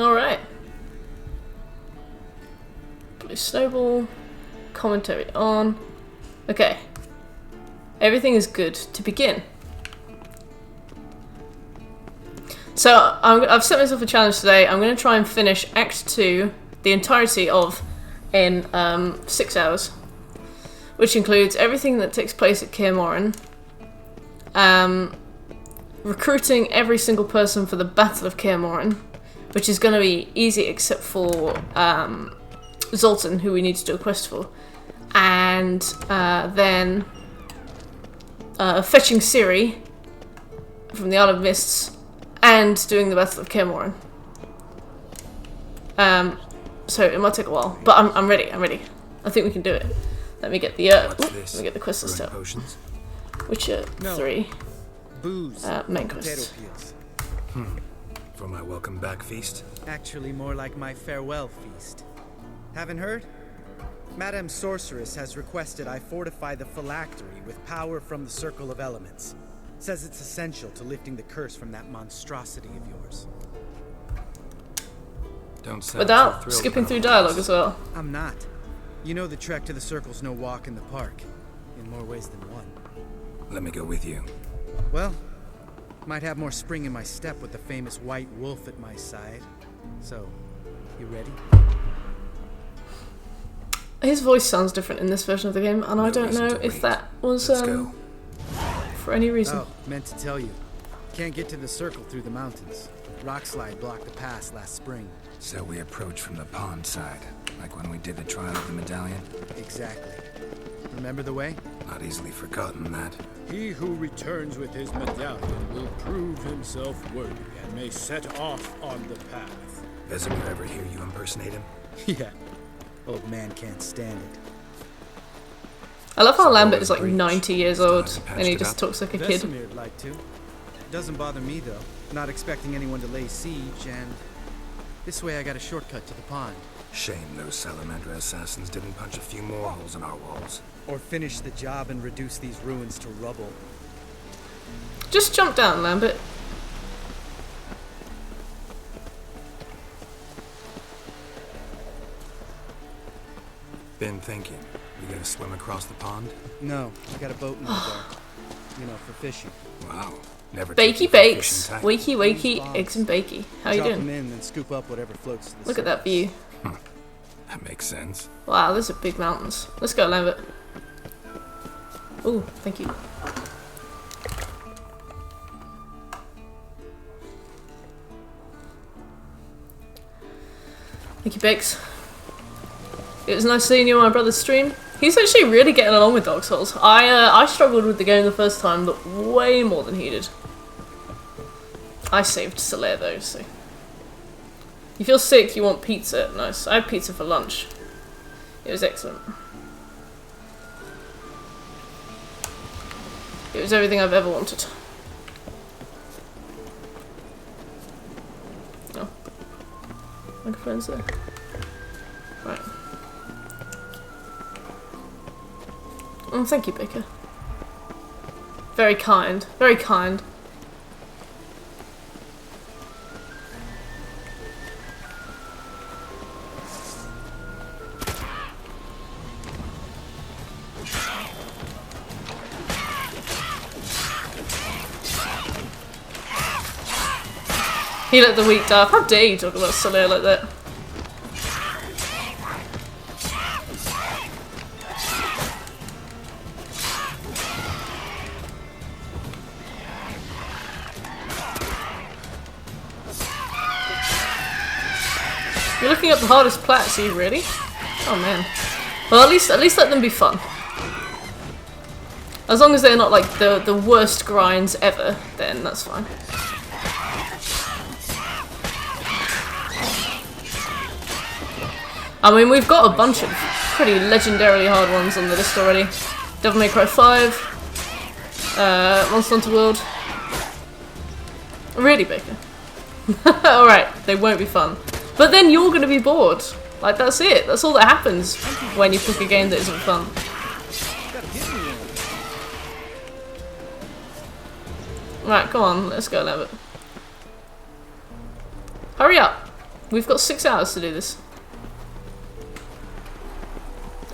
Alright. Blue snowball. Commentary on. Okay. Everything is good to begin. So, I've set myself a challenge today. I'm going to try and finish Act 2, the entirety of, in 6 hours. Which includes everything that takes place at Kaer Morhen. Recruiting every single person for the Battle of Kaer Morhen. Which is going to be easy except for Zoltan, who we need to do a quest for. And then fetching Ciri from the Isle of Mists. And doing the Battle of Kaer Morhen. So it might take a while, but I'm ready. I think we can do it. Let me get the quest list out. Witcher 3. Booze. Main quest. For my welcome back feast? Actually more like my farewell feast. Haven't heard? Madame Sorceress has requested I fortify the phylactery with power from the Circle of Elements. Says it's essential to lifting the curse from that monstrosity of yours. Don't sound Without so skipping thrilled through about dialogue this. as well. I'm not. You know the trek to the Circle's no walk in the park. In more ways than one. Let me go with you. Well, might have more spring in my step with the famous white wolf at my side. So, you ready? His voice sounds different in this version of the game, and No I don't reason know to if wait. that was Let's go. for any reason. Oh, meant to tell you. Can't get to the Circle through the mountains. Rockslide blocked the pass last spring. So we approach from the pond side, like when we did the trial of the medallion. Exactly. Remember the way? Not easily forgotten that. He who returns with his medallion will prove himself worthy and may set off on the path. Vesemir ever hear you impersonate him? Yeah. Old man can't stand it. I love how So Lambert is like breach. 90 years Still old, hasn't and he patched it just up. talks like a kid. Vesemir'd like to. Doesn't bother me though. Not expecting anyone to lay siege, and this way I got a shortcut to the pond. Shame those Salamandra assassins didn't punch a few more holes in our walls. Or finish the job and reduce these ruins to rubble. Just jump down, Lambert. Been thinking. We gonna swim across the pond? No, I got a boat in the dark. You know, for fishing. Wow. Never Bakey took you for bakes. fishing, Wakey wakey, eggs and bakey. How you Drop them doing? in and scoop up whatever floats to the Look at that view. That makes sense. Wow, those are big mountains. Let's go, Lambert. Ooh, thank you. Thank you, Bakes. It was nice seeing you on my brother's stream. He's actually really getting along with Dark Souls. I struggled with the game the first time, but way more than he did. I saved Solaire though, so. You feel sick, you want pizza. Nice. I had pizza for lunch. It was excellent. It was everything I've ever wanted. Oh. Microphone's there. Right. Oh, thank you, Baker. Very kind. Very kind. He let the weak die. How dare you talk about Solaire like that? You're looking up the hardest plats, are you really? Oh man. Well, at least let them be fun. As long as they're not like the worst grinds ever, then that's fine. I mean, we've got a bunch of pretty legendarily hard ones on the list already. Devil May Cry 5, Monster Hunter World. Really, Baker? Alright, they won't be fun. But then you're going to be bored. Like, that's it. That's all that happens when you pick a game that isn't fun. Right, come on. Let's go, Lambert. Hurry up. We've got 6 hours to do this.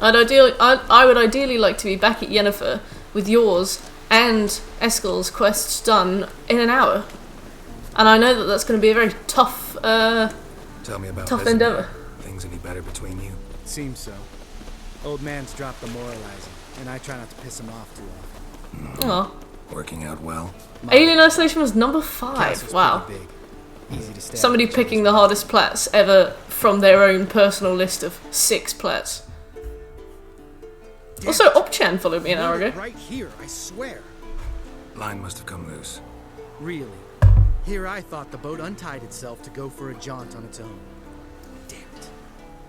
I would ideally like to be back at Yennefer with yours and Eskel's quests done in an hour. And I know that that's going to be a very tough, Tell me about tough Vesemir. endeavor. Things any better between you? Seems so. Old man's dropped the moralizing, and I try not to piss him off too often. Oh. Working out well? Alien Isolation was number 5. Castle's Wow. pretty big. Easy to stab. Somebody picking the hardest plats ever from their own personal list of 6 plats. Damn Also, it. Opchan followed me an hour ago. Right here, I swear. Line must have come loose. Really? Here I thought the boat untied itself to go for a jaunt on its own. Damn it.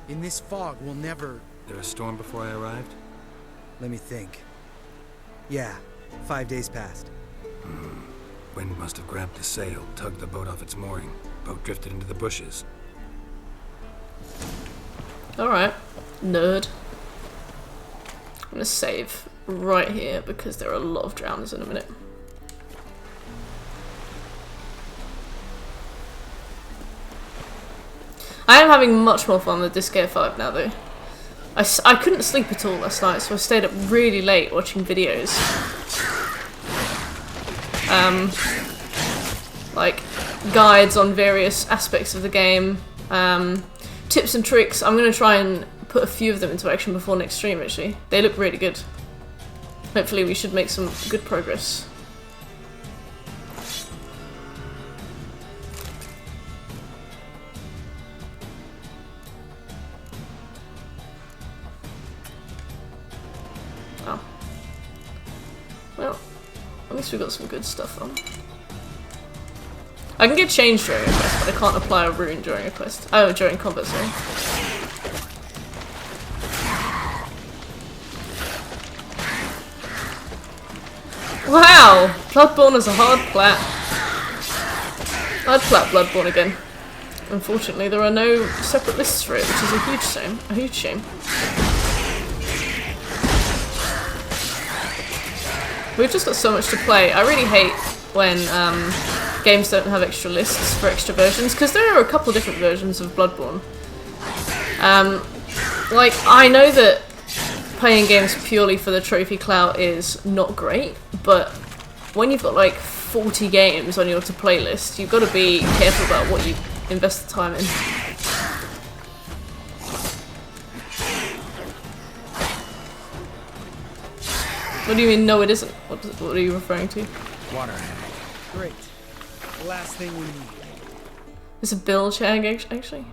In this fog, we'll never... There a storm before I arrived? Let me think. Yeah, 5 days passed. Wind must have grabbed the sail, tugged the boat off its mooring. Boat drifted into the bushes. Alright. Nerd. I'm gonna save right here because there are a lot of drowners in a minute. I am having much more fun with Disgaea 5 now though. I couldn't sleep at all last night, so I stayed up really late watching videos. Like guides on various aspects of the game, tips and tricks. I'm going to try and put a few of them into action before next stream actually. They look really good. Hopefully we should make some good progress. Oh. Well, at least we got some good stuff on. I can get changed during a quest, but I can't apply a rune during a quest. Oh, during combat, sorry. Wow! Bloodborne is a hard plat. I'd plat Bloodborne again. Unfortunately, there are no separate lists for it, which is a huge shame. A huge shame. We've just got so much to play. I really hate when games don't have extra lists for extra versions, because there are a couple different versions of Bloodborne. Like, I know that playing games purely for the trophy clout is not great, but when you've got like 40 games on your to-play list, you've got to be careful about what you invest the time in. What do you mean, no it isn't? What are you referring to? Water hag. Great. The last thing we need. It's a bilge hag, actually.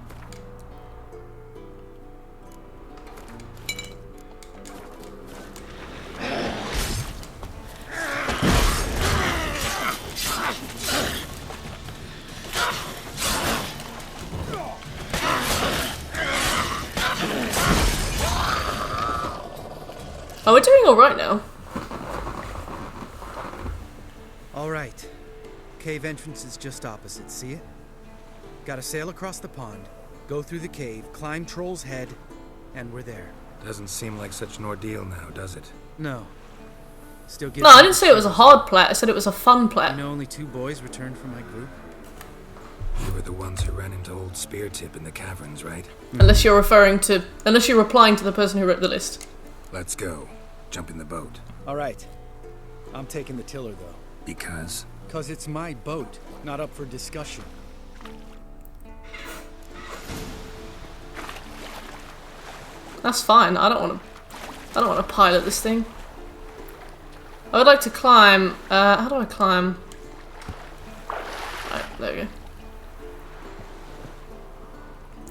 Oh, we're doing alright now. Alright. Cave entrance is just opposite, see it? Gotta sail across the pond, go through the cave, climb Troll's Head, and we're there. Doesn't seem like such an ordeal now, does it? No. Still gives No, I me- didn't say it was a hard plat, I said it was a fun You plat. know only 2 boys returned from my group? You were the ones who ran into old Spear Tip in the caverns, right? Unless you're replying to the person who wrote the list. Let's go. Jump in the boat. Alright. I'm taking the tiller, though. Because? 'Cause it's my boat, not up for discussion. That's fine. I don't want to pilot this thing. I would like to climb. How do I climb? Right, there we go.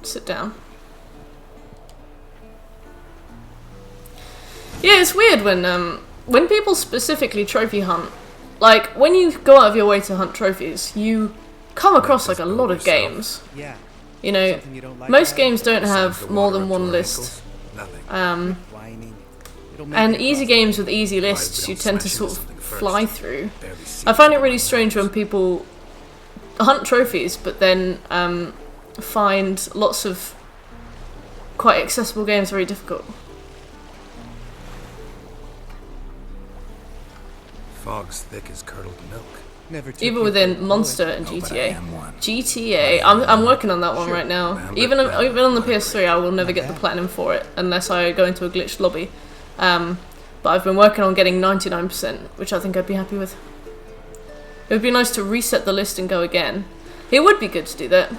Sit down. Yeah, it's weird when people specifically trophy hunt. Like when you go out of your way to hunt trophies, you come across like a lot of games. Yeah. You know, Something you don't like most about games it? don't Sink have the more water than up to one our list. ankles? Nothing. Whining. It'll make And it easy possible. games with easy we lists, you don't tend to smash sort into of something first. fly through. Barely see I find it it. really strange when people hunt trophies, but then find lots of quite accessible games very difficult. Fog's thick as curdled milk. Never took Even you for a within boy. Monster and Oh, but I GTA. am one. GTA, I'm working on that one right now. Well, Even well, even on the well, PS3, I will never get the platinum for it unless I go into a glitched lobby. But I've been working on getting 99%, which I think I'd be happy with. It would be nice to reset the list and go again. It would be good to do that. It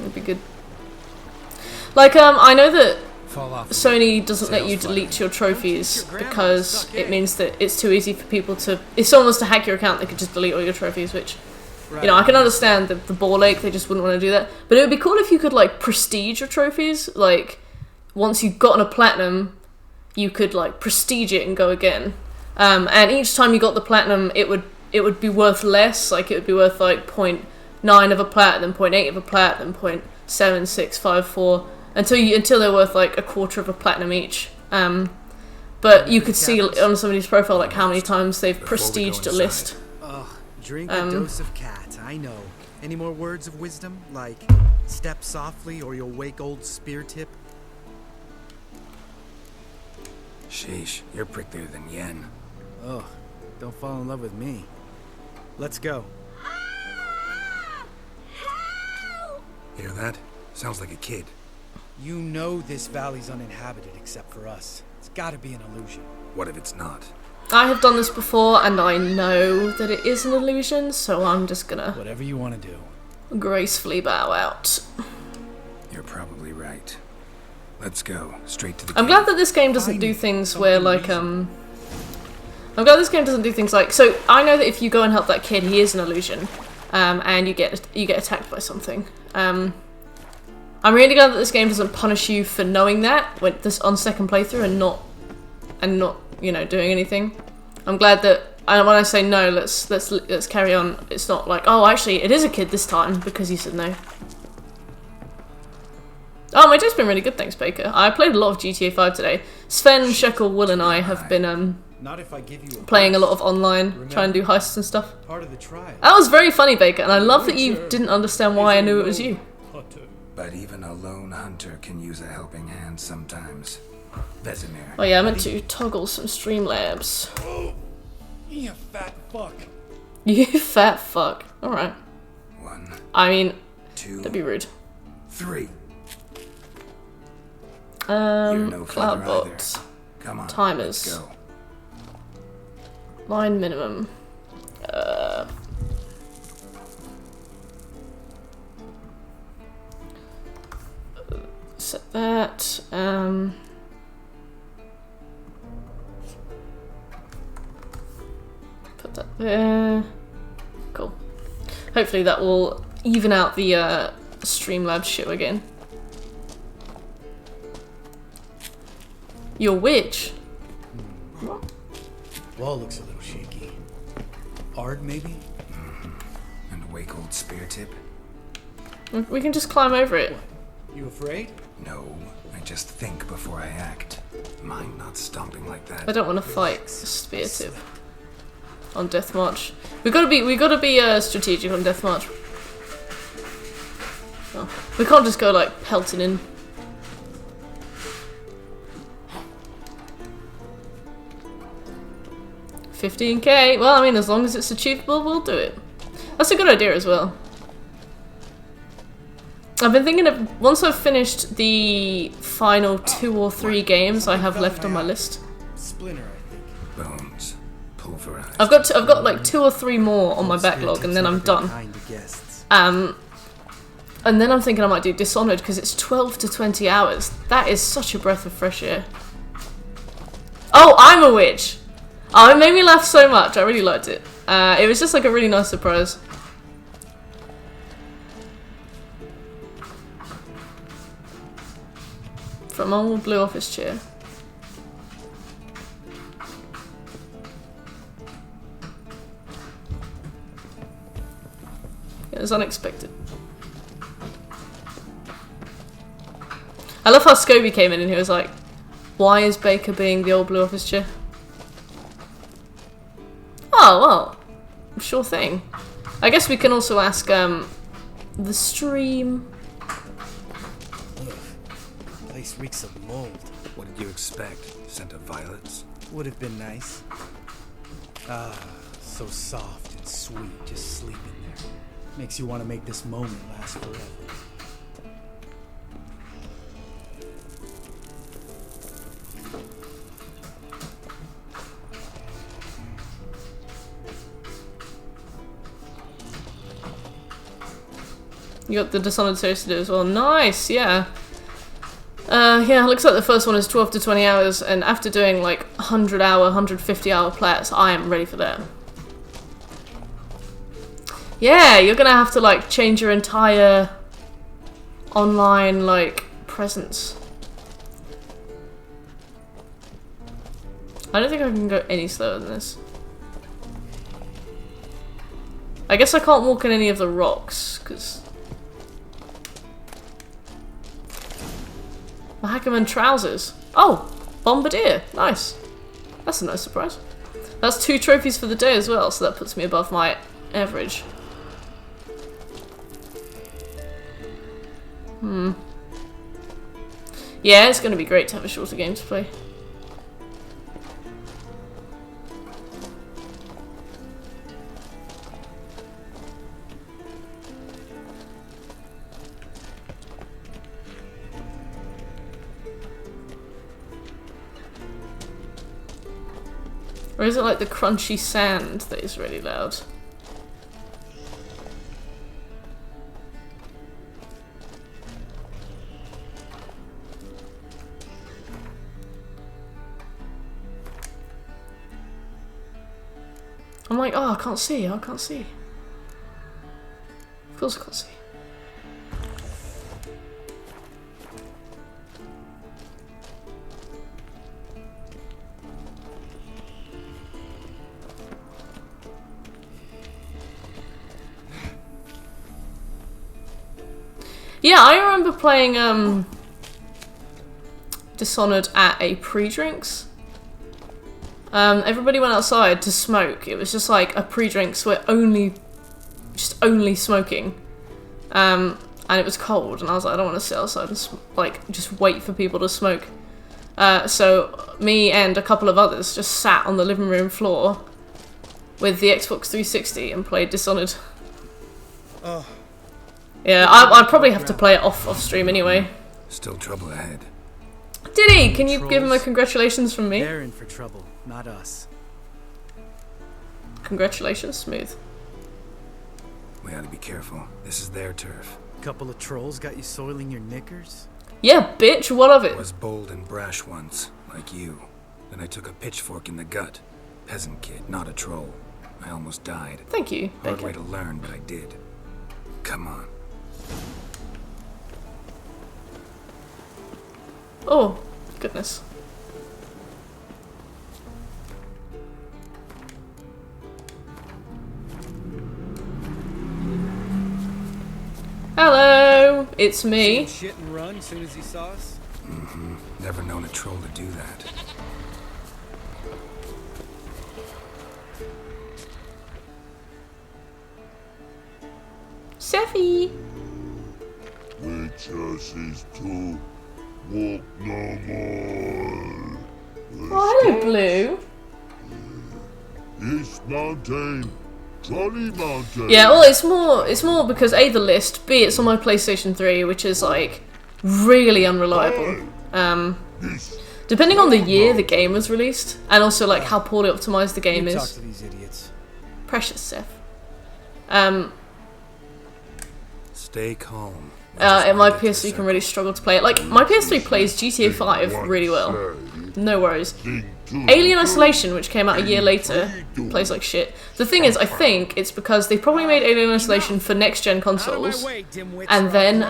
would be good. Like, I know that Fall off. Sony doesn't let you delete your trophies because it means that it's too easy for people to... If someone was to hack your account, they could just delete all your trophies, which... You know, I can understand the ball ache, they just wouldn't want to do that. But it would be cool if you could, like, prestige your trophies. Like, once you've gotten a platinum, you could, like, prestige it and go again. And each time you got the platinum, it would be worth less. Like, it would be worth, like, 0.9 of a plat, then 0.8 of a plat, then 0.7654... Until they're worth like a quarter of a platinum each. But you could see on somebody's profile like how many times they've Before we go prestiged a inside. list. Ugh, drink a dose of cat, I know. Any more words of wisdom? Like, step softly or you'll wake old spear tip? Sheesh, you're pricklier than Yen. Ugh, don't fall in love with me. Let's go. Hear that? Sounds like a kid. You know this valley's uninhabited except for us. It's gotta be an illusion. What if it's not? I have done this before and I know that it is an illusion, so I'm just gonna Whatever you want to do. gracefully bow out. You're probably right. Let's go, straight to the I'm cave. glad that this game doesn't do things where like I'm glad this game doesn't do things like, so I know that if you go and help that kid, he is an illusion, and you get attacked by something. I'm really glad that this game doesn't punish you for knowing that when this on second playthrough and not you know doing anything. I'm glad that when I say no, let's carry on. It's not like, oh, actually it is a kid this time because you said no. Oh, my day's been really good, thanks, Baker. I played a lot of GTA 5 today. Sven, Shekel, Will, and I have been Not if I give you a playing a lot of online, trying to do heists and stuff. part of the trial. That was very funny, Baker, and I love that you didn't understand why I knew it was you. But even a lone hunter can use a helping hand sometimes. Vesemir. Oh yeah, I meant to toggle some Streamlabs. You fat fuck. You fat fuck. Alright. 1, I mean, 2, that'd be rude. 3. You're no further either. Cloudbox. Come on, Timers. let's go. Line minimum. Set that. Put that there. Cool. Hopefully that will even out the Streamlabs shit again. Your witch. Wall looks a little shaky. Ard, maybe? And wake old spear tip? We can just climb over it. You afraid? No, I just think before I act. Mind not stomping like that. I don't want to fight spear tip on Deathmarch. We gotta be strategic on Deathmarch. Oh, we can't just go like pelting in. $15k. Well, I mean, as long as it's achievable, we'll do it. That's a good idea as well. I've been thinking of once I've finished the final 2 or 3 games I have left on my list. Splinter, I think. Bones. Pulverized. I've got like 2 or 3 more on my backlog, and then I'm done. Kind of guests. And then I'm thinking I might do Dishonored because it's 12 to 20 hours. That is such a breath of fresh air. Oh, I'm a witch. Oh, it made me laugh so much. I really liked it. It was just like a really nice surprise. From old blue office chair. It was unexpected. I love how Scobie came in and he was like, why is Baker being the old blue office chair? Oh, well, sure thing. I guess we can also ask the stream. Place reeks of mold. What did you expect? Scent of violets? Would have been nice. Ah, So soft and sweet, just sleeping there. Makes you want to make this moment last forever. You got the Dishonored series to do as well. Nice, yeah. Yeah, looks like the first one is 12 to 20 hours, and after doing like 100 hour, 150 hour plats, I am ready for that. Yeah, you're gonna have to like change your entire online like presence. I don't think I can go any slower than this. I guess I can't walk in any of the rocks, because... Mahakaman trousers. Oh! Bombardier. Nice. That's a nice surprise. That's 2 trophies for the day as well, so that puts me above my average. Yeah, it's going to be great to have a shorter game to play. Or is it like the crunchy sand that is really loud? I'm like, oh, I can't see, I can't see. Of course I can't see. Yeah, I remember playing Dishonored at a pre-drinks. Everybody went outside to smoke. It was just like a pre-drinks where only smoking. And it was cold, and I was like, I don't want to sit outside and like just wait for people to smoke. So me and a couple of others just sat on the living room floor with the Xbox 360 and played Dishonored. Oh. Yeah, I'd probably have to play it off stream anyway. Still trouble ahead. Did he? Can you give him a congratulations from me? They're in for trouble, not us. Congratulations, Smooth. We ought to be careful. This is their turf. Couple of trolls got you soiling your knickers? Yeah, bitch, what of I it? was bold and brash once, like you. Then I took a pitchfork in the gut. Peasant kid, not a troll. I almost died. Thank you. Hard Thank way you. to learn, but I did. Come on. Oh, goodness. Hello, it's me. Shit and run as soon as he saw us? Never known a troll to do that. Seffi. Which is to walk no more. Oh, hello, Blue. East Mountain, Trolley Mountain. Yeah, well, it's more because A, the list, B, it's on my PlayStation 3, which is like really unreliable. Depending on the year the game was released, and also like how poorly optimized the game Talk is. to these idiots. Precious, Seth. Stay calm. And my PS3 can really struggle to play it. Like, my PS3 plays GTA 5 really well. No worries. Alien Isolation, which came out a year later, plays like shit. The thing is, I think it's because they probably made Alien Isolation for next-gen consoles. And then,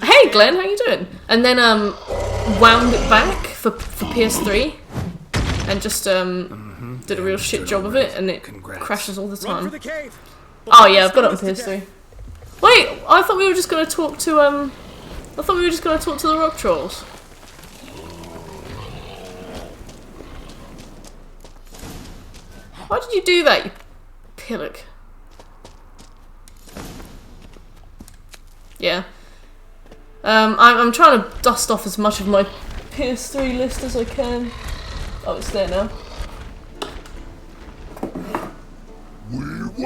hey Glenn, how you doing? And then, wound it back for PS3. And just, did a real shit job of it, and it crashes all the time. Oh yeah, I've got it on PS3. Wait, I thought we were just gonna talk to the rock trolls. Why did you do that, you pillock? Yeah. I'm trying to dust off as much of my PS3 list as I can. Oh, it's there now.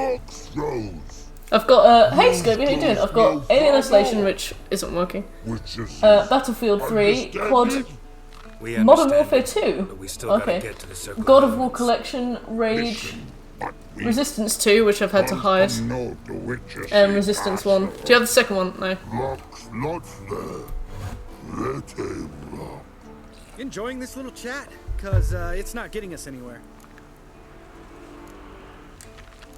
Box throws. I've got, hey Scobie, how you doing? I've got Alien Isolation, which isn't working. Witches. Battlefield 3, Quad, We Modern understand Warfare it, 2. but we still gotta Okay. get to the circle. God of of War Elements. Collection, Rage, But we Resistance 2, which I've had to hide, know the witches. Resistance 1. Do you have the second one? No. Locks not flare. Let him rock. Enjoying this little chat? Cause it's not getting us anywhere.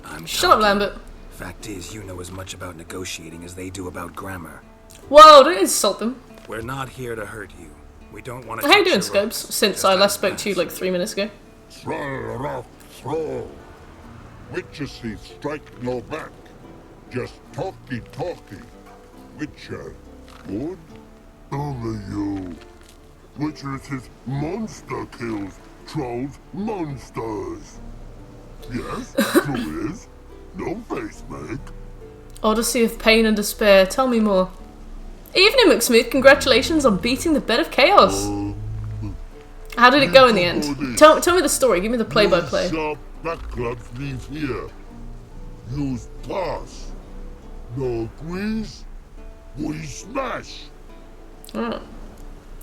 I'm Shut up, talking. Lambert. Fact is, you know as much about negotiating as they do about grammar. Whoa, don't insult them. We're not here to hurt you. We don't want to. How you doing, Scopes? Since I last spoke to you like 3 minutes ago. Throw rock throw. Witches strike no back. Just talky. Witcher. Good? Over you. Witcher is monster kills. Trolls monsters. Yes, true is. No face make. Odyssey of Pain and Despair. Tell me more. Evening, McSmith. Congratulations on beating the Bed of Chaos. How did it go in the end? Tell me the story. Give me the play-by-play. No sharp backlabs leave here. Use pass. No agrees. We smash.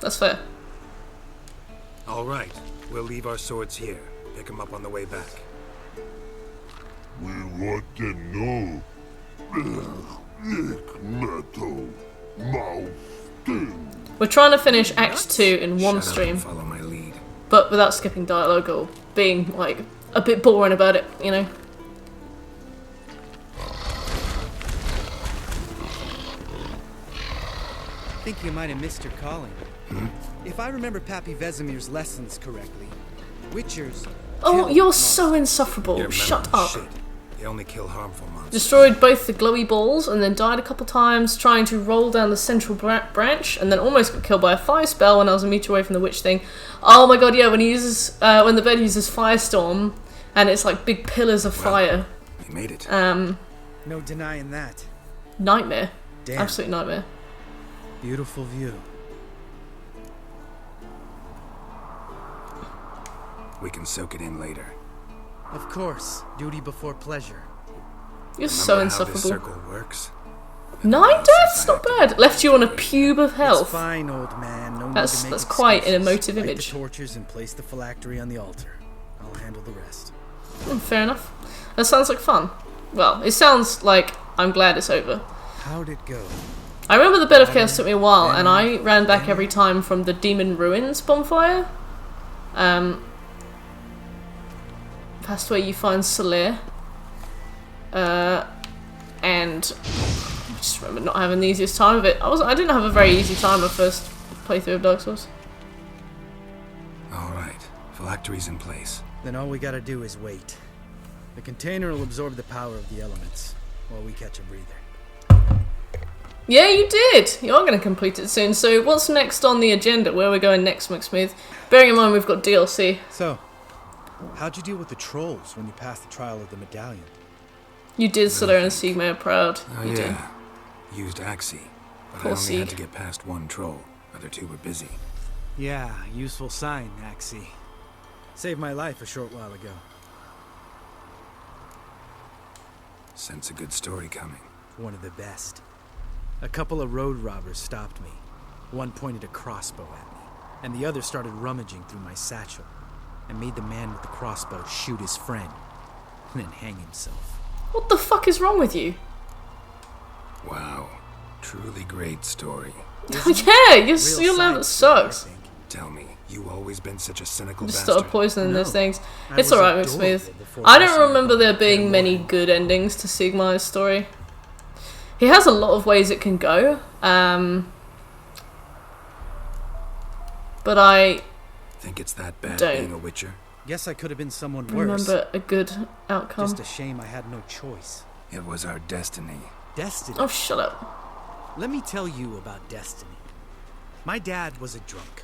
That's fair. All right, we'll leave our swords here. Pick them up on the way back. We want to know. Lick metal. Mouth sting. We're trying to finish Act 2 in one Shut up stream, and follow my lead. but without skipping dialogue or being, like, a bit boring about it, you know? I think you might have missed your calling. If I remember Pappy Vesemir's lessons correctly, Witchers. Oh, kill you're monsters. so insufferable. Your Shut memory's up. shit. They only kill harmful monsters. Destroyed both the glowy balls and then died a couple times trying to roll down the central branch and then almost got killed by a fire spell when I was a meter away from the witch thing. Oh my god, yeah, when he uses, when the bed uses Firestorm and it's like big pillars of fire. We made it. No denying that. Nightmare. Damn. Absolute nightmare. Beautiful view. We can soak it in later. Of course, duty before pleasure. You're so Remember how this insufferable. circle works? 9 deaths? Not bad. Left you on a pube of It's health. fine, old man. No need That's- to make that's quite an excuses. emotive Light image. the torches and place the phylactery on the altar. I'll handle the rest. Fair enough. That sounds like fun. Well, it sounds like I'm glad it's over. How'd it go? I remember the Bed of Chaos took me a while, and I ran back every time from the Demon Ruins bonfire. Past where you find Solaire. And I just remember not having the easiest time of it. I didn't have a very easy time my first playthrough of Dark Souls. All right, phylactery's in place. Then all we gotta do is wait. The container will absorb the power of the elements while we catch a breather. Yeah, you did! You are going to complete it soon, so what's next on the agenda? Where are we going next, McSmooth? Bearing in mind we've got DLC. So, how'd you deal with the trolls when you passed the trial of the medallion? You did Solaire and Sigmar proud. Oh You did. yeah, used Axie, but Poor I only Sieg. had to get past one troll. Other two were busy. Yeah, useful sign, Axie. Saved my life a short while ago. Sense a good story coming. One of the best. A couple of road robbers stopped me. One pointed a crossbow at me, and the other started rummaging through my satchel, and made the man with the crossbow shoot his friend, and then hang himself. What the fuck is wrong with you? Wow, truly great story. Yeah, your Real Lambert science, I sucks. think. Tell me, you always been such a cynical Just bastard? started poisoning those No, things. I It's was alright, adorable McSmooth. before I don't listening remember to there Fair being many Warning. good endings to Sigmar's story. He has a lot of ways it can go, but I Think it's that bad Don't. being a witcher? Guess I could have been someone worse. remember a good outcome. Just a shame I had no choice. It was our destiny. Destiny. Oh, shut up. Let me tell you about destiny. My dad was a drunk.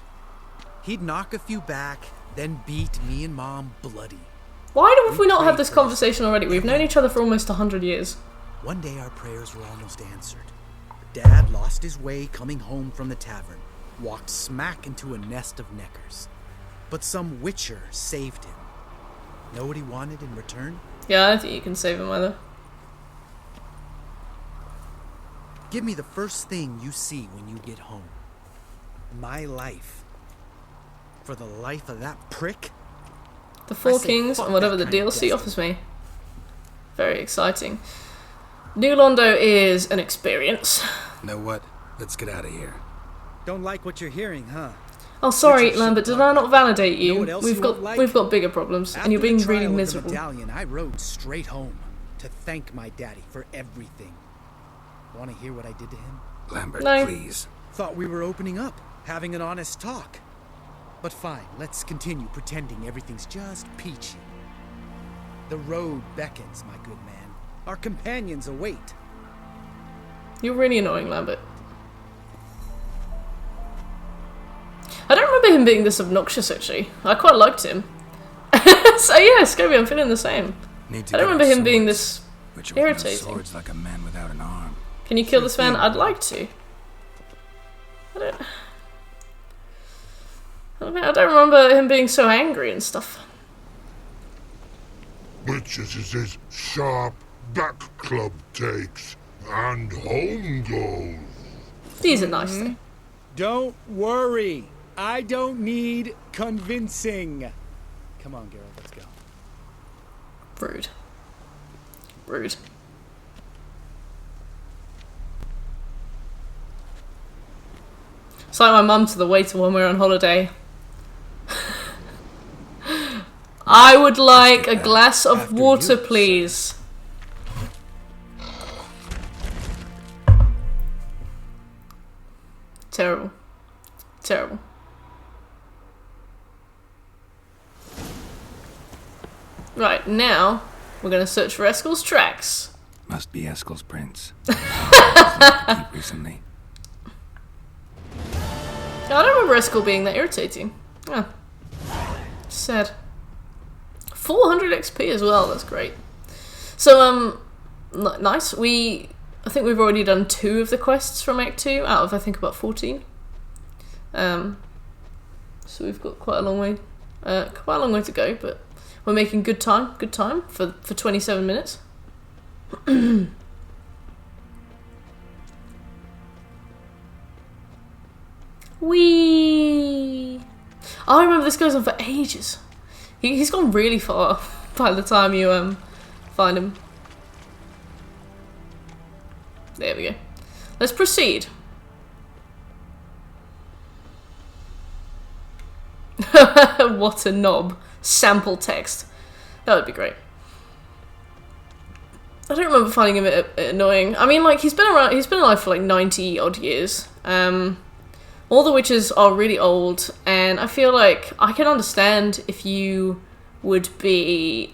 He'd knock a few back, then beat me and Mom bloody. Why have we not had prayed this for conversation already? We've known each other for almost 100 years. One day our prayers were almost answered. Dad lost his way coming home from the tavern, walked smack into a nest of neckers. But some witcher saved him. Know what he wanted in return? Yeah, I don't think you can save him either. Give me the first thing you see when you get home. My life. For the life of that prick? The Four I say Kings fuck and whatever the that kind of DLC destiny. offers me. Very exciting. New Londo is an experience. Know what? Let's get out of here. Don't like what you're hearing, huh? Oh, sorry, Richard should Lambert. Did talk I not validate You know you? what else you won't like? We've got bigger problems, and you're After being the really trial of the miserable. medallion, I rode straight home to thank my daddy for everything. Want to hear what I did to him? Lambert, No. please. Thought we were opening up, having an honest talk. But fine, let's continue pretending everything's just peachy. The road beckons, my good man. Our companions await. You're really annoying, Lambert. I don't remember him being this obnoxious, actually. I quite liked him. So yeah, Scobie, I'm feeling the same. Need to I don't get remember our him being swords. this Which with no irritating. swords like a man without an arm. Can you kill Sure this man? thing. I'd like to. I don't remember him being so angry and stuff. Witches is his sharp back club takes, and home goes. These are nice, though. Don't worry. I don't need convincing. Come on, Geralt, let's go. Rude. Rude. It's like my mum to the waiter when we're on holiday. I would like a glass of After water, you, please. Terrible. Terrible. Right, now we're going to search for Eskel's tracks. Must be Eskel's prince. Keep recently. I don't remember Eskel being that irritating. Yeah. Sad. 400 XP as well, that's great. So, nice. I think we've already done 2 of the quests from Act 2 out of, I think, about 14. So we've got quite a long way to go, but we're making good time for 27 minutes. Whee! I remember this goes on for ages. He's gone really far by the time you find him. There we go. Let's proceed. What a knob. Sample text. That would be great. I don't remember finding him annoying. I mean, like, he's been alive for like 90 odd years. All the witches are really old, and I feel like I can understand if you would be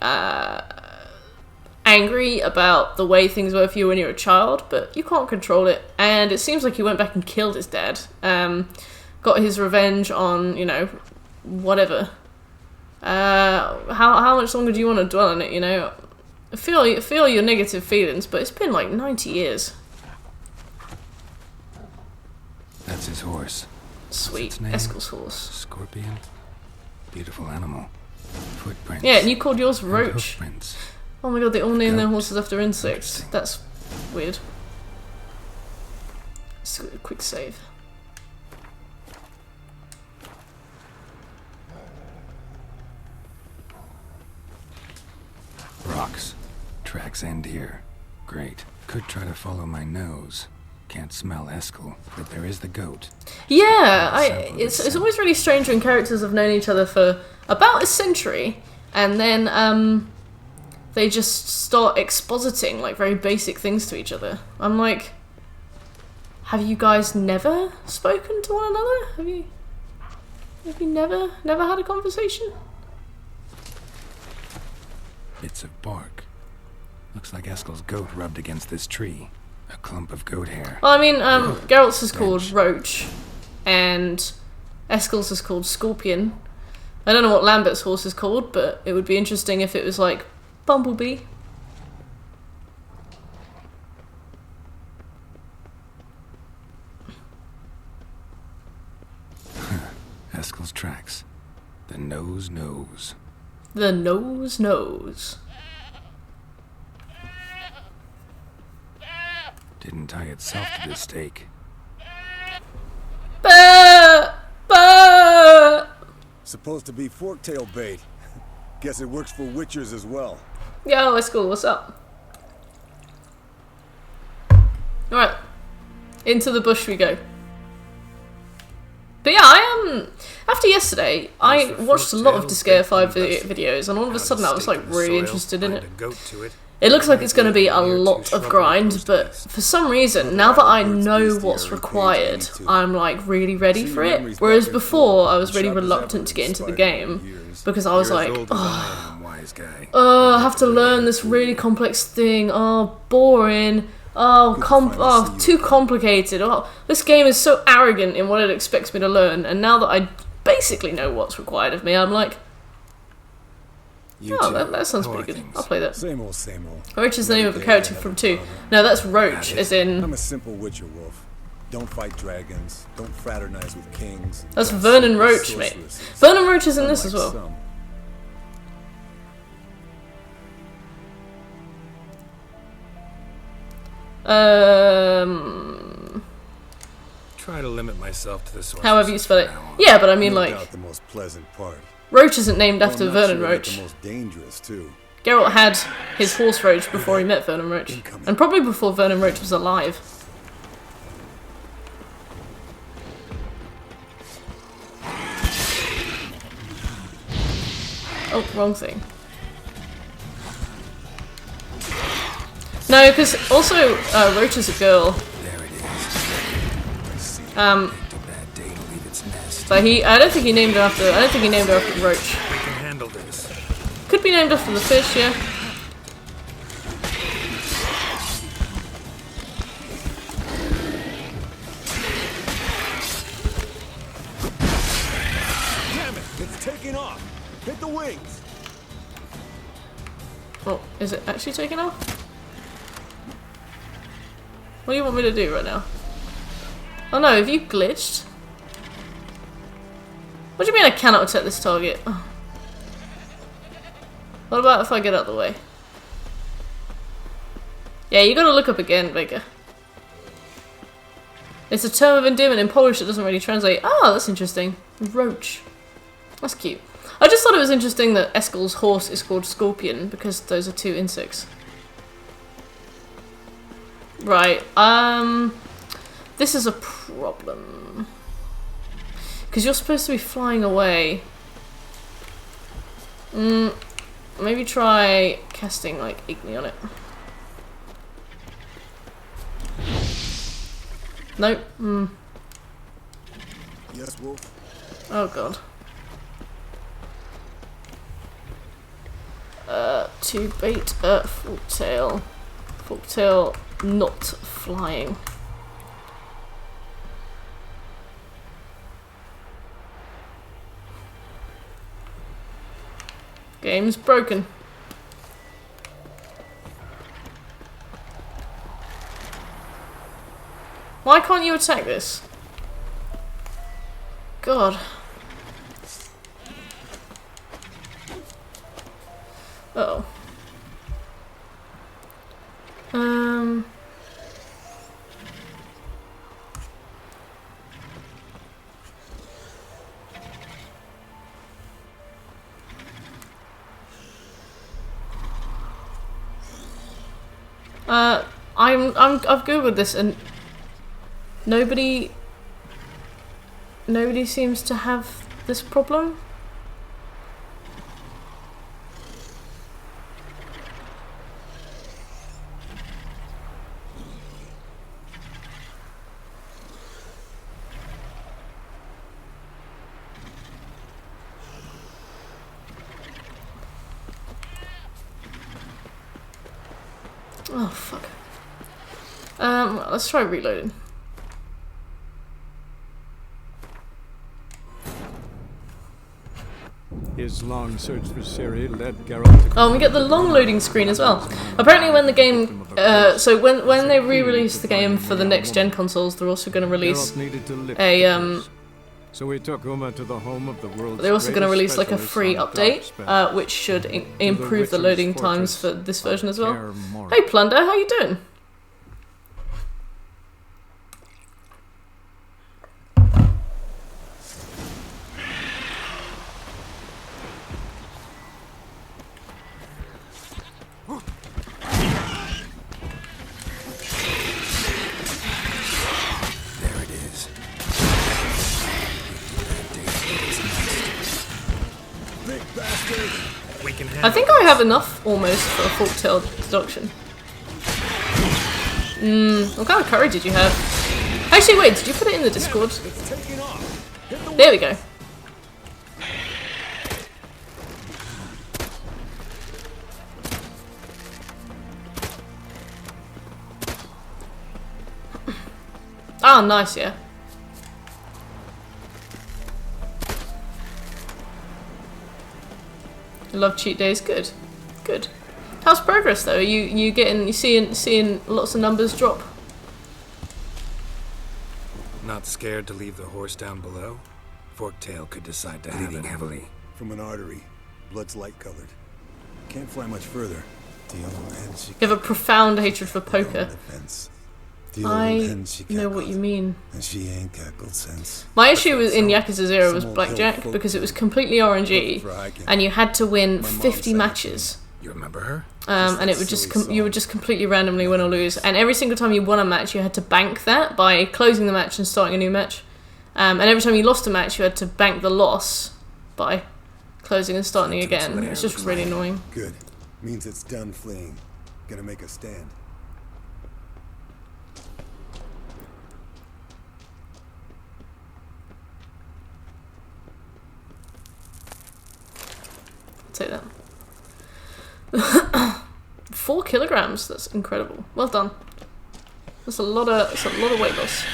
angry about the way things were for you when you were a child, but you can't control it. And it seems like he went back and killed his dad. Got his revenge on, you know, whatever. How much longer do you want to dwell on it, you know? Feel your negative feelings, but it's been like 90 years. That's his horse. Sweet. its name? Eskel's horse. Scorpion. Beautiful animal. Footprints. Yeah, and you called yours and Roach. hoofprints. Oh my god, they all name their Goat. horses after insects. Interesting. That's weird. Just a quick save. Rocks. Tracks end here. Great. Could try to follow my nose. Can't smell Eskel, but there is the goat. Yeah, Sample it's this always really strange when characters have known each other for about a century, and then they just start expositing like very basic things to each other. I'm like, have you guys never spoken to one another? Have you never had a conversation? Bits of bark. Looks like Eskel's goat rubbed against this tree. A clump of goat hair. Well, I mean, Geralt's is called Roach, and Eskel's is called Scorpion. I don't know what Lambert's horse is called, but it would be interesting if it was like Bumblebee. Eskel's tracks. The nose knows. The nose knows. didn't tie itself to the stake. Bah! Bah! Supposed to be forktail bait. Guess it works for witchers as well. Yo, it's cool. What's up? Alright. Into the bush we go. But yeah, after yesterday, I watched a lot of Disgaea 5 videos, and all of a sudden I was like really interested in it. It looks like it's going to be a lot of grind, but for some reason, now that I know what's required, I'm like really ready for it. Whereas before, I was really reluctant to get into the game, because I was like, oh, I have to learn this really complex thing, oh, boring. Oh, too complicated. Oh, this game is so arrogant in what it expects me to learn, and now that I basically know what's required of me, I'm like, oh, that sounds pretty good. I'll play that. Same old, same old. Roach is the name of a character from 2. No, that's Roach, as in... I'm a simple witcher wolf. Don't fight dragons. Don't fraternize with kings. That's Vernon Roach, mate. Vernon Roach is in this as well. Try to limit myself to the source. However you spell it. Yeah, but I mean, like, the most pleasant part. Roach isn't named after Vernon Roach. The most dangerous too. Geralt had his horse Roach before he met Vernon Roach, and probably before Vernon Roach was alive. Oh, wrong thing. No, because also Roach is a girl. There it is. But I don't think he named her after. I don't think he named her after Roach. We can handle this. Could be named after the fish, yeah. Damn it! It's taking off. Hit the wings. Oh, is it actually taking off? What do you want me to do right now? Oh no, have you glitched? What do you mean I cannot attack this target? Oh. What about if I get out of the way? Yeah, you gotta look up again, Baker. It's a term of endearment in Polish that doesn't really translate. Oh, that's interesting. Roach. That's cute. I just thought it was interesting that Eskel's horse is called Scorpion, because those are 2 insects. Right, this is a problem. Because you're supposed to be flying away. Maybe try casting, like, Igni on it. Nope. Yes, Wolf. Oh god. To bait a Forktail. Forktail not flying. Game's broken. Why can't you attack this? God. Uh-oh. I've googled this and nobody seems to have this problem. Oh fuck. Let's try reloading. His long search for Ciri led Geralt to... Oh, and we get the long loading screen as well. Apparently when the game, so when they re-release the game for the next gen consoles, they're also going to release a, so we took Uma to the home of the world's they're also going to release like a specialist free on update, dark spells. which should improve the Witcher's loading times fortress for this version as well. Kaer Morhen. Hey Plunder, how you doing? I think I have enough almost for a fork-tailed deduction. What kind of curry did you have? Actually, wait, did you put it in the Discord? There we go. Ah, nice, yeah. I love cheat days. Good, good. How's progress though? Are you seeing lots of numbers drop? Not scared to leave the horse down below? Forktail could decide to have it heavily. From an artery. Blood's light-colored. Can't fly much further. You have a profound hatred for poker. I know what you mean. And she ain't cackled since. My issue in Yakuza 0 was Blackjack because it was completely RNG and you had to win 50 matches. You remember her? And it would you would just completely randomly win or lose. And every single time you won a match, you had to bank that by closing the match and starting a new match. And every time you lost a match, you had to bank the loss by closing and starting again. It's just really annoying. Good. Means it's done fleeing. Gonna make a stand. Take that. 4 kilograms. That's incredible. Well done. That's a lot of weight loss.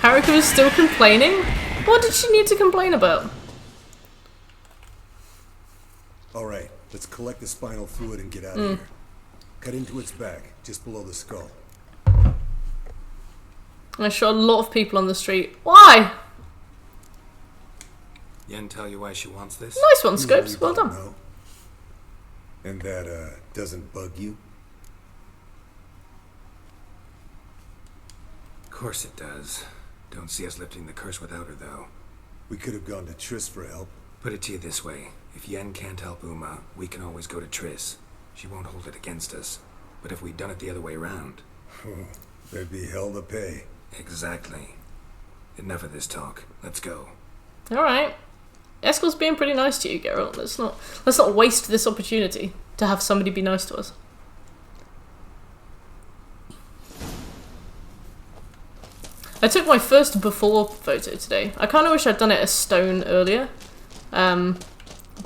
Haruka is still complaining? What did she need to complain about? Alright, let's collect the spinal fluid and get out of here. Cut into its back, just below the skull. I shot a lot of people on the street. Why? Yen tell you why she wants this? Nice one, Scopes. Well done. No. And that, doesn't bug you? Of course it does. Don't see us lifting the curse without her, though. We could have gone to Triss for help. Put it to you this way. If Yen can't help Uma, we can always go to Triss. She won't hold it against us. But if we'd done it the other way around... There'd be hell to pay. Exactly. Enough of this talk. Let's go. Alright. Eskel's being pretty nice to you, Geralt. Let's not waste this opportunity to have somebody be nice to us. I took my first before photo today. I kind of wish I'd done it a stone earlier.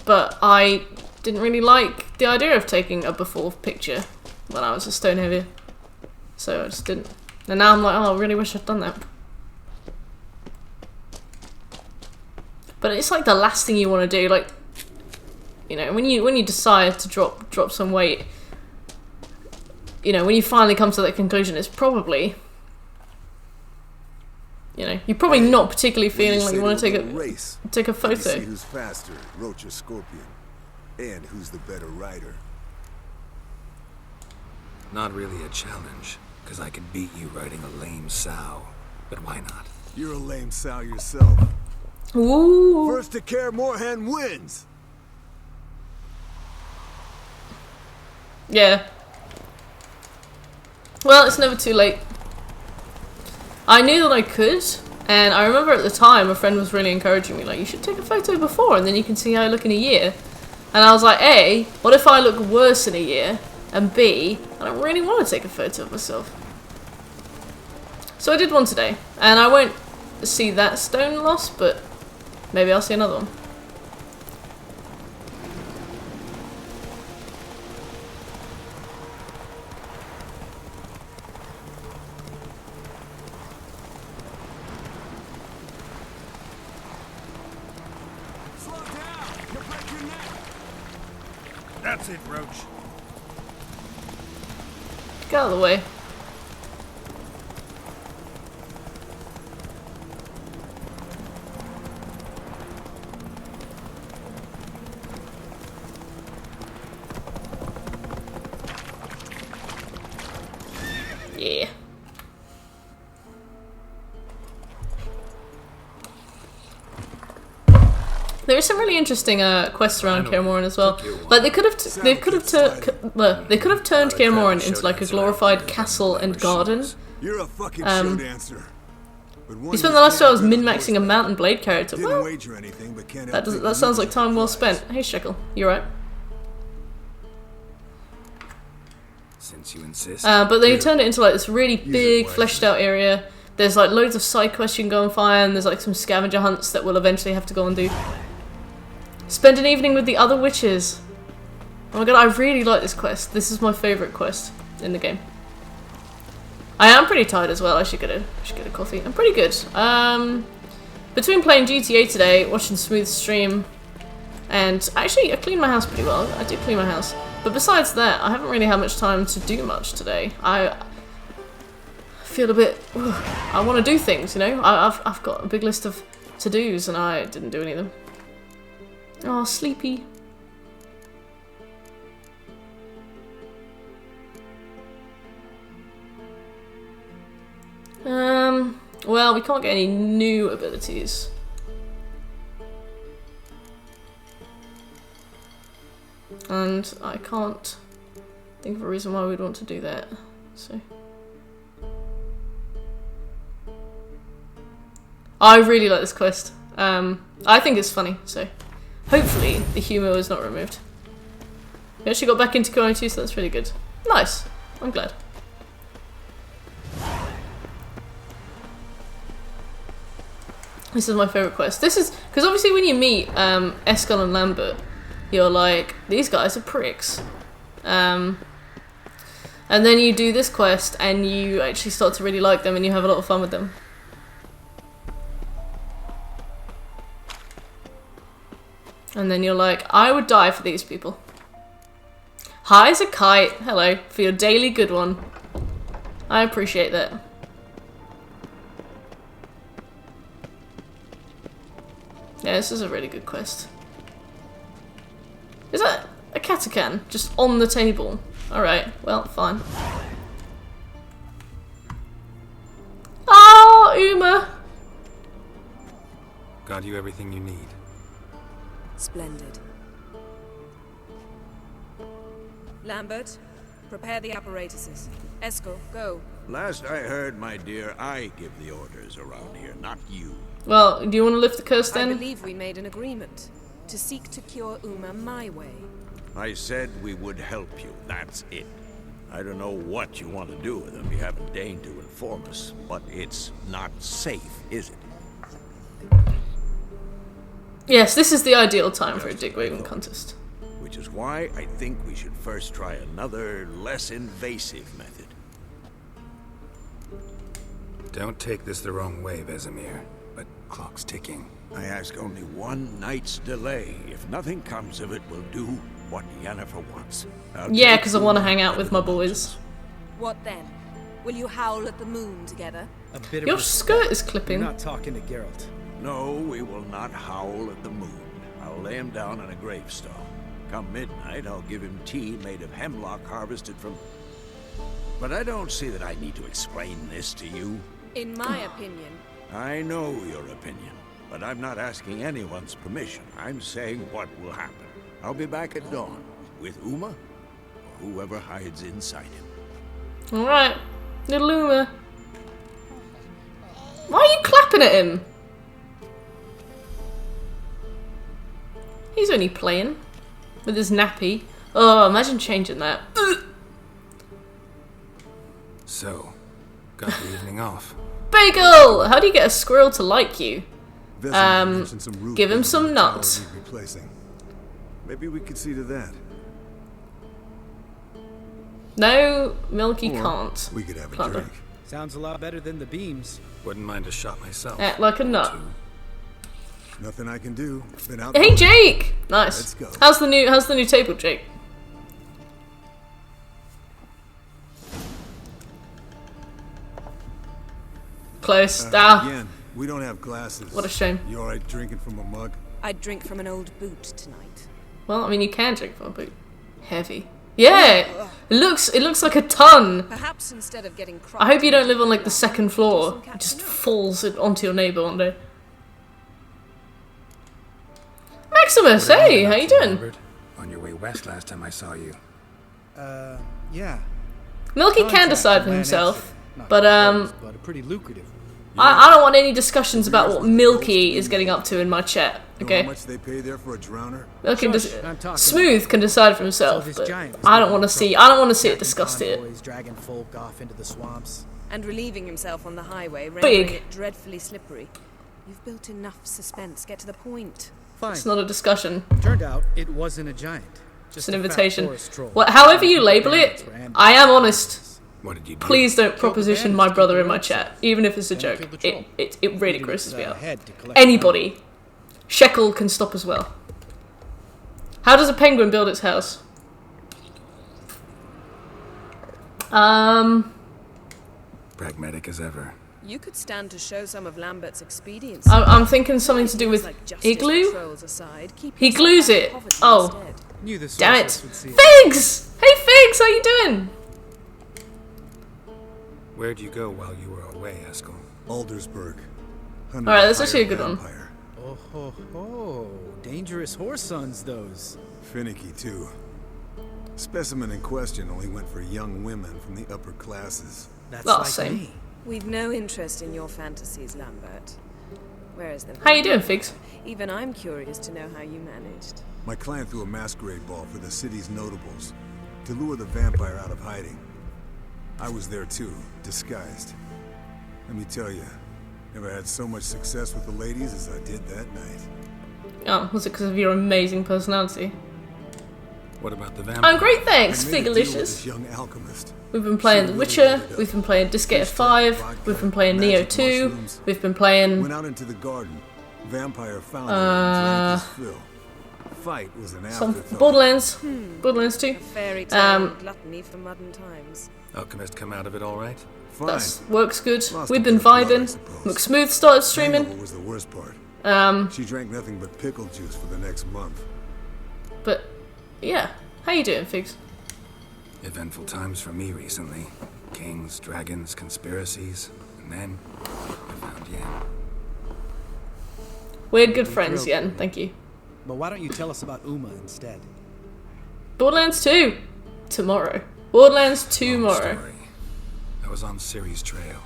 But I didn't really like the idea of taking a before picture when I was a stone heavier. So I just didn't. And now I'm like, oh, I really wish I'd done that. But it's like the last thing you want to do. Like, you know, when you decide to drop some weight, you know, when you finally come to that conclusion, it's probably, you know, you're probably not particularly feeling like you want to take a photo. See who's faster, Roach or Scorpion, and who's the better rider. Not really a challenge, because I can beat you riding a lame sow. But why not? You're a lame sow yourself. Ooh. First to Kaer Morhen wins. Yeah. Well, it's never too late. I knew that I could, and I remember at the time a friend was really encouraging me, like, you should take a photo before and then you can see how I look in a year. And I was like, A, what if I look worse in a year? And B, I don't really want to take a photo of myself. So I did one today, and I won't see that stone loss, but maybe I'll see another one. That's it, Roach. Get out of the way. Yeah. There is some really interesting quests around Kaer Morhen as well. Like they could have turned Kaer Morhen into like a glorified castle and garden. You're a fucking show dancer. You spent the last 2 hours min-maxing a mountain blade character. Didn't Well, wager anything, but can't that sounds like time well spent. Hey Shekel, you right? Since you insist. But they turned it into like this really big, fleshed out area. There's like loads of side quests you can go and find. There's like some scavenger hunts that we'll eventually have to go and do. Spend an evening with the other witches. Oh my god, I really like this quest. This is my favourite quest in the game. I am pretty tired as well. I should get a coffee. I'm pretty good. Between playing GTA today, watching Smooth stream, and actually I cleaned my house pretty well. I did clean my house. But besides that, I haven't really had much time to do much today. I feel a bit... I want to do things, you know? I've got a big list of to-dos and I didn't do any of them. Oh, sleepy. Well, we can't get any new abilities. And I can't think of a reason why we'd want to do that, so... I really like this quest. I think it's funny, so... Hopefully the humour was not removed. We actually got back into Kono 2, so that's really good. Nice. I'm glad. This is my favourite quest. This is... Because obviously when you meet Eskel and Lambert, you're like, these guys are pricks. And then you do this quest and you actually start to really like them and you have a lot of fun with them. And then you're like, I would die for these people. High as a kite. Hello. For your daily good one. I appreciate that. Yeah, this is a really good quest. Is that a Katakan just on the table? Alright, well, fine. Oh, Uma! Got you everything you need. Splendid. Lambert, prepare the apparatuses. Eskel, go. Last I heard, my dear, I give the orders around here, not you. Well, do you want to lift the curse then? I believe we made an agreement to seek to cure Uma my way. I said we would help you, that's it. I don't know what you want to do with them, you haven't deigned to inform us, but it's not safe, is it? Yes, this is the ideal time for a dick-waving contest. Which is why I think we should first try another, less invasive method. Don't take this the wrong way, Vesemir, but clock's ticking. I ask only one night's delay. If nothing comes of it, we'll do what Yennefer wants. Yeah, because I want to hang out with my boys. What then? Will you howl at the moon together? A bit of Your respect. skirt is clipping. You're not talking to Geralt. No, we will not howl at the moon. I'll lay him down in a gravestone. Come midnight, I'll give him tea made of hemlock harvested from... But I don't see that I need to explain this to you. In my opinion. I know your opinion, but I'm not asking anyone's permission. I'm saying what will happen. I'll be back at dawn, with Uma, or whoever hides inside him. Alright, little Uma. Why are you clapping at him? He's only playing with his nappy. Oh, imagine changing that. So, got the evening off. Bagel! How do you get a squirrel to like you? Vesemir mentioned some roof give him building some in the tower nuts. need replacing. Maybe we could see to that. No, Milky Or can't. We could have a Plunder. drink. Sounds a lot better than the beams. Wouldn't mind a shot myself. Act like a nut. Nothing I can do. Been out. Hey Jake! Nice. Let's go. How's the new table, Jake? Close. Again, we don't have glasses. What a shame. You alright drinking from a mug? I'd drink from an old boot tonight. Well, I mean, you can drink from a boot. Heavy. Yeah! It looks like a ton! Perhaps instead of getting I hope you don't live on, like, the second floor. It just falls onto your neighbour one day. Maximus, What have hey, been how up you to, doing? Lambert? On your way west last time I saw you. Yeah. Milky can Contract decide to for man himself, exit. Not but proposed, but a pretty lucrative. I don't want any discussions about what Milky is getting up to in my chat. Know how Okay, much they pay there for a drowner? Milky Shush, I'm talking. Smooth can decide for himself, this but giant was I don't getting want to in see. trouble. I don't want to see it Attacking discussed here. convoys, dragging folk off into the swamps. And relieving himself on the highway, rendering Big. it dreadfully slippery. You've built enough suspense. Get to the point. Fine. It's not a discussion. Turned out it wasn't a giant. It's Just an a fat invitation. forest troll. However you label it, I am honest. What did you do? Please don't proposition my brother in my chat, even if it's a Then joke. kill the troll. It really Needed grosses its, me out. head to collect Anybody. Shekel can stop as well. How does a penguin build its house? Pragmatic as ever. You could stand to show some of Lambert's expedience. I'm thinking something to do with Like justice igloo? patrols aside, keep He yourself glues out of it. poverty Oh. instead. Knew the Damn it. sorceress would see Figs! Hey Figs, how you doing? Where'd you go while you were away, Eskel? Aldersburg. Alright, that's actually a good one. Vampire. Oh ho ho! Dangerous horse sons, those. Finicky, too. Specimen in question only went for young women from the upper classes. That's Oh, like same. me. We've no interest in your fantasies, Lambert. Where is the How you doing, Figs? Even I'm curious to know how you managed. My clan threw a masquerade ball for the city's notables to lure the vampire out of hiding. I was there too, disguised. Let me tell you, never had so much success with the ladies as I did that night. Oh, was it because of your amazing personality? What about the vampire? I'm great, thanks, I made a deal with this Figalicious. young alchemist. We've been playing The Witcher, we've been playing Disgaea 5, we've been playing Neo 2, we've been playing... Went out into the garden. Vampire found him and drank his fill. Fight was an some afterthought. Borderlands. Borderlands 2. A fairy tale of gluttony for modern times. Alchemist come out of it all right? Fine. That works good. Lost We've a been bit of blood, I vibing. suppose. McSmooth started streaming. Hangover was the worst part. Um, She drank nothing but pickle juice for the next month. but yeah. How you doing, Figs? Eventful times for me recently. Kings, dragons, conspiracies. And then I found Yen. We're good friends, Yen. Thank you. But why don't you tell us about Uma instead? Borderlands 2 tomorrow. Borderlands 2 Long tomorrow. story. I was on Ciri's trail.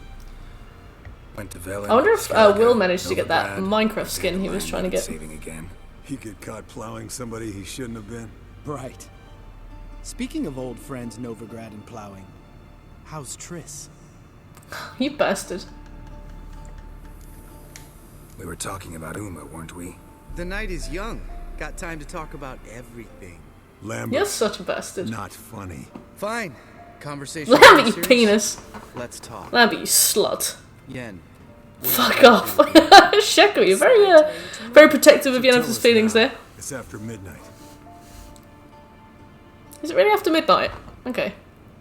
Went to Velen. I wonder if Skellige, Will managed to get that Novigrad, Minecraft skin he was trying to get. Saving again. He get caught plowing somebody he shouldn't have been. Right. Speaking of old friends Novigrad and plowing, how's Triss? You bastard. We were talking about Uma, weren't we? The night is young. Got time to talk about everything. Lambert, You're such a bastard. not funny. Fine. Conversation. Lambert, you serious? penis. Let's talk. Lambert, you slut. Yen. Fuck off. Shekel, you're very protective of Tell Yennefer's us feelings now. there. It's after midnight. Is it really after midnight? Okay.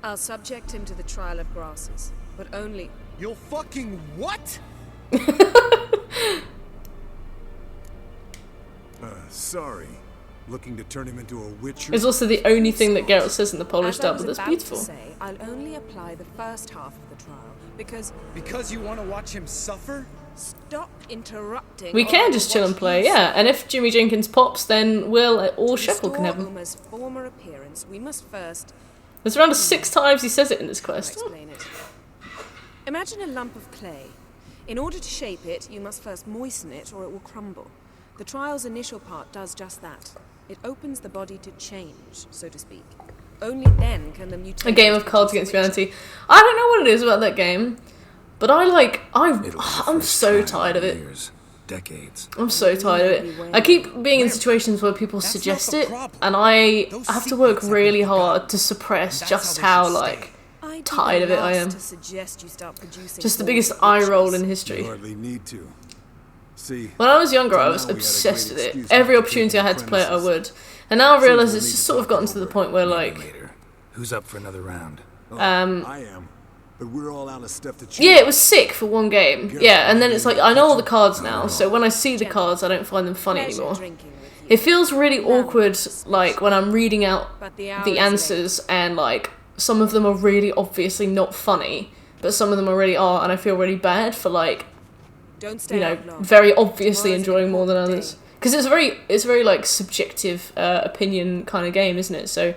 I'll subject him to the trial of grasses, but only... You'll fucking what? Sorry. Looking to turn him into a witcher? It's also the only thing that Geralt says in the Polish As I dub, was but that's about beautiful. to say, I'll only apply the first half of the trial, because... Because you want to watch him suffer? Stop interrupting. We or I can will just chill watch and play, you yeah. And if Jimmy Jenkins pops, then Will or To Shekel can have restore him. Uma's former appearance, we must first... There's around 6 times he says it in this I'll quest. explain it. Imagine a lump of clay. In order to shape it, you must first moisten it or it will crumble. The trial's initial part does just that. It opens the body to change, so to speak. Only then can the mutation... A game of Cards Against Humanity. I don't know what it is about that game, but It'll be I'm the so first time tired of in it. Years, decades. I'm so tired of it. I keep being in situations where people That's suggest not the it, problem. and I Those have to work secrets have really been forgotten. hard to suppress That's just how how, they should like, I'd be tired of it I last am. to suggest you start producing just the more biggest witches. eye roll in You history. hardly need to. See, When I was younger, I Till was now we had a obsessed great with it. excuse Every not to opportunity keep I had to play it, I apprentices. would. And now I Seems realise we'll it's need just to sort of talk gotten to the over. point where, Maybe like, later. Who's up for another round? oh, I am. But we're all out of stuff to choose. yeah, it was sick for one game. Yeah, and then it's like, I know all the cards now, so when I see the cards, I don't find them funny Pleasure anymore. drinking with you. It feels really awkward, like, when I'm reading out But the hour the is answers, and, like, some of them are really obviously not funny, but some of them really are, and I feel really bad for, like, Don't stay you know, out long. very obviously Tomorrow's an enjoying more than important others. day. because it's very like subjective opinion kind of game, isn't it? So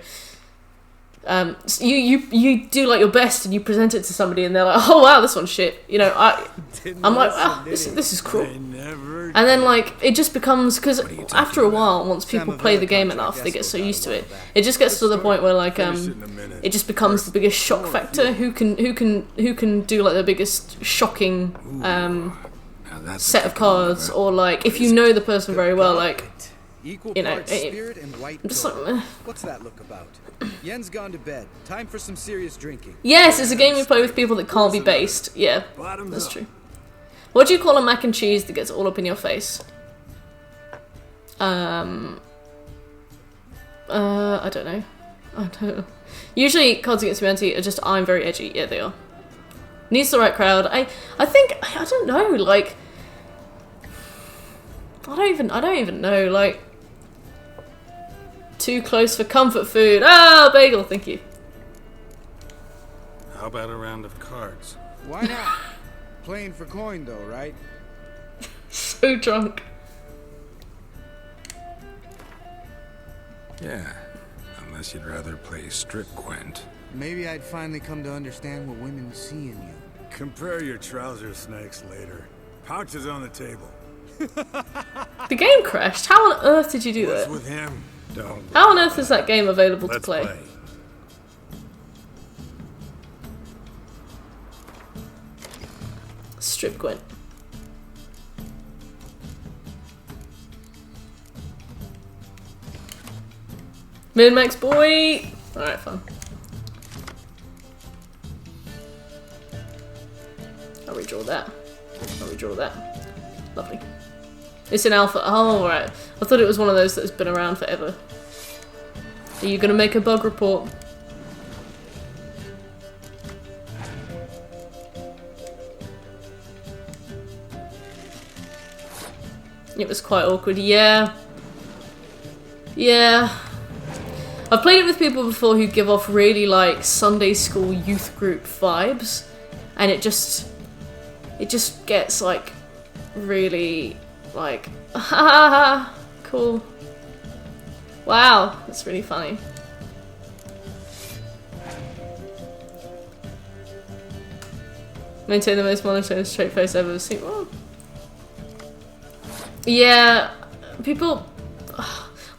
you do like your best and you present it to somebody and they're like, oh wow, this one's shit. You know, I'm like, wow, this is cool. And then like it just becomes, because after a while, once people play the game enough, they get so used to it. It just gets to the point where like it just becomes the biggest shock factor. Who can do like the biggest shocking set of cards, or like if you know the person very well, like you know, I'm just like, what's that look about? Yen's gone to bed. Time for some serious drinking. yes, it's a game you play with people that can't be based. Yeah, that's true. What do you call a mac and cheese that gets all up in your face? I don't know. I don't know. Usually Cards Against Humanity are just, I'm very edgy. Yeah, they are. Needs the right crowd. I think, I don't know, like, I don't even know, like, too close for comfort food. Ah, bagel, thank you. How about a round of cards? Why not? Playing for coin though, right? So drunk. Yeah, unless you'd rather play strip Gwent. Maybe I'd finally come to understand what women see in you. Compare your trouser snakes later. Pouches on the table. The game crashed. How on earth did you do What's that? with him? Don't. How on earth is that game available Let's to play? Strip Gwent. Min-max boy! Alright, fun. I'll redraw that. I'll redraw that. Lovely. It's in alpha. Oh, right. I thought it was one of those that's been around forever. Are you gonna make a bug report? It was quite awkward. Yeah. Yeah. I've played it with people before who give off really like Sunday school youth group vibes, and it just gets like really like ha cool. Wow, that's really funny. Maintain the most monotone straight face I've ever seen. Well, yeah, people,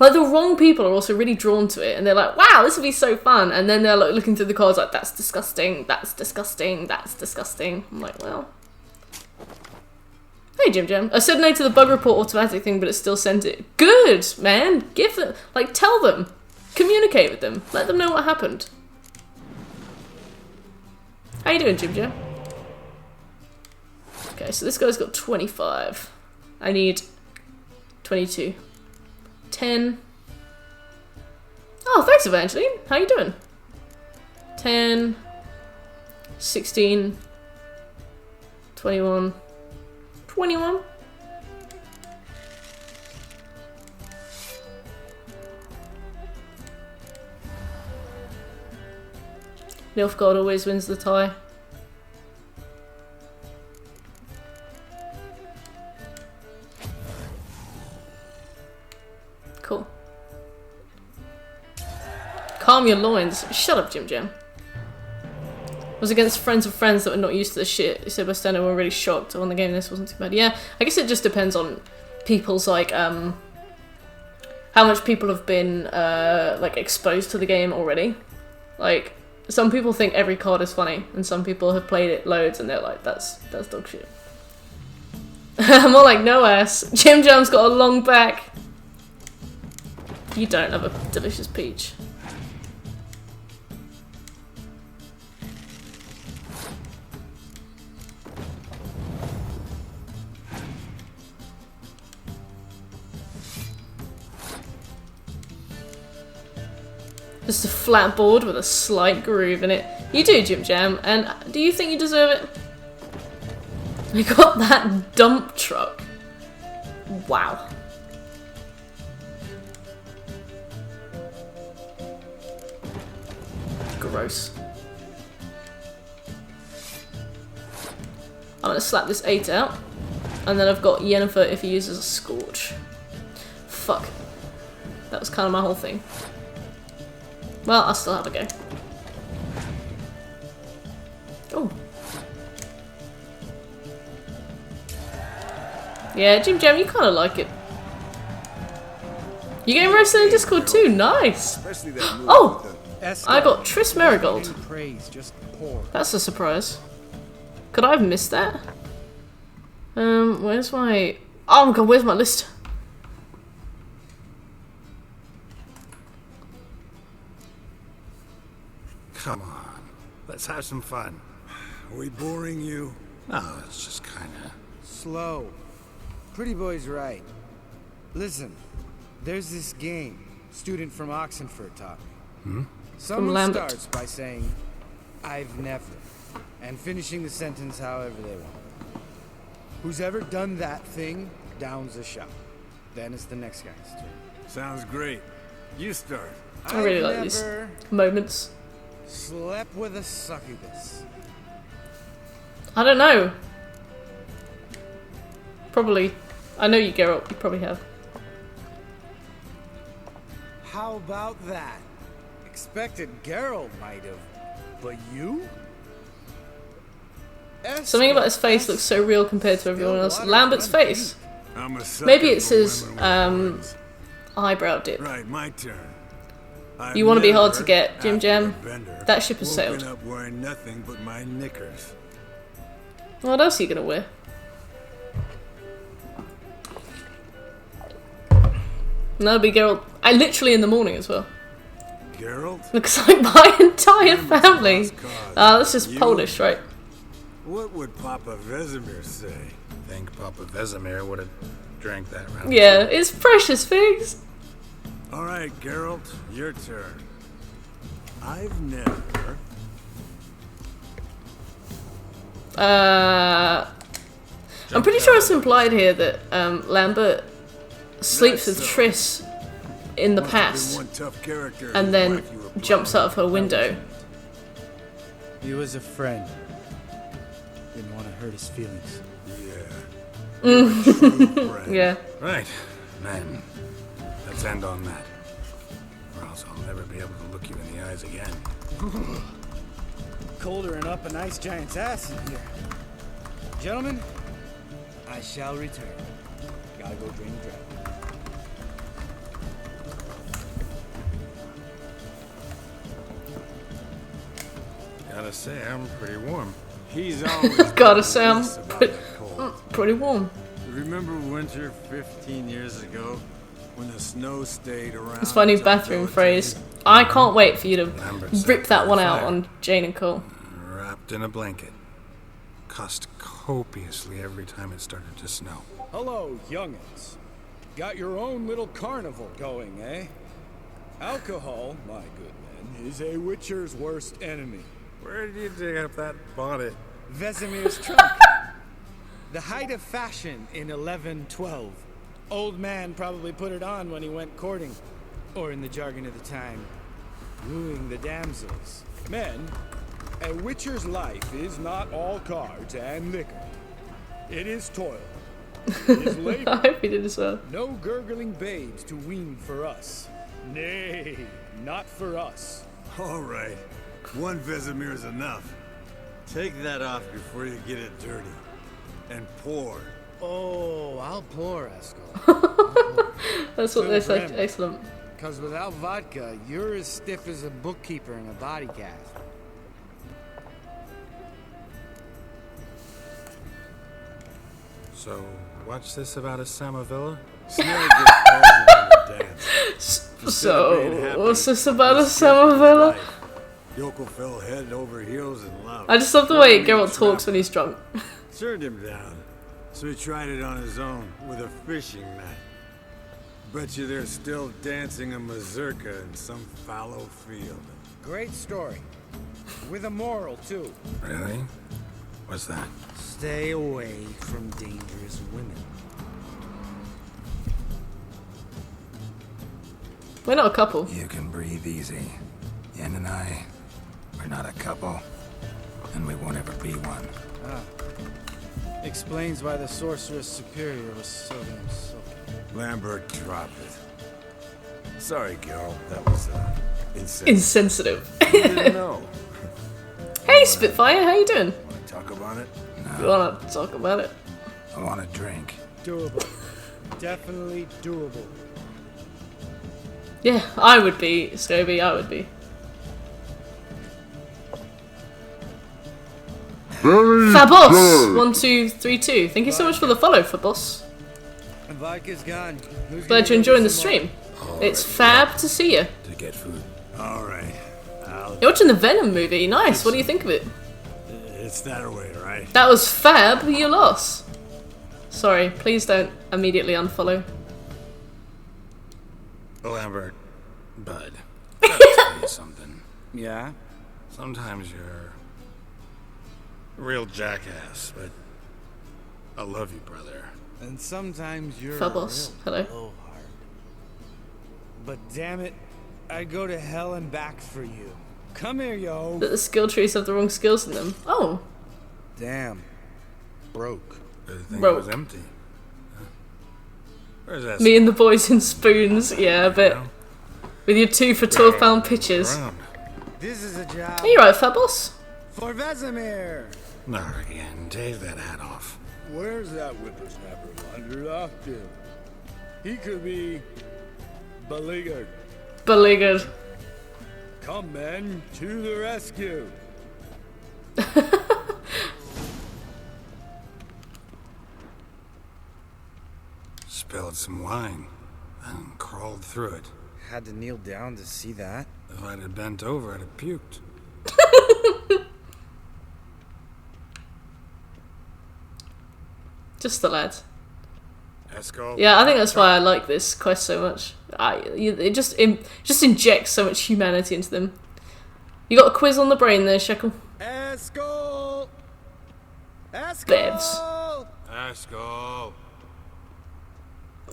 like the wrong people are also really drawn to it, and they're like, wow, this would be so fun, and then they're like looking through the cards like, that's disgusting, that's disgusting, that's disgusting. I'm like, well, hey Jim Jam, I said no to the bug report automatic thing, but it still sent it. Good, man, give them, like, tell them, communicate with them, let them know what happened. How you doing, Jim Jam? Okay, so this guy's got 25. I need 22. 10. Oh, thanks, Evangeline. How you doing? 10. 16. 21. 21. Nilfgaard always wins the tie. Cool. Calm your loins. Shut up, Jim Jam. Was against friends of friends that were not used to the shit. Sebastian were really shocked when the game this wasn't too bad. Yeah, I guess it just depends on people's like how much people have been like exposed to the game already. Like some people think every card is funny, and some people have played it loads and they're like, that's dog shit. More like no ass. Jim Jam's got a long back. You don't have a delicious peach. Just a flat board with a slight groove in it. You do, Jim Jam, and do you think you deserve it? You got that dump truck. Wow. Gross. I'm gonna slap this 8 out, and then I've got Yennefer if he uses a Scorch. fuck. That was kind of my whole thing. Well, I'll still have a go. Oh. Yeah, Jim Jam, you kind of like it. You getting roasted in Discord too? Nice! Oh! I got Triss Merigold. That's a surprise. Could I have missed that? Where's my... Oh my god, where's my list? Come on, let's have some fun. Are we boring you? Oh, it's just kinda... Slow. Pretty boy's right. Listen, there's this game student from Oxenford taught me. Someone starts by saying, I've never, and finishing the sentence however they want. Who's ever done that thing downs a shot. Then it's the next guy's turn. Sounds great. You start. I really like these moments. Slept with a succubus. I don't know. Probably. I know you, Geralt. You probably have. How about that? Expected Geralt might have, but you? Something about his face looks so real compared to everyone else. Lambert's face. Maybe it's his eyebrow dip. Right, my turn. You want to be hard to get, Jim Jam. That ship has sailed. Up wearing nothing but my knickers. What else are you gonna wear? And that'll be Geralt. Literally in the morning as well. Geralt? Looks like my entire family. That's just Polish, right? What would Papa Vesemir say? I think Papa Vesemir would have drank that round. Yeah, it's precious figs. All right, Geralt, your turn. I've never... I'm pretty sure it's implied here that Lambert sleeps with Triss in the past and then jumps out of her window. He was a friend. Didn't want to hurt his feelings. Yeah. Yeah. Right. Then, let's end on that. Or else I'll never be able to look you in the eyes again. Colder and up a nice giant's ass in here. Gentlemen, I shall return. Gotta go drain the dragon. Gotta say, I'm pretty warm. He's always Gotta say, I'm pretty warm. Remember winter 15 years ago when the snow stayed around? It's my new bathroom phrase. I can't wait for you to rip that one out on Jane and Cole. Wrapped in a blanket. Cussed copiously every time it started to snow. Hello, young'uns. Got your own little carnival going, eh? Alcohol, my good men, is a witcher's worst enemy. Where did you dig up that bonnet? Vesemir's trunk. The height of fashion in 1112. Old man probably put it on when he went courting. Or in the jargon of the time, wooing the damsels. Men, a witcher's life is not all cards and liquor. It is toil. It is labor. I hope he did as well. No gurgling babes to wean for us. Nay, not for us. All right. One Vesemir's enough. Take that off before you get it dirty. And pour. Oh, I'll pour, Eskel. That's what they said. Excellent. Because without vodka, you're as stiff as a bookkeeper in a body cast. So, what's this about a Snare Samavilla? gets present in the dance. So, what's this about a Samavilla? Yoko fell head over heels in love. I just love the way Geralt talks when he's drunk. Turned him down, so he tried it on his own with a fishing net. Bet you they're still dancing a mazurka in some fallow field. Great story. With a moral, too. Really? What's that? Stay away from dangerous women. We're not a couple. You can breathe easy. Yen and I, we're not a couple. And we won't ever be one. Explains why the Sorceress Superior was so damn sulky. Lambert, drop it. Sorry, Geralt. That was, insensitive. Insensitive. You didn't know. Hey, Spitfire, how you doing? Want to talk about it? You wanna talk about it? I want a drink. Doable. Definitely doable. Yeah, I would be, Scobie, I would be. Fabos1232, thank you so much for the follow, Fabos. Vodka's gone. Who's Glad gonna you're enjoying get the some stream. All It's right, fab to see you. To get food. All right. You're watching the Venom movie, nice, what do you think of it? It's that way, right? That was fab, you lost. Sorry, please don't immediately unfollow. Lambert, bud. Gotta tell you something. Yeah? Sometimes you're a real jackass, but I love you, brother. And sometimes you're Fabos, a hello. real blowhard. But damn it, I'd go to hell and back for you. Come here, yo. That the skill trees have the wrong skills in them. Oh, Damn. Broke. The thing Bro. was empty. Huh? Where's that? me and the boys in spoons, yeah, but with your 2 for £12 pitches. Around. This is a job Are you right, Fabos? for Vesemir. Not again. Take that hat off. Where's that whippersnapper wandered off to? He could be beleaguered. Beleaguered. Come, men, to the rescue. Spilled some wine and crawled through it. Had to kneel down to see that. If I'd have bent over, I'd have puked. Just the lads. Esco. Yeah, I think that's why I like this quest so much. It just injects so much humanity into them. You got a quiz on the brain there, Shekel. Escol! Bevs. Esco.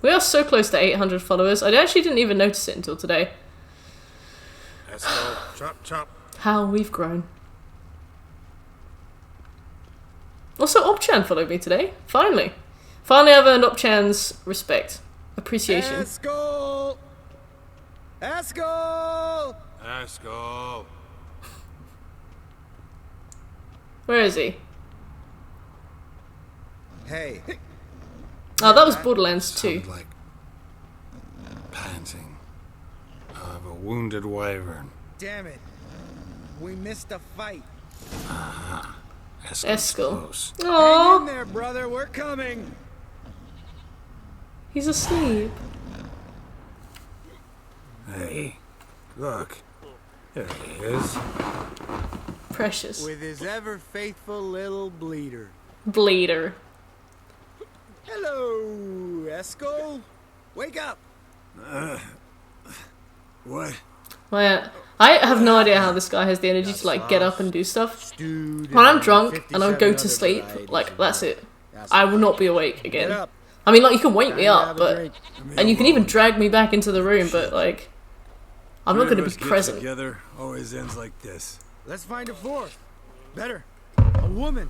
We are so close to 800 followers. I actually didn't even notice it until today. Esco. Chop, chop. How we've grown. Also, Opchan followed me today. Finally. Finally I've earned Opchan's respect. Appreciation. Escol! Escol! Esco. Where is he? Hey, Oh, that was Borderlands 2. Sounded like panting of a wounded wyvern. damn it. We missed a fight. Esco's Eskel. close. Hang in Aww, there, brother. We're coming. he's asleep. Hey, look. There he is. Precious. With his ever faithful little bleeder. Bleeder. Hello, Escol. Wake up. What? I have no idea how this guy has the energy to like get up and do stuff. When I'm drunk and I go to sleep, like that's it. I will not be awake again. I mean, like you can wake me up, but and you can even drag me back into the room, but like I'm not going to be present. Together always ends like this. Let's find a fourth. Better. A woman.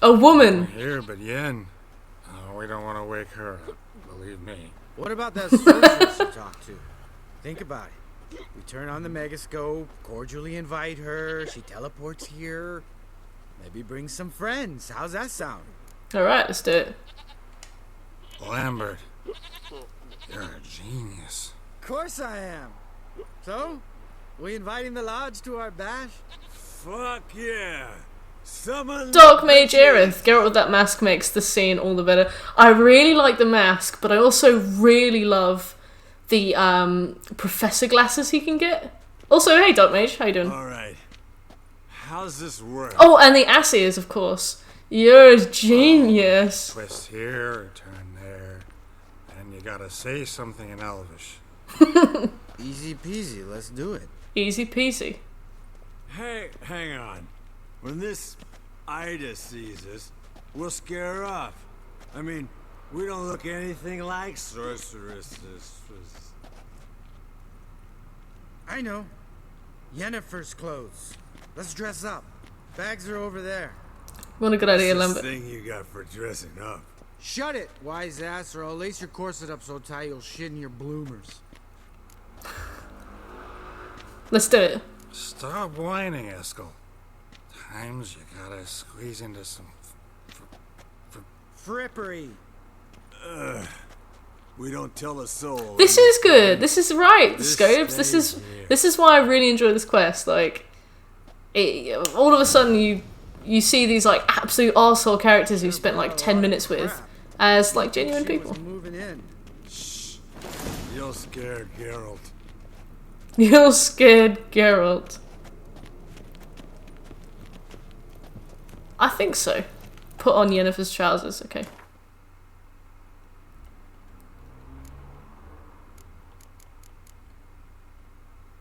A woman. Here, but Yen. Oh, we don't want to wake her up. Believe me. What about that sorceress you talked to? Think about it. We turn on the megascope, cordially invite her, she teleports here. Maybe bring some friends. How's that sound? All right, let's do it. Lambert, you're a genius. Of course I am. So, we inviting the lodge to our bash? Fuck yeah! Summon Dark Mage Aerith. Geralt with that mask makes the scene all the better. I really like the mask, but I also really love the professor glasses he can get. Also, hey Dark Mage, how you doing? Alright. How's this work? Oh, and the ass ears, of course. You're a genius. Twist here, turn there, and you gotta say something in Elvish. Easy peasy, let's do it. Easy peasy. Hey, hang on. When this Ida sees us, we'll scare her off. I mean, we don't look anything like sorceresses. I know. Yennefer's clothes. Let's dress up. Bags are over there. What a good idea, What's this Lambert. thing you got for dressing up? Shut it, wise ass, or I'll lace your corset up so tight you'll shit in your bloomers. Let's do it. Stop whining, Eskel. Times you gotta squeeze into some Frippery. We don't tell a soul. This is good. This is right, Scopes. stays This is why I really enjoy this quest. Like, all of a sudden you see these like absolute arsehole characters you spent like 10 minutes with as like genuine people. Moving in. Shh. You'll scare Geralt. You're scared, Geralt. I think so. Put on Yennefer's trousers, okay.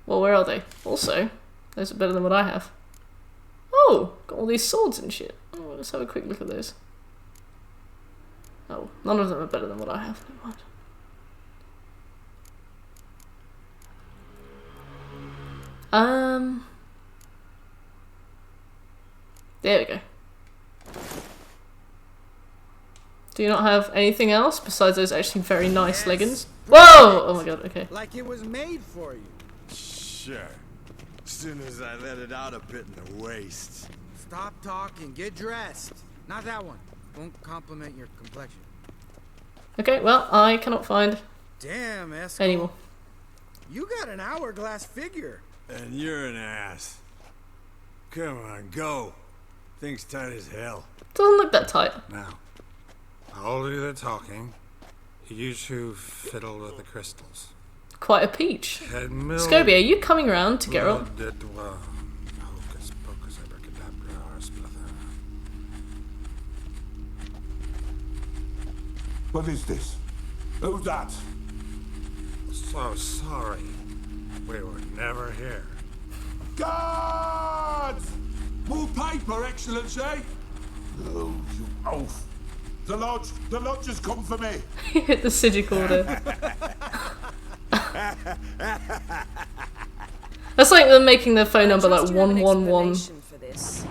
Well, where are they? Also, those are better than what I have. Oh, got all these swords and shit. Oh, let's have a quick look at those. Oh, none of them are better than what I have. Never mind. There we go. Do you not have anything else besides those actually very nice leggings? Whoa! Oh my god, okay. Like it was made for you. Sure. As soon as I let it out a bit in the waist. Stop talking, get dressed. Not that one. Won't compliment your complexion. Okay, well, I cannot find Damn, Eskel. any more. You got an hourglass figure. And you're an ass. Come on, go. Thing's tight as hell. Doesn't look that tight. Now, I'll do the talking. You two fiddle with the crystals. Quite a peach. Head Scobie, are you coming around to Geralt? Hocus pocus abracadabra, spluther. What is this? Who's that? So sorry. We were never here. Guards! More paper, Excellency! No, you oaf! The lodge has come for me! He hit the Sigil order. That's like them making their phone number like 111. For this.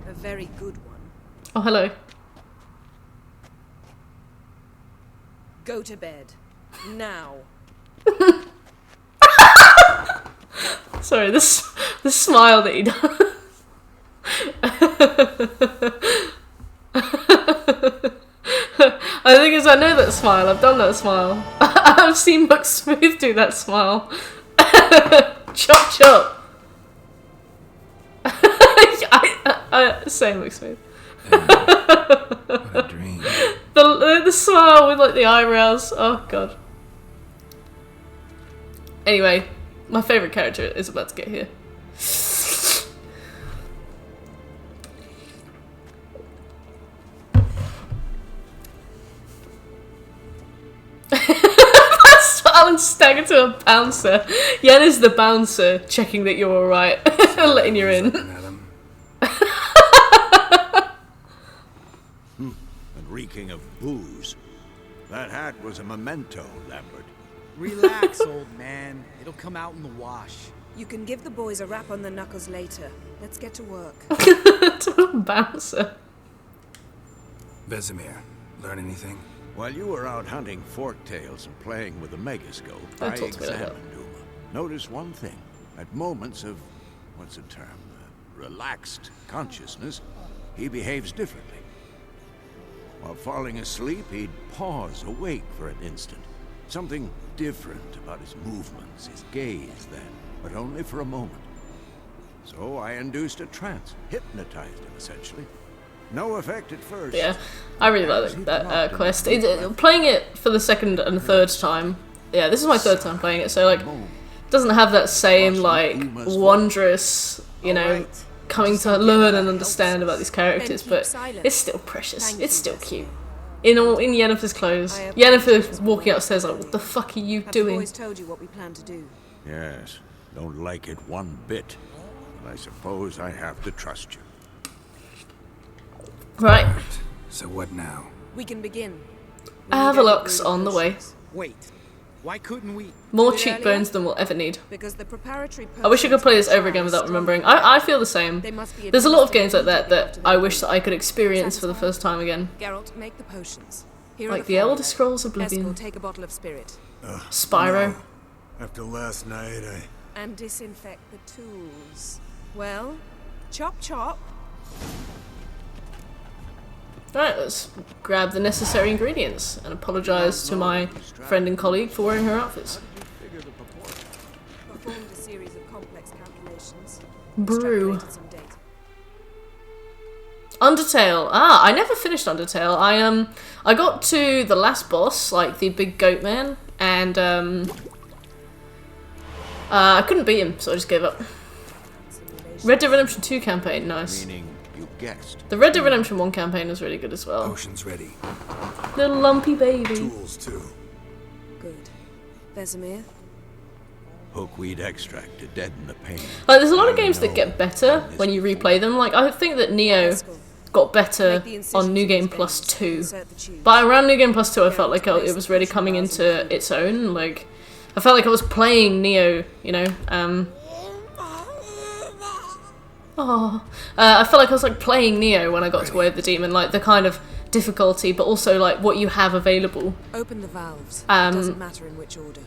A very good one. Oh, hello. Go to bed. Now. Sorry, the smile that he does. I think is I know that smile. I've done that smile. I've seen Buck Smooth do that smile. Chop chop. Same Buck Smooth. What a dream. The smile with like the eyebrows. Oh god. Anyway, my favourite character is about to get here. Alan staggered to a bouncer. Yen is the bouncer, checking that you're alright. Letting you in. And reeking of booze. That hat was a memento, Lambert. Relax, old man. It'll come out in the wash. You can give the boys a rap on the knuckles later. Let's get to work. To a bouncer. Vesemir, learn anything? While you were out hunting forktails and playing with the megascope, Don't I talk to me like that. examined Uma. Notice one thing. At moments of, what's the term, relaxed consciousness, he behaves differently. While falling asleep, he'd pause, awake for an instant. Something different about his movements, his gaze then, but only for a moment. So I induced a trance, hypnotized him essentially. No effect at first. Yeah, I really like that quest. Playing it for the second and third time. Yeah, this is my third time playing it, so like, it doesn't have that same like wondrous, you know, coming to learn and understand about these characters, but it's still precious. It's still cute. In Yennefer's clothes, Yennefer walking upstairs like, what the fuck are you doing? I've always told you what we plan to do. Yes, don't like it one bit. But I suppose I have to trust you. Right. So what now? We can begin. Havelock's on the way. Wait. Why couldn't we? More Do it cheekbones than we'll ever need. Because the preparatory I wish I could play this potions over again without are remembering. I feel the same. They must be There's a lot of administered games like that immediately that I after wish that I could experience for the first time again. Geralt, make the potions. Here Like are the Elder formulae. Scrolls Oblivion. Eskel, take a bottle of spirit. Spyro. No. After last night, And disinfect the tools. Well, chop chop. Right, let's grab the necessary ingredients and apologise to my friend and colleague for wearing her outfits. Performed a series of complex calculations. Brew. Extrapolated some data. Undertale. Ah, I never finished Undertale. I got to the last boss, like the big goat man, and I couldn't beat him, so I just gave up. Red Dead Redemption 2 campaign, nice. Meaning you guessed. The Red Dead Redemption 1 campaign was really good as well. Potion's ready. Little lumpy baby. tools too. Good. Vesemir? Hookweed extract to deaden the pain. Like, there's a lot of games that get better when you replay them. Like, I think that Neo got better on New Game Plus 2. Insert the tube. But around New Game Plus 2, I felt like it was really coming into its own. Like, I felt like I was playing Neo, you know. I felt like I was like playing Neo when I got to Way of the Demon. Like, the kind of difficulty, but also like what you have available. Open the valves. It doesn't matter in which order.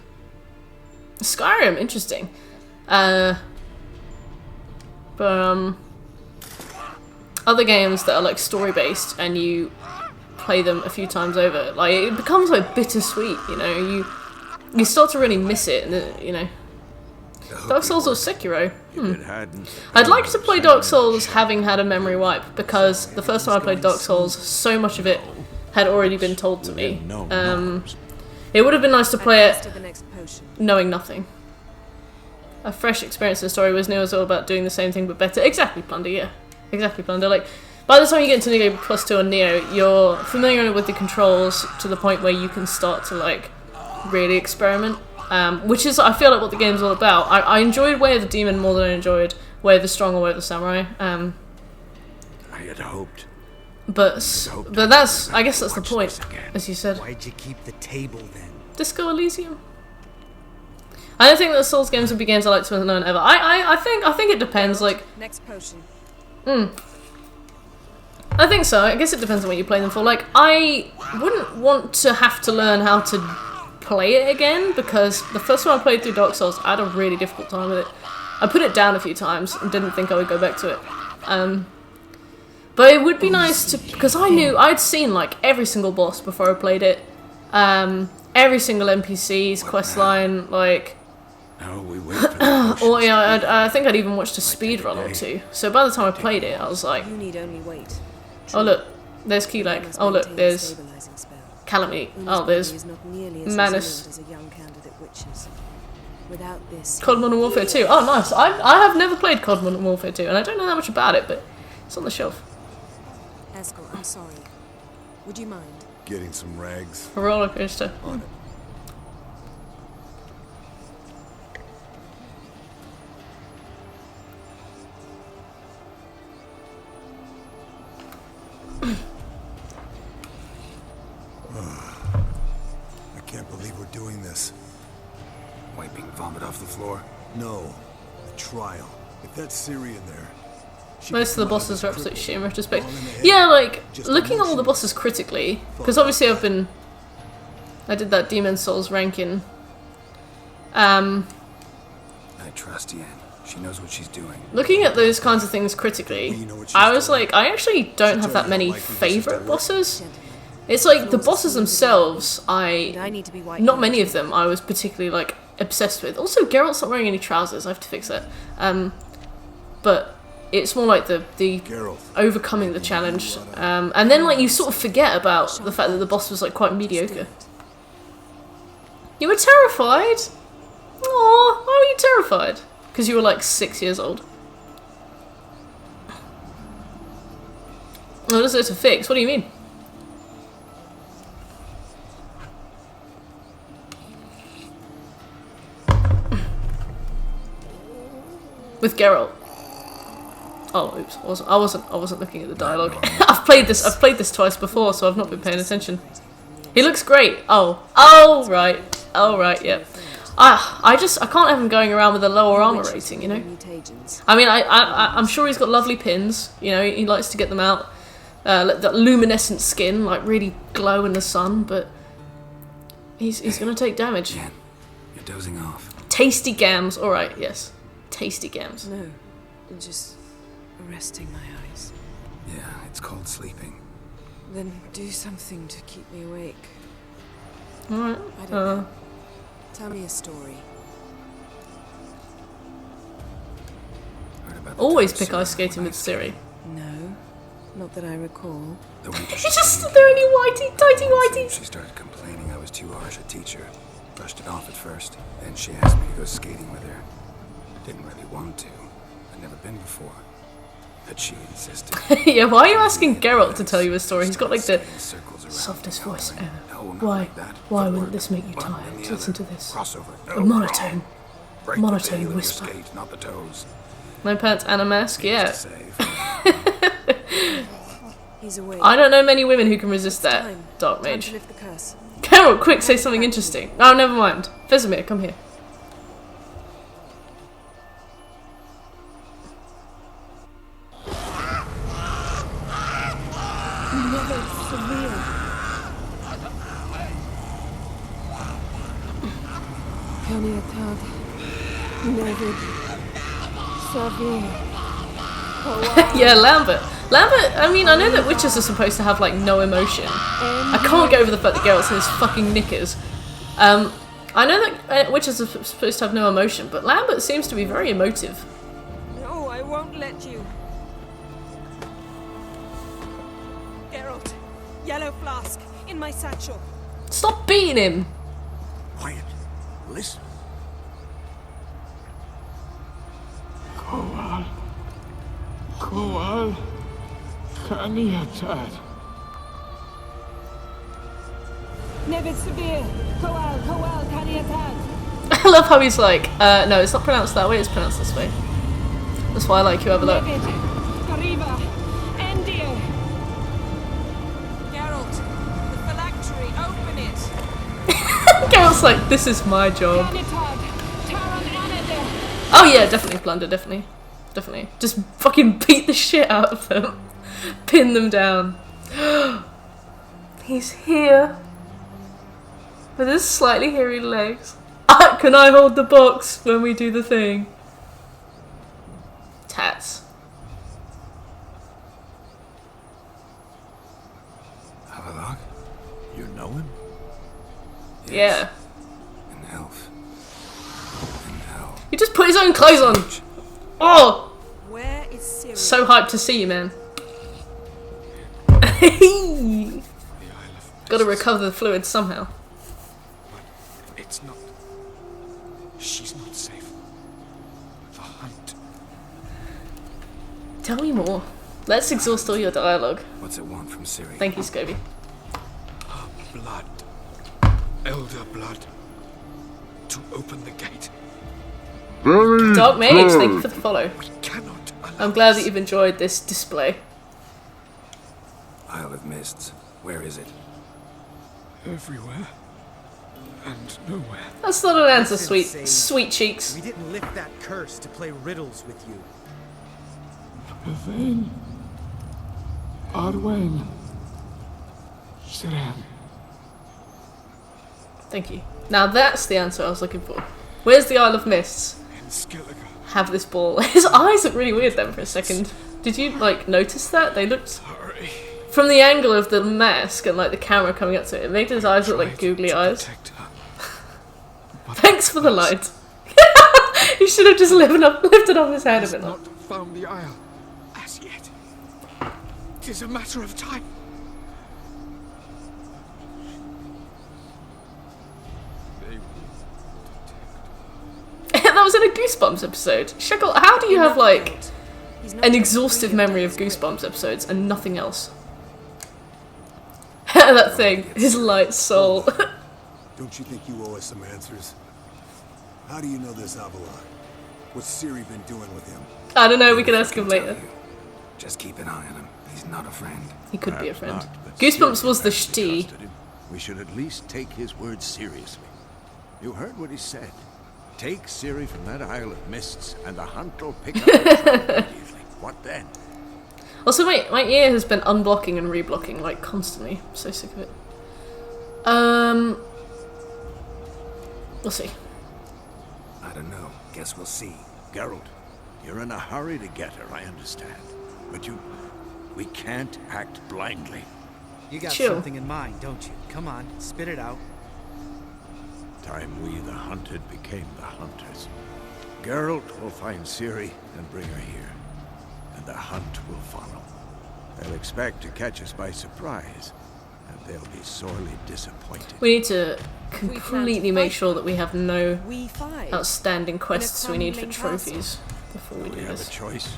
Skyrim, interesting. Other games that are like story based and you play them a few times over, like it becomes like bittersweet, you know. You start to really miss it, and you know. Dark Souls or Sekiro. I'd like to play Dark Souls having had a memory wipe, because the first time I played Dark Souls, so much of it had already been told to me. It would have been nice to play it To the next potion. knowing nothing. A fresh experience in the story was all about doing the same thing but better. Exactly, Plunder, yeah. Exactly, Plunder. Like, by the time you get into New Game Plus 2 on Neo, you're familiar with the controls to the point where you can start to, like, really experiment. Which is, I feel like, what the game's all about. I enjoyed Way of the Demon more than I enjoyed Way of the Strong or Way of the Samurai. I had hoped. But that's, I guess that's the point, as you said. Why'd you keep the table then? Disco Elysium. I don't think that Souls games would be games I like to learn ever. I think it depends. Like, Next potion. I think so. I guess it depends on what you play them for. Like, I wouldn't want to have to learn how to play it again, because the first time I played through Dark Souls, I had a really difficult time with it. I put it down a few times and didn't think I would go back to it. But it would be nice to, because I'd seen like every single boss before I played it. Every single NPC's questline, like. Now we wait for the Or yeah, I think I'd even watched a speed run or two. So by the time I played it, I was like, You need only wait. oh look, there's Keyleg. Oh look, there's Stabilizing spell. Calamity. Uma's Oh, body there's is not nearly as Manus. resilient as a young candidate witch's. Without this, COD Modern Warfare 2. Oh, nice. I have never played COD Modern Warfare 2, and I don't know that much about it, but it's on the shelf. Eskel, I'm sorry. Would you mind? Getting some rags. A roller coaster. On it. I can't believe we're doing this. Wiping vomit off the floor. No, the trial. If that's Ciri in there. she Most of could the come out bosses as are a absolute cripple, shit in retrospect. all in the head. Yeah, like, Just looking at all the emotional. bosses critically, because obviously I did that Demon Souls ranking. I trust Yen. She knows what she's doing. Looking at those kinds of things critically, Well, you know what she's I was doing. like, I actually don't have that many favourite bosses. It's like, the bosses themselves, I need to be white. not many of them I was particularly, like, obsessed with. Also, Geralt's not wearing any trousers, I have to fix that. But it's more like the Geralt. overcoming the challenge. And then, like, you sort of forget about the fact that the boss was, like, quite mediocre. You were terrified? Aw, why were you terrified? Because you were, like, 6 years old. What is there to fix? What do you mean? With Geralt. Oh, oops! I wasn't looking at the dialogue. I've played this twice before, so I've not been paying attention. He looks great. Oh, right. Oh, right, yeah. I can't have him going around with a lower armor rating, you know? I mean, I'm sure he's got lovely pins, you know, he likes to get them out. That luminescent skin, like, really glow in the sun, but he's gonna take damage. Jen, you're dozing off. Tasty gams, alright, yes. Tasty gams. No, I'm just resting my eyes. Yeah, it's called sleeping. Then do something to keep me awake. Alright, I don't know. Tell me a story. Heard about the always time pick Ciri ice skating went with Ciri. No, not that I recall. The winter She she just came, stood there in your whitey, tighty whities. She started complaining I was too harsh a teacher. Brushed it off at first. Then she asked me to go skating with her. Didn't really want to. I'd never been before. But she insisted. Yeah, why are you asking Geralt to tell you a story? He's got like the Skating circles around softest me, voice hollering, ever. "No, not Why? like that. Why Footwork, wouldn't this make you one tired? and the Listen other. to this. Crossover. A No, monotone. wrong. Break Monotone the heel of your whisper. skate, not the toes. No pants and a mask, yeah. Just to save. He's awake. I don't know many women who can resist that, Time. Dark Time Mage. to lift the curse. Geralt, quick, say something interesting. Oh, never mind. Vesemir, come here. Yeah, Lambert. Lambert, I mean, I know that witches are supposed to have, like, no emotion. I can't get over the fact that Geralt's in his fucking knickers. I know that witches are supposed to have no emotion, but Lambert seems to be very emotive. No, I won't let you. Geralt, yellow flask in my satchel. Stop beating him! Quiet. Listen. Koal. Kaniatad. Never severe. Koal, Kaniatad. I love how he's like, no, it's not pronounced that way, it's pronounced this way. That's why I like you, have a look. Gariba. Endir. Geralt, the phylactery, open it. Geralt's like, this is my job. Kanitad. Taran Anadir. Oh yeah, definitely plunder, definitely. Definitely. Just fucking beat the shit out of them. Pin them down. He's here. With his slightly hairy legs. Can I hold the box when we do the thing? Tats. Havelock? You know him? Yeah. An elf. In hell. He just put his own clothes on. Oh! Where is Ciri? So hyped to see you, man. Gotta recover the fluid somehow. It's not. She's not safe. The hunt. Tell me more. Let's exhaust all your dialogue. What's it want from Ciri? Thank you, Scobie. Blood. Elder blood. To open the gate. Dark Mage, thank you for the follow. We cannot allow I'm glad that this. you've enjoyed this display. Isle of Mists. Where is it? Everywhere. And nowhere. That's not an answer, Listen, sweet, Sage. sweet cheeks. We didn't lift that curse to play riddles with you. Yvain. Arwen. Siren. Thank you. Now that's the answer I was looking for. Where's the Isle of Mists? And Skellige. Have this ball. His eyes look really weird then for a second. Did you, like, notice that? They looked... Hurry. From the angle of the mask and, like, the camera coming up to it, it made his eyes look like googly eyes. Protect her. Thanks for the light. He should have just lifted up his head a Has bit. not found the isle as yet. It is a matter of time. They will That was in a Goosebumps episode. Shekel, how do you have, like, He's not an going exhaustive free memory of this way. Goosebumps episodes and nothing else? That thing, his light soul. Don't you think you owe us some answers? How do you know this Avalon? What's Ciri been doing with him? I don't know, we can ask I him tell later. you. Just keep an eye on him. He's not a friend. He could be a Perhaps friend. not, but Goosebumps Ciri was the perhaps shitty. trusted him. We should at least take his word seriously. You heard what he said. Take Ciri from that Isle of Mists, and the hunt will pick up the trail immediately. What then? Also, my ear has been unblocking and reblocking, like, constantly. I'm so sick of it. We'll see. I don't know. Guess we'll see. Geralt, you're in a hurry to get her, I understand. But we can't act blindly. You got Chill. something in mind, don't you? Come on, spit it out. Time we, the hunted, became the hunters. Geralt will find Ciri and bring her here. And the hunt will follow. They'll expect to catch us by surprise. And they'll be sorely disappointed. We need to completely make sure that we have no We five. outstanding quests we need for crumbling castle. trophies before we Do we do have a this. choice?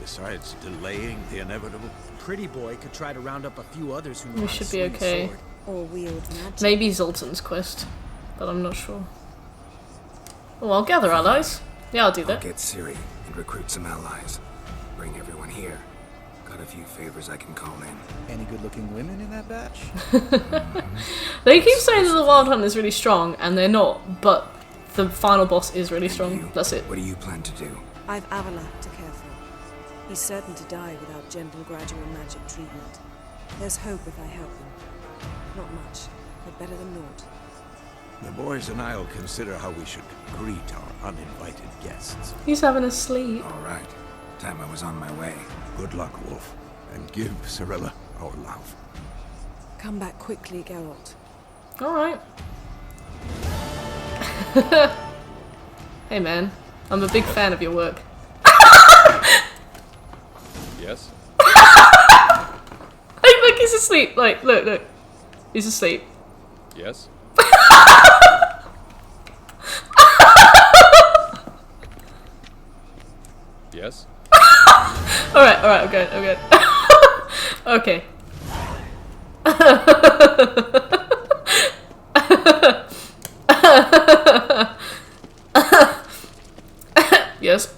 Besides delaying the inevitable? Pretty boy could try to round up a few others who know We how to should be swing a okay. sword. Or wield magic. Maybe Zoltan's quest, but I'm not sure. Oh, I'll gather allies. Yeah, I'll do I'll that. get Ciri and recruit some allies. Bring everyone here. Got a few favors I can call in. Any good-looking women in that batch? They keep saying that the Wild Hunt is really strong, and they're not, but the final boss is really And strong. you? That's it. What do you plan to do? I've Avila to care for. He's certain to die without gentle, gradual magic treatment. There's hope if I help him. Not much, but better than naught. The boys and I'll consider how we should greet our uninvited guests. He's having a sleep. All right. Time I was on my way. Good luck, Wolf, and give Cirilla our love. Come back quickly, Geralt. Alright. Hey man, I'm a big fan of your work. Yes? Hey, look, he's asleep. Like, look. He's asleep. Yes? Yes? Alright, I'm good. Okay. Yes.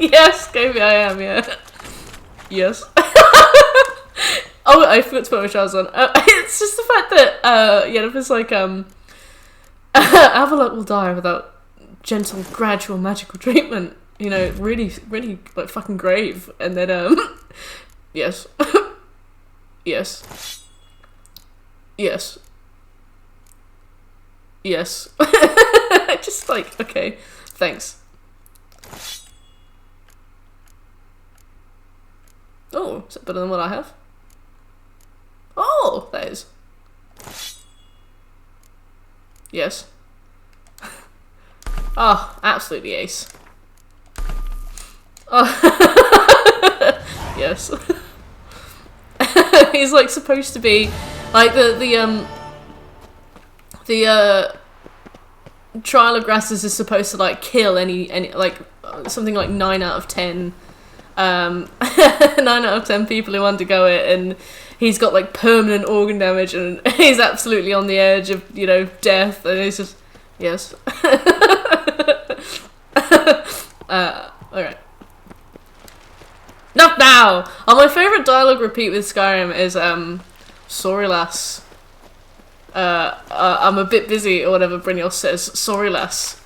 Yes, maybe I am, yeah. Yes. Oh, I forgot to put my trousers on. It's just the fact that, Yennefer's like, Avalok will die without gentle, gradual magical treatment. You know, really, like, fucking grave. And then, yes. Yes. Yes. Yes. Just like, okay, thanks. Oh, is that better than what I have? Oh, that is. Yes. Oh, absolutely ace. Oh. Yes. He's like supposed to be like the Trial of Grasses is supposed to like kill any like something like 9 out of 10 9 out of 10 people who undergo it, and he's got like permanent organ damage and he's absolutely on the edge of, you know, death, and he's just yes. Alright. Not now! Oh, my favourite dialogue repeat with Skyrim is sorry lass. I'm a bit busy, or whatever Brynjolf says. Sorry less.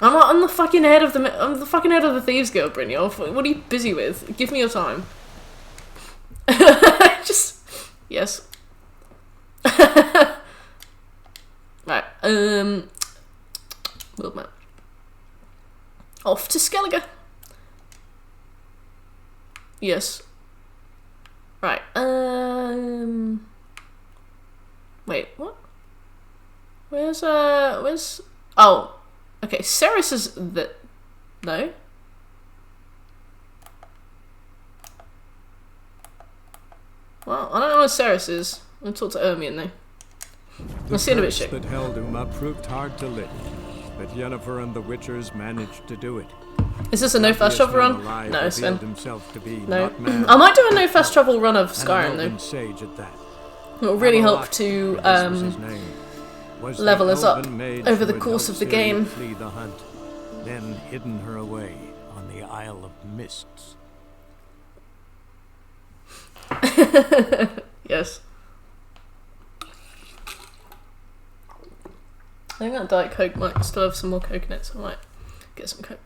I'm the fucking head of the Thieves Guild, Brynjolf. What are you busy with? Give me your time. Just yes. Right. World map. Off to Skellige. Yes. Right. Wait, what? Where's oh, okay, Cerys is the no? Well, I don't know where Cerys is. I'm gonna talk to Ermion though. The I'll see you in a bit, curse shit. that held Uma proved hard to lift, but Yennefer and the Witchers managed to do it. Is this a no fast travel run? No, it's Sven. himself to be No. not man, I might do a no fast travel run of and an Skyrim elven though. sage at that. It'll really help Amalok, to for this was his name, was the level us up elven mage over who the had course helped of the Ciri game. flee the hunt, then hidden her away on the Isle of Mists. Yes. I think that Diet Coke might still have some more coconut, so I might get some Coke.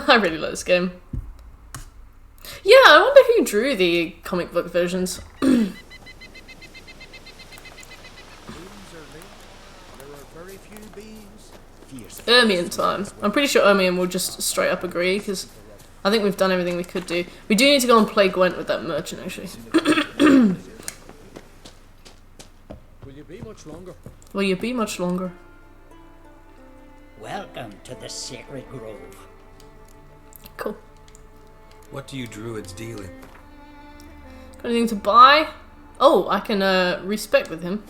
I really like this game. Yeah, I wonder who drew the comic book versions. Ermion time. I'm pretty sure Ermion will just straight up agree, because I think we've done everything we could do. We do need to go and play Gwent with that merchant, actually. Will you be much longer? Will you be much longer? Welcome to the Sacred Grove. Cool. What do you druids deal in? Got anything to buy? Oh, I can respec with him.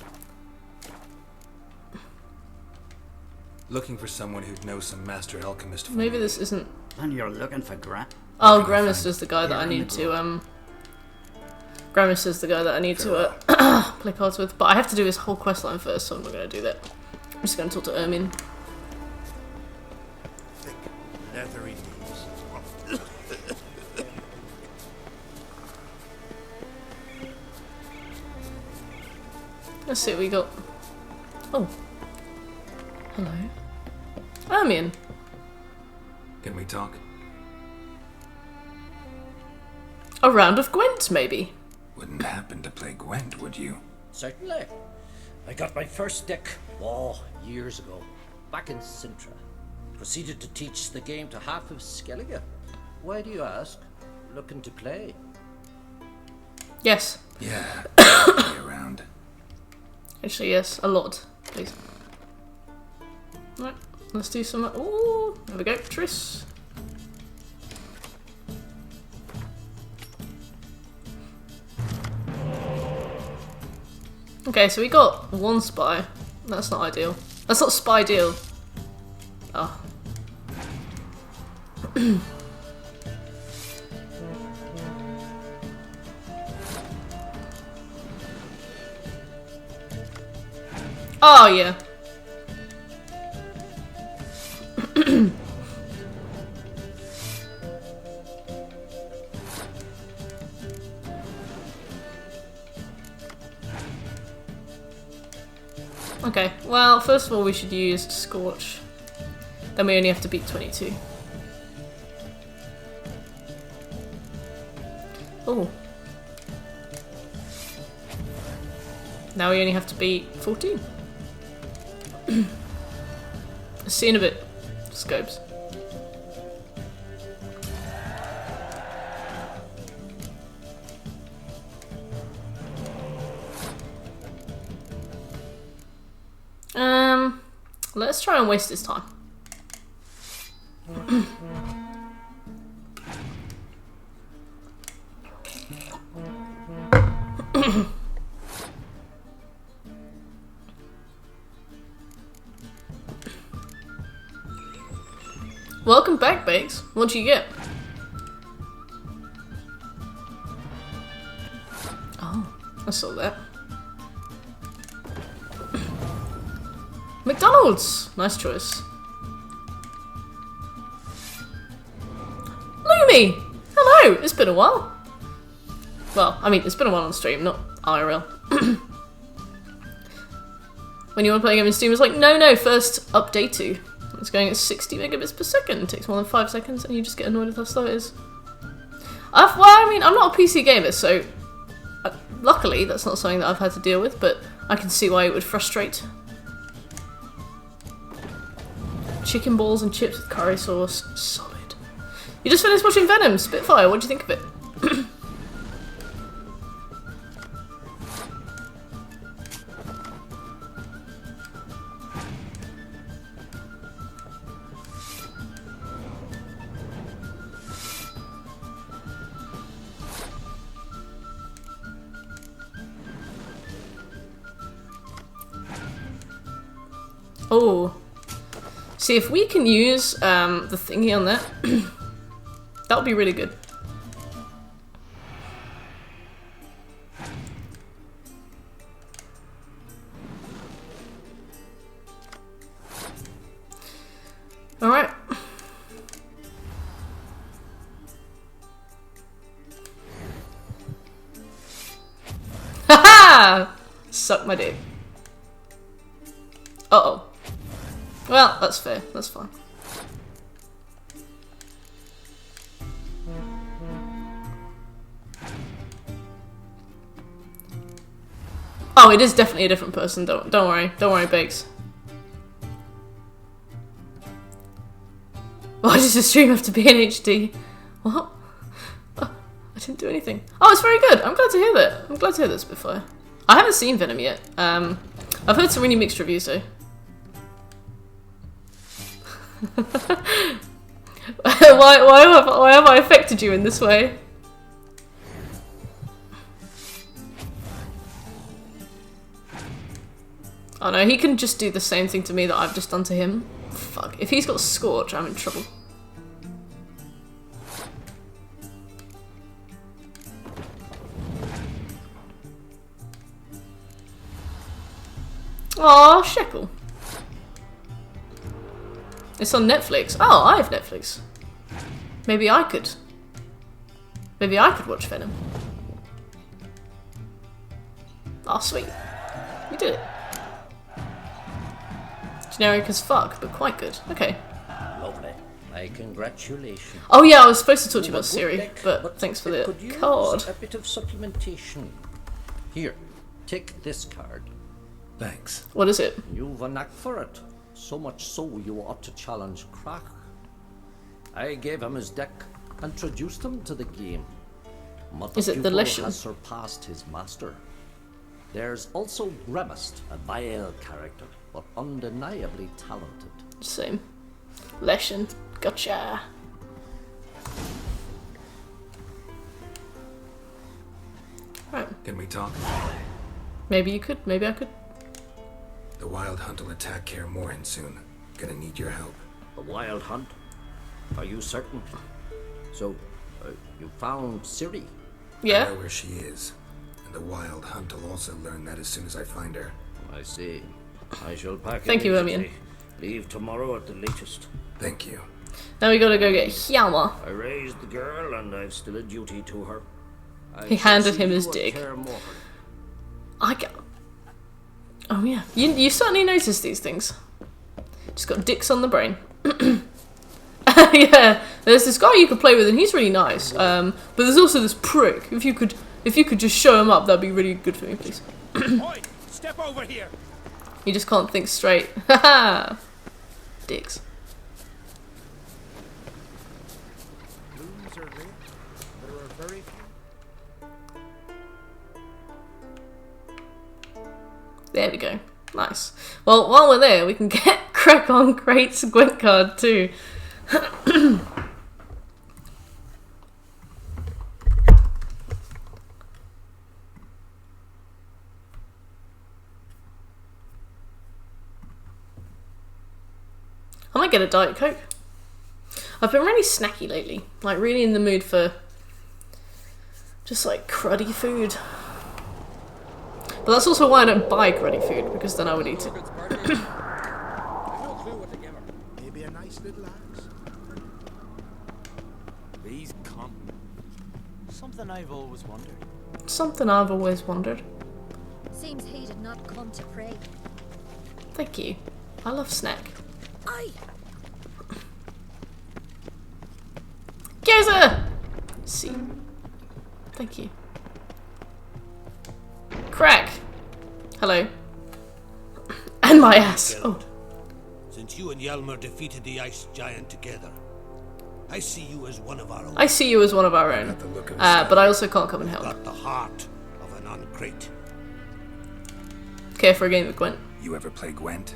Looking for someone who'd know some master alchemist. Maybe this isn't. And you're looking for Grant? Oh, Gramis is the guy that I need to Gramis is the guy that I need to play cards with, but I have to do his whole questline first, so I'm not going to do that. I'm just going to talk to Ermin. Thick, leathery leaves. Let's see what we got. Oh. Hello. Ermin. Can we talk? A round of Gwent, maybe? Wouldn't happen to play Gwent, would you? Certainly. I got my first deck, years ago, back in Sintra. Proceeded to teach the game to half of Skellige. Why do you ask? Looking to play? Yes. Yeah, play around. Actually, yes. A lot, please. Right, let's do some... Ooh, there we go. Triss. Okay, so we got one spy. That's not ideal. That's not spy deal. Oh. Oh, yeah. Okay, well, first of all we should use Scorch. Then we only have to beat 22. Oh. Now we only have to beat 14. See you in a bit, Scopes. Let's try and waste his time. Welcome back, Bakes. What do you get? Oh, I saw that. McDonald's! Nice choice. Lumi! Hello! It's been a while. Well, I mean, it's been a while on stream, not IRL. When you want to play a game in Steam, it's like, no, first update to. It's going at 60 megabits per second. It takes more than 5 seconds, and you just get annoyed with how slow it is. Well, I mean, I'm not a PC gamer, so luckily that's not something that I've had to deal with, but I can see why it would frustrate. Chicken balls and chips with curry sauce. Solid. You just finished watching Venom, Spitfire. What do you think of it? Oh. See, if we can use the thingy on that, that would be really good. Alright. Haha! Suck my dick. Uh-oh. Well, that's fair. That's fine. Oh, it is definitely a different person. Don't worry. Don't worry, Bakes. Why does the stream have to be in HD? What? Oh, I didn't do anything. Oh, it's very good. I'm glad to hear that. I'm glad to hear this before. I haven't seen Venom yet. I've heard some really mixed reviews though. why have I affected you in this way? Oh no, he can just do the same thing to me that I've just done to him. Fuck. If he's got Scorch, I'm in trouble. Aw, Shekel. It's on Netflix. Oh, I have Netflix. Maybe I could watch Venom. Oh, sweet. You did it. Generic as fuck, but quite good. Okay. Lovely. My congratulations. Oh yeah, I was supposed to talk to you about Siri, but thanks for the card. A bit of supplementation. Here, take this card. Thanks. What is it? You've a knack for it. So much so you ought to challenge Crack. I gave him his deck, introduced him to the game. But Is it the Leshen? has surpassed his master. There's also Grimest, a vile character, but undeniably talented. Same. Leshen. Gotcha. Right. Can we talk? Maybe you could, maybe I could. The Wild Hunt will attack Kaer Morhen soon. Gonna need your help. The Wild Hunt? Are you certain? So, you found Ciri? Yeah. I know where she is. And the Wild Hunt will also learn that as soon as I find her. I see. I shall pack Thank you, Hermione. Leave tomorrow at the latest. Thank you. Now we gotta go get Hjalmar. I raised the girl and I've still a duty to her. He handed him his dick. Oh yeah, you certainly notice these things. Just got dicks on the brain. Yeah, there's this guy you could play with and he's really nice. But there's also this prick. If you could just show him up, that'd be really good for me, please. Oi, step over here. You just can't think straight. Haha. Dicks. Blooms are rare. There are very few. There we go. Nice. Well, while we're there, we can get crack on Great's Gwent card too. I might get a Diet Coke. I've been really snacky lately. Like, really in the mood for just, like, cruddy food. But that's also why I don't buy cruddy food, because then I would eat it. Maybe a nice little axe. These come. Something I've always wondered. Something I've always wondered. Seems he did not come to pray. Thank you. I love snack. Aye. Geza! See. Thank you. Crack! Hello. And my ass. Oh. Since you and Hjalmar defeated the ice giant together, I see you as one of our own. I see you as one of our own. But I also can't come and help. Got the heart of an uncrate. Care for a game of Gwent? You ever play Gwent?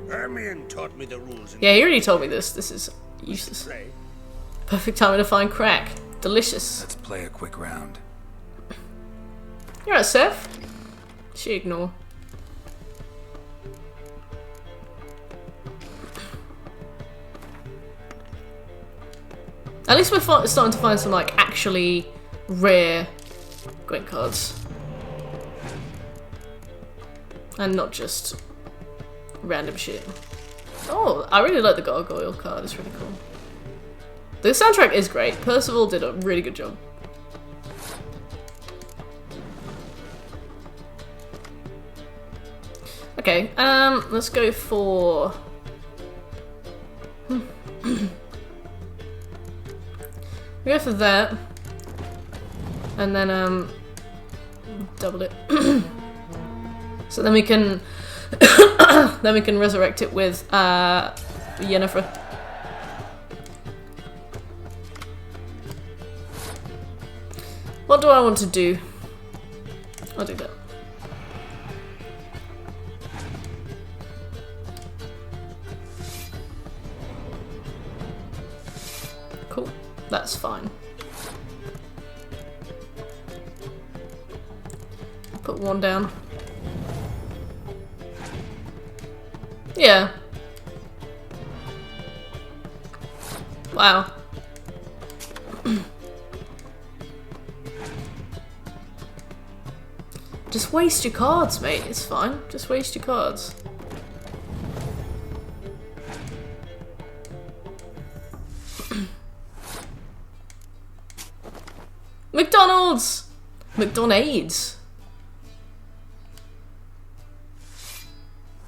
Hermione taught me the rules. Yeah, he already told me this. This is useless. Perfect time to find crack. Delicious. Let's play a quick round. You're right, Seth. She ignore. At least we're starting to find some like actually rare Gwent cards. And not just random shit. Oh, I really like the Gargoyle card. It's really cool. The soundtrack is great. Percival did a really good job. Okay, let's go for... we go for that. And then, double it. So then we can... then we can resurrect it with, Yennefer. What do I want to do? I'll do that. Cool. That's fine. Put one down. Yeah. Wow. Just waste your cards, mate. It's fine. Just waste your cards. McDonald's! McDonald's.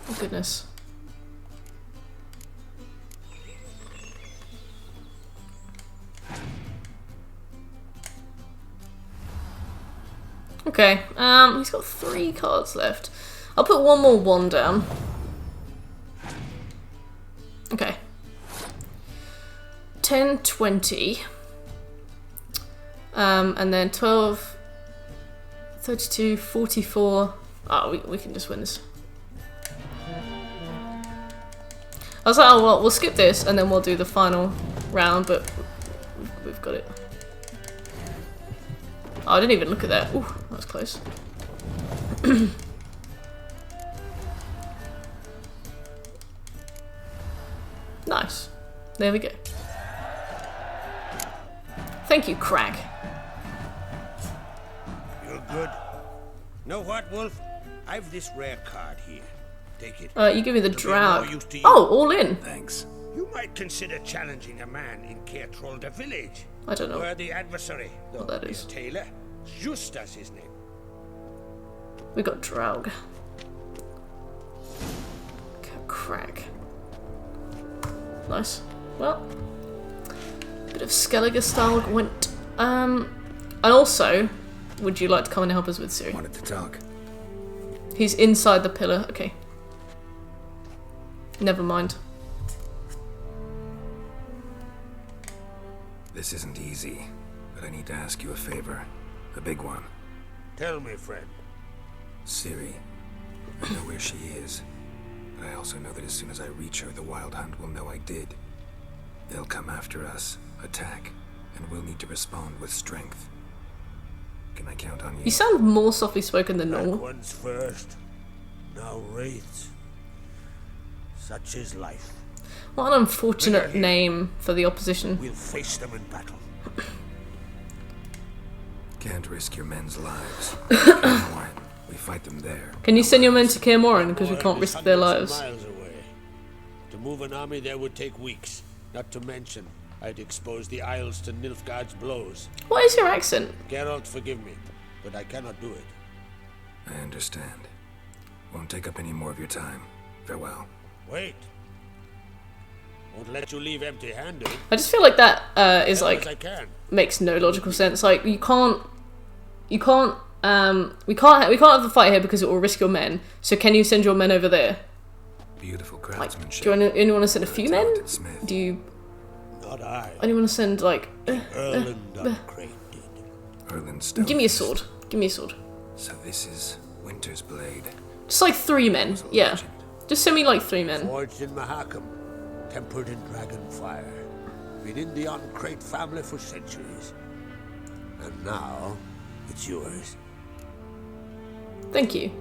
Oh, goodness. Okay, he's got 3 cards left. I'll put one more 1 down. Okay. 10, 20. And then 12, 32, 44. Oh, we can just win this. I was like, oh well, we'll skip this and then we'll do the final round, but we've got it. Oh, I didn't even look at that. Ooh, that was close. Nice. There we go. Thank you, Crag. You're good. Know what, Wolf? I've this rare card here. Take it. You give me the It'll be of no drag. use to you. Oh, all in. Thanks. You might consider challenging a man in Keertrolda village. I don't know Where the adversary, though, what that is. Taylor. Justas his name. We got Draug. Crag. Nice. Well, bit of Skellige style went. And also, would you like to come and help us with Ciri? Wanted to talk. He's inside the pillar. Okay. Never mind. This isn't easy, but I need to ask you a favor. A big one. Tell me, friend. Ciri. I know where she is, but I also know that as soon as I reach her, the Wild Hunt will know I did. They'll come after us, attack, and we'll need to respond with strength. Can I count on you? You sound more softly spoken than normal. Black ones first. Now wraiths. Such is life. What an unfortunate name for the opposition. We'll face them in battle. Can't risk your men's lives. Kaer we fight them there. Can you send your men to Kaer Morhen because we can't risk their lives? Miles away. To move an army there would take weeks. Not to mention, I'd expose the Isles to Nilfgaard's blows. What is your accent? Geralt, forgive me, but I cannot do it. I understand. Won't take up any more of your time. Farewell. Wait. Won't let you leave empty-handed. I just feel like that is Help as I like can. makes no logical sense. Like we can't have the fight here because it will risk your men. So can you send your men over there? Beautiful Like, craftsmanship. do you only want to send a few men? Do you Not I. only want to send like? Erland Upgrade did. Erland Stone. Give me a sword. Give me a sword. So this is Winter's Blade. Just like 3 men. Yeah. Just send me like 3 men. Forged in Mahakam. Tempered in dragon fire. Been in the Uncrate family for centuries. And now, it's yours. Thank you.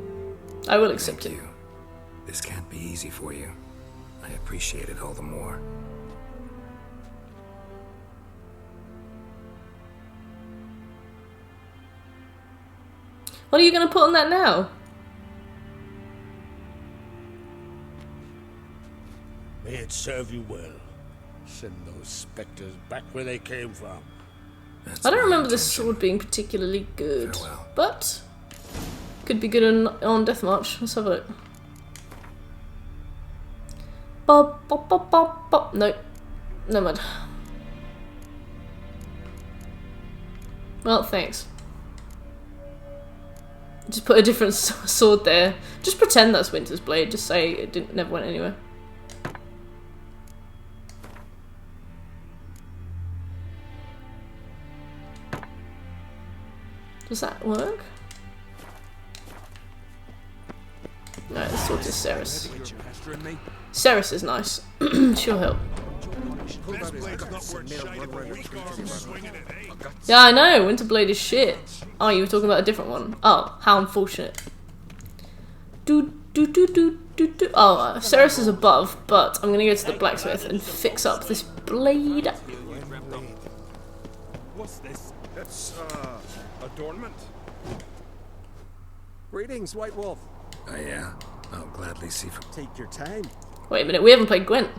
I will accept it. This can't be easy for you. I appreciate it all the more. What are you going to put on that now? May it serve you well. Send those specters back where they came from. I don't remember this sword being particularly good, but could be good on Deathmarch. Let's have a look. Bop, bop, bop, bop, bop. No, never mind. Well, thanks. Just put a different sword there. Just pretend that's Winter's Blade. Just say it never went anywhere. Does that work? No, this sword is Ceres. Ceres is nice. She'll help. Yeah, I know. Winterblade is shit. Oh, you were talking about a different one. Oh, how unfortunate. Oh, Ceres is above, but I'm gonna go to the blacksmith and fix up this blade. What's this? It's adornment. Greetings, White Wolf. Oh yeah, I'll gladly see from. Take your time. Wait a minute, we haven't played Gwent.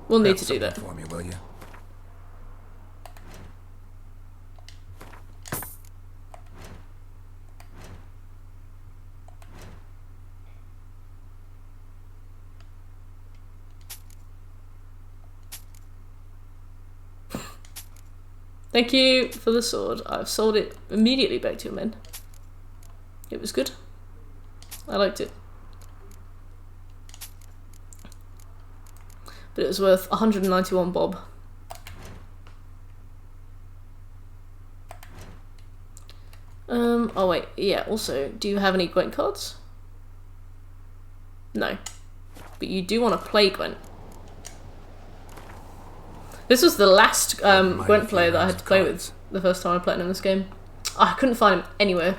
We'll need to do that. For me, will you? Thank you for the sword. I've sold it immediately back to your men. It was good. I liked it. But it was worth 191 bob. Oh wait, yeah, also, do you have any Gwent cards? No. But you do want to play Gwent. This was the last Gwent player that I had to play with the first time I played in this game. I couldn't find him anywhere.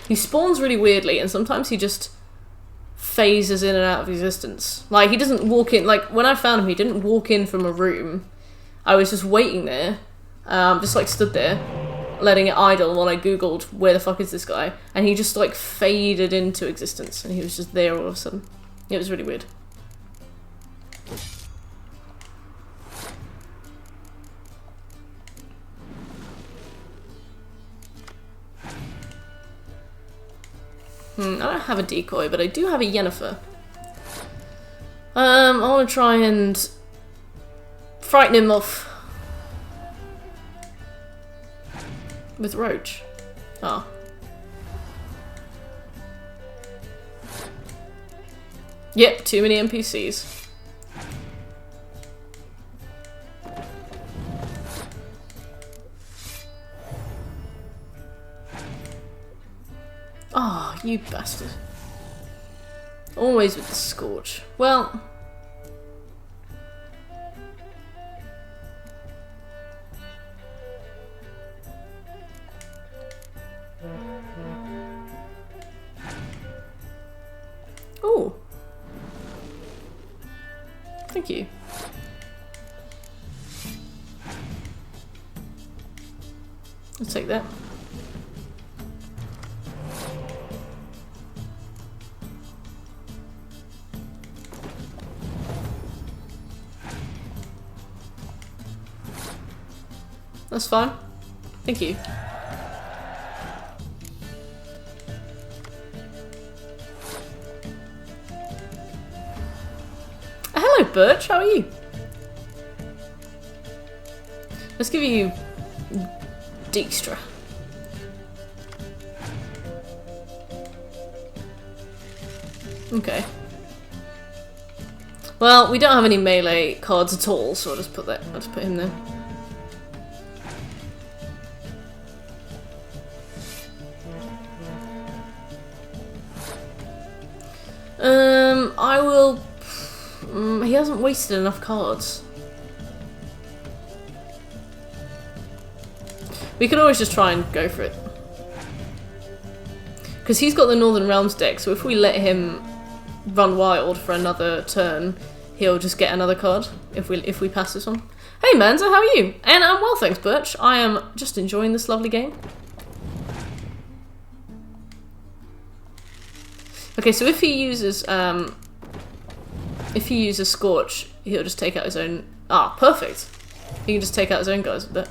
He spawns really weirdly, and sometimes he just phases in and out of existence. Like, he doesn't walk in, like, when I found him, he didn't walk in from a room. I was just waiting there, just like stood there, letting it idle while I googled, where the fuck is this guy? And he just like faded into existence, and he was just there all of a sudden. It was really weird. I don't have a decoy, but I do have a Yennefer. I want to try and frighten him off with Roach. Ah. Yep, too many NPCs. Oh, you bastard. Always with the Scorch. Well... Ooh. Thank you. I'll take that. That's fine. Thank you. Hello, Birch. How are you? Let's give you Dijkstra. Okay. Well, we don't have any melee cards at all, so I'll just put that. I'll just put him there. I will... he hasn't wasted enough cards. We could always just try and go for it. Because he's got the Northern Realms deck, so if we let him run wild for another turn, he'll just get another card if we pass this one. Hey Manza, how are you? And I'm well, thanks Birch. I am just enjoying this lovely game. Okay, so if he uses If he uses Scorch, he'll just take out his own... Ah, perfect! He can just take out his own guys with that.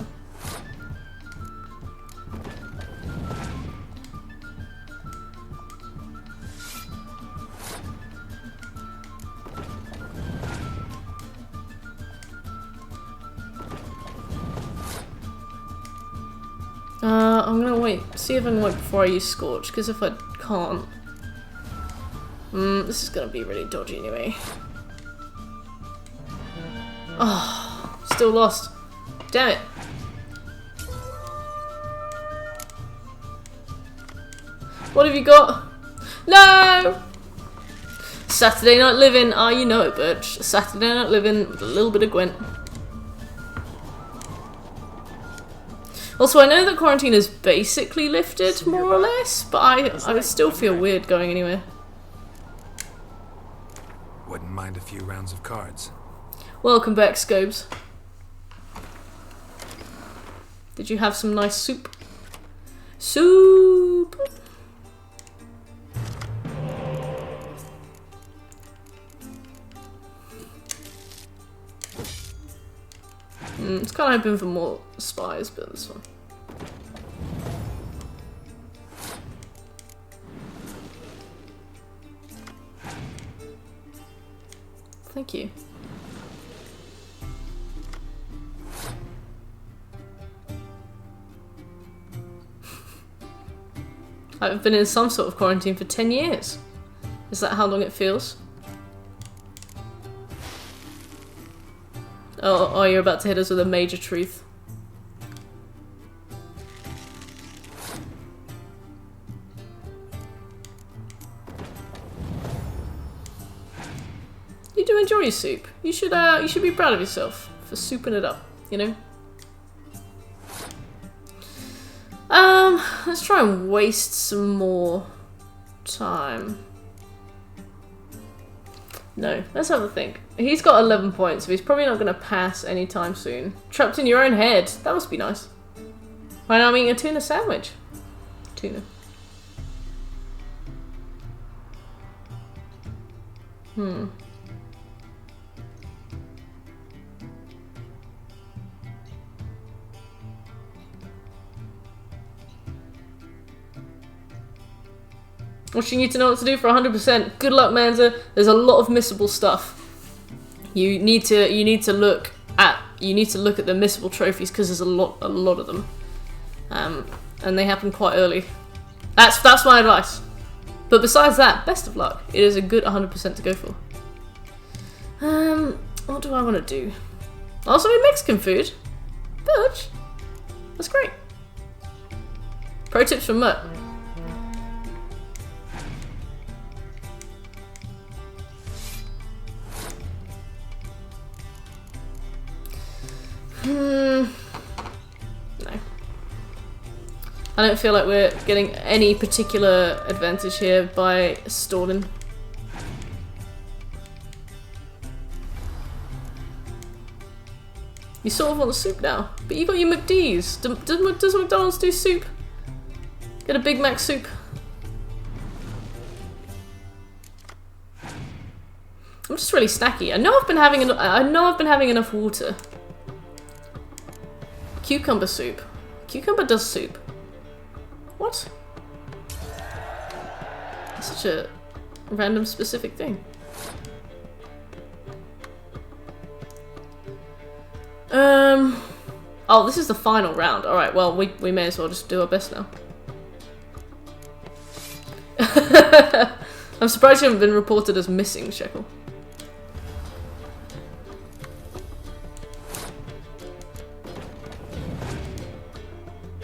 I'm gonna wait, see if I can wait before I use Scorch, because if I can't... this is gonna be really dodgy anyway. Oh, still lost. Damn it. What have you got? No! Saturday Night Living. Ah, you know it, Birch. Saturday Night Living with a little bit of Gwent. Also, I know that quarantine is basically lifted, more or less, but I still feel weird going anywhere. Wouldn't mind a few rounds of cards. Welcome back, Scobes. Did you have some nice soup? Soup! It's kind of hoping for more spies, but this one. Thank you. I've been in some sort of quarantine for 10 years. Is that how long it feels? Oh, you're about to hit us with a major truth. You do enjoy your soup. You should be proud of yourself for souping it up, you know? Let's try and waste some more time. No, let's have a think. He's got 11 points, so he's probably not going to pass anytime soon. Trapped in your own head. That must be nice. Right now I'm eating a tuna sandwich. Tuna. What you need to know what to do for 100%. Good luck, Manza. There's a lot of missable stuff. You need to look at the missable trophies because there's a lot of them, and they happen quite early. That's my advice. But besides that, best of luck. It is a good 100% to go for. What do I want to do? I also made Mexican food. Birch. That's great. Pro tips from Mutt. No. I don't feel like we're getting any particular advantage here by stalling. You sort of want the soup now, but you got your McD's. Does McDonald's do soup? Get a Big Mac soup. I'm just really snacky. I know I've been having enough water. Cucumber soup. Cucumber does soup. What? That's such a random specific thing. Oh, this is the final round. Alright, well, we may as well just do our best now. I'm surprised you haven't been reported as missing, Shekel.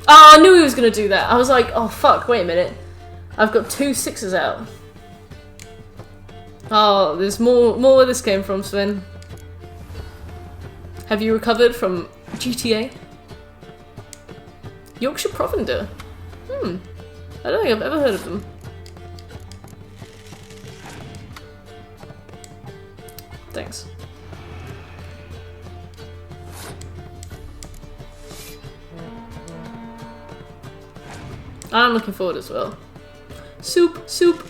Oh, I knew he was going to do that. I was like, oh fuck, wait a minute. I've got 2 6s out. Oh, there's more where this came from, Sven. Have you recovered from GTA? Yorkshire Provender. I don't think I've ever heard of them. Thanks. I'm looking forward as well. Soup, soup.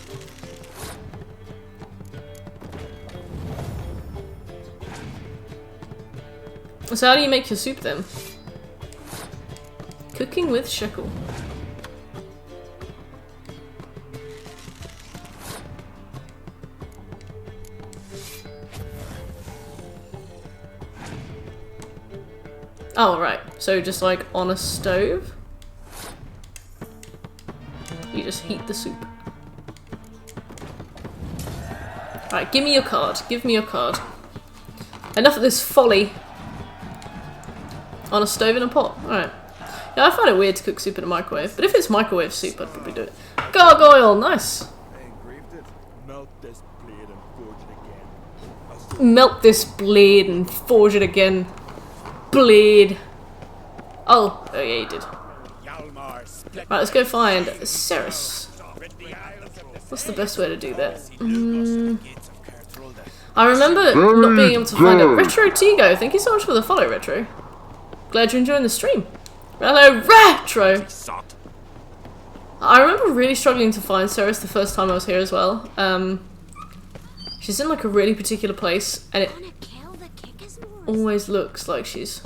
So how do you make your soup then? Cooking with shekel. Oh, right. So just like on a stove, you just heat the soup. Alright, give me your card. Give me your card. Enough of this folly. On a stove in a pot. Alright. Yeah, I find it weird to cook soup in a microwave, but if it's microwave soup, I'd probably do it. Gargoyle, nice. Melt this blade and forge it again. Blade. Oh yeah, you did. Right, let's go find Cerys. What's the best way to do that? I remember not being able to find it. Retro Tigo, thank you so much for the follow, Retro. Glad you're enjoying the stream. Hello, Retro! I remember really struggling to find Cerys the first time I was here as well. She's in like a really particular place, and it always looks like she's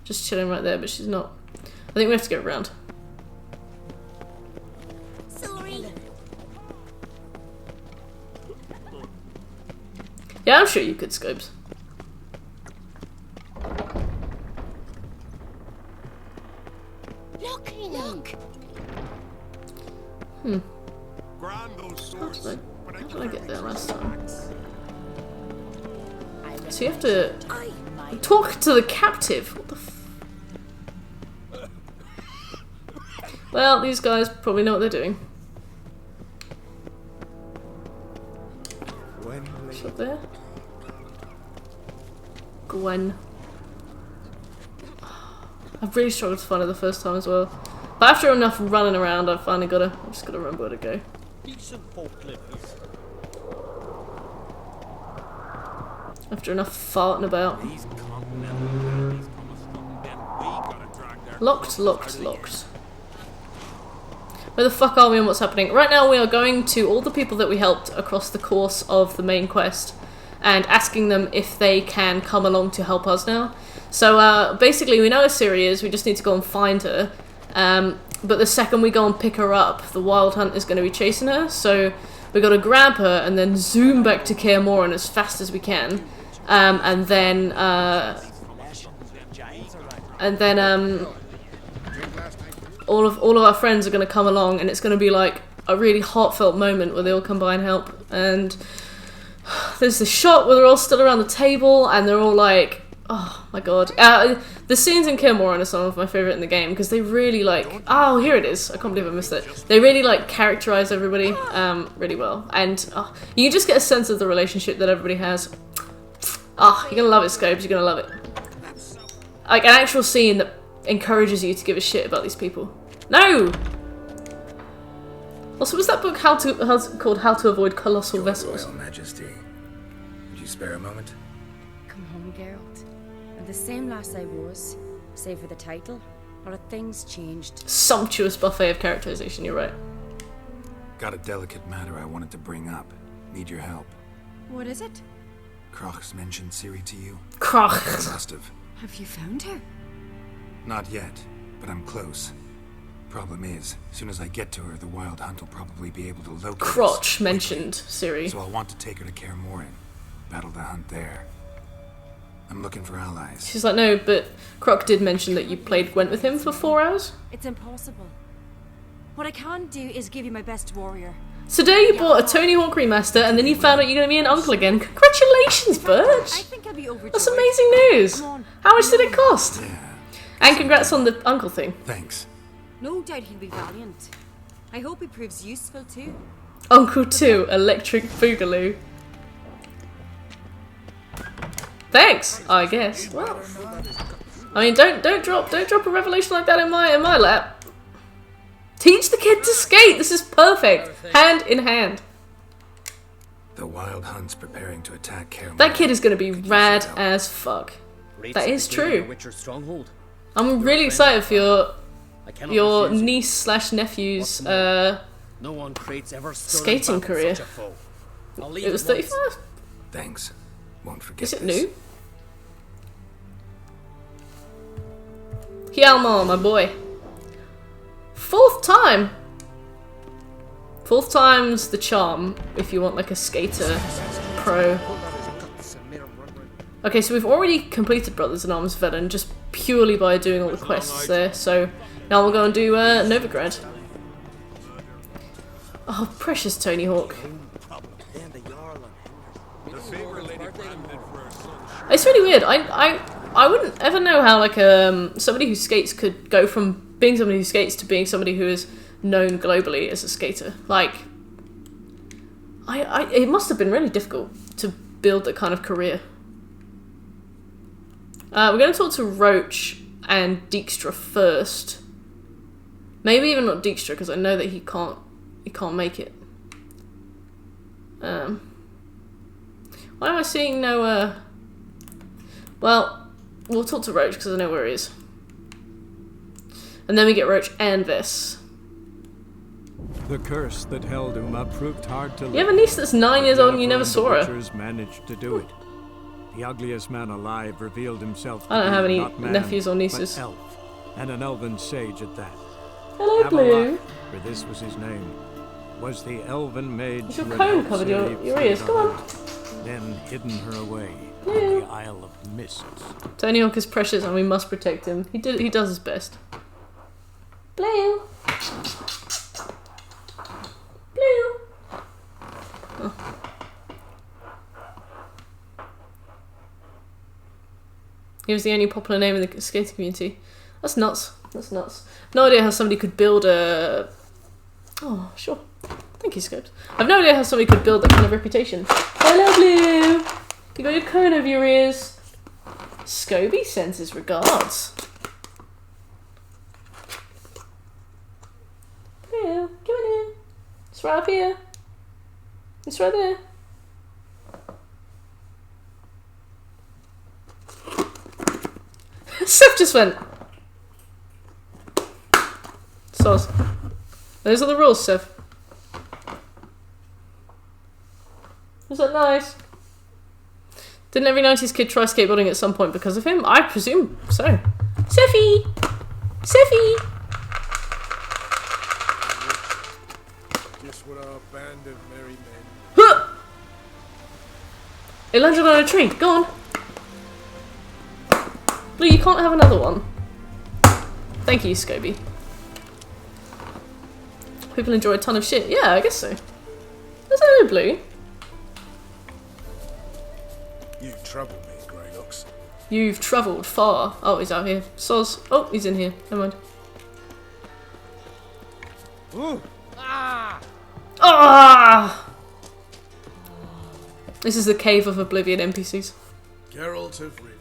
just chilling right there, but she's not. I think we have to go around. Yeah, I'm sure you could, Scopes. Look! How did I get there last time? So you have to talk to the captive. What the f— Well, these guys probably know what they're doing. What's up there? Gwen. I've really struggled to find her the first time as well. But after enough running around, I've finally got her. I've just got to remember where to go. After enough farting about. Locked, locked, locked. Where the fuck are we and what's happening? Right now we are going to all the people that we helped across the course of the main quest and asking them if they can come along to help us now. So basically we know where Ciri is, we just need to go and find her. But the second we go and pick her up, the Wild Hunt is going to be chasing her. So we got to grab her and then zoom back to Kaer Morhen as fast as we can. And then all of our friends are going to come along, and it's going to be like a really heartfelt moment where they all come by and help. And there's this shot where they're all still around the table and they're all like, oh my god. The scenes in Kaer Morhen are some of my favourite in the game because they really like, oh here it is, I can't believe I missed it. They really like characterise everybody really well, and you just get a sense of the relationship that everybody has. You're gonna love it, Scopes, you're gonna love it. Like an actual scene that encourages you to give a shit about these people. No! Also, was that book called How to Avoid Colossal Vessels? Royal Majesty, would you spare a moment? Come home, Geralt. I'm the same lass I was, save for the title. A lot of things changed. Sumptuous buffet of characterization, you're right. Got a delicate matter I wanted to bring up. Need your help. What is it? Crach's mentioned Ciri to you? Crach. Must have. Have you found her? Not yet, but I'm close. Problem is, as soon as I get to her, the Wild Hunt will probably be able to locate Crotch mentioned Ciri. So I'll want to take her to Kaer Morhen. Battle the hunt there. I'm looking for allies. She's like, no, but Croc did mention that you played Gwent with him for 4 hours? It's impossible. What I can do is give you my best warrior. So today you bought a Tony Hawk remaster and then you found out you're going to be an uncle again. Congratulations, Birch! That's amazing news! How much did it cost? Yeah. And congrats on the uncle thing. Thanks. No doubt he'll be valiant. I hope he proves useful too. Uncle 2, Electric Boogaloo. Thanks, I guess. Well, I mean, don't drop a revelation like that in my lap. Teach the kid to skate. This is perfect. Hand in hand. The Wild Hunt's preparing to attack Kaer Morhen. That kid is going to be rad as fuck. That is true. I'm really excited for your niece/nephew's skating career. It was 35? Thanks. Won't forget. Is it new? Hjalmar, my boy. 4th time! 4th time's the charm, if you want like a skater pro. Okay, so we've already completed Brothers in Arms Velen just purely by doing all the quests there, so now we'll go and do Novigrad. Oh, precious Tony Hawk. It's really weird. I wouldn't ever know how like somebody who skates could go from being somebody who skates to being somebody who is known globally as a skater. Like, it must have been really difficult to build that kind of career. We're going to talk to Roach and Dijkstra first. Maybe even not Dijkstra, because I know that he can't make it. Why am I seeing no, well, we'll talk to Roach, because I know where he is. And then we get Roach and Vess. The curse that held Uma proved hard to lift. You have a niece that's 9 years old and you never saw her. The Witchers managed to do it. The ugliest man alive revealed himself to I don't have be any not man, nephews or nieces. but elf, and an elven sage at that. Hello, Blue. For this was his name, was the elven maid Is your who had comb helped covered save your ears? Come on. then hidden her away Blue. on the Isle of Mists. Tony Hawk is precious and we must protect him. He does his best. Blue. Blue. Oh. He was the only popular name in the skating community. That's nuts. That's nuts. No idea how somebody could build a... Oh, sure. Thank you, Scopes. I've no idea how somebody could build that kind of reputation. Hello, Blue! You got your cone over your ears. Scobie sends his regards. Blue, come on in. It's right up here. It's right there. Seth just went. Sauce. Those are the rules, Seth. Was that nice? Didn't every 90s kid try skateboarding at some point because of him? I presume so. Seffy! Seffy! Just what our band of merry men. Huh! It landed on a tree. Go on. Blue, you can't have another one. Thank you, Scobie. People enjoy a ton of shit. Yeah, I guess so. There's no Blue. You trouble me, Greylocks. You've travelled far. Oh, he's out here. Soz. Oh, he's in here. Never mind. Ooh. Ah! Ah! This is the Cave of Oblivion NPCs. Geralt of Rivia,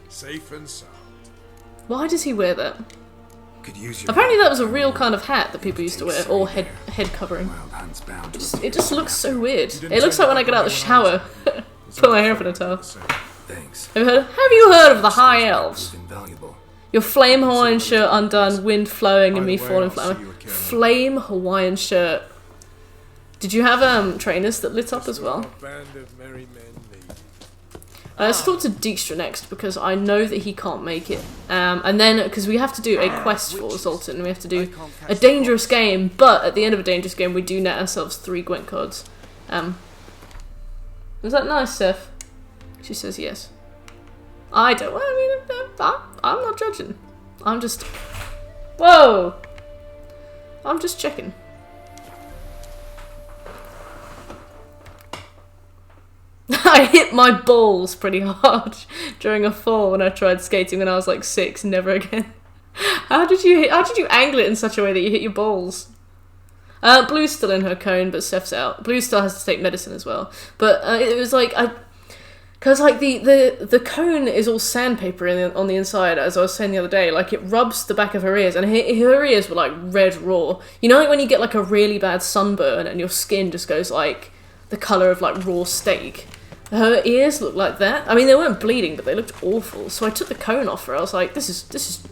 safe and sound. Why does he wear that? Could use your Apparently that was a real kind of hat that people used to wear, or head covering. It just looks so weird. It looks like when I get out of the shower, put my hair up in a towel. Thanks. Have you heard of the High Elves? Your flame Hawaiian shirt undone, wind flowing and me falling flat. Flame Hawaiian shirt. Did you have trainers that lit up as well? Let's talk to Dijkstra next because I know that he can't make it. And then, because we have to do a quest for Zoltan, we have to do a dangerous game, but at the end of a dangerous game we do net ourselves 3 Gwent cards. Was that nice, Seth? She says yes. I don't, well, I mean, I'm not judging. I'm just, whoa! I'm just checking. I hit my balls pretty hard during a fall when I tried skating when I was like 6. Never again. How did you angle it in such a way that you hit your balls? Blue's still in her cone, but Steph's out. Blue still has to take medicine as well. But it was like because like the cone is all sandpaper on the inside, as I was saying the other day. Like it rubs the back of her ears, and her ears were like red raw. You know, like when you get like a really bad sunburn and your skin just goes like the colour of like raw steak. Her ears looked like that. I mean, they weren't bleeding, but they looked awful. So I took the cone off her. I was like, this is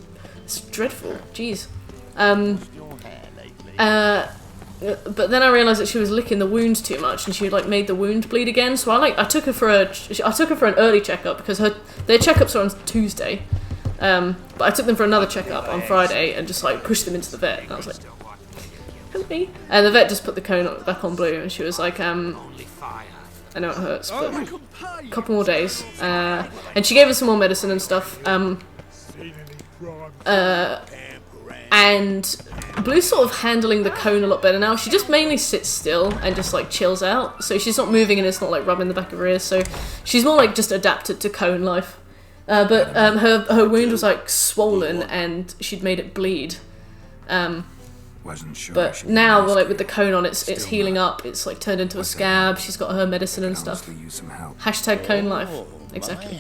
dreadful. Jeez. But then I realised that she was licking the wound too much, and she like made the wound bleed again. So I took her for an early checkup because their checkups are on Tuesday. But I took them for another checkup on Friday and just like pushed them into the vet. And I was like, help me. And the vet just put the cone back on blue, and she was like, I know it hurts, but a couple more days. And she gave us some more medicine and stuff. And Blue's sort of handling the cone a lot better now. She just mainly sits still and just like chills out. So she's not moving and it's not like rubbing the back of her ears. So she's more like just adapted to cone life. But her wound was like swollen and she'd made it bleed. Wasn't sure. But now, like with the cone on, it's healing up. It's like turned into a scab. She's got her medicine and stuff. Hashtag cone life. Exactly.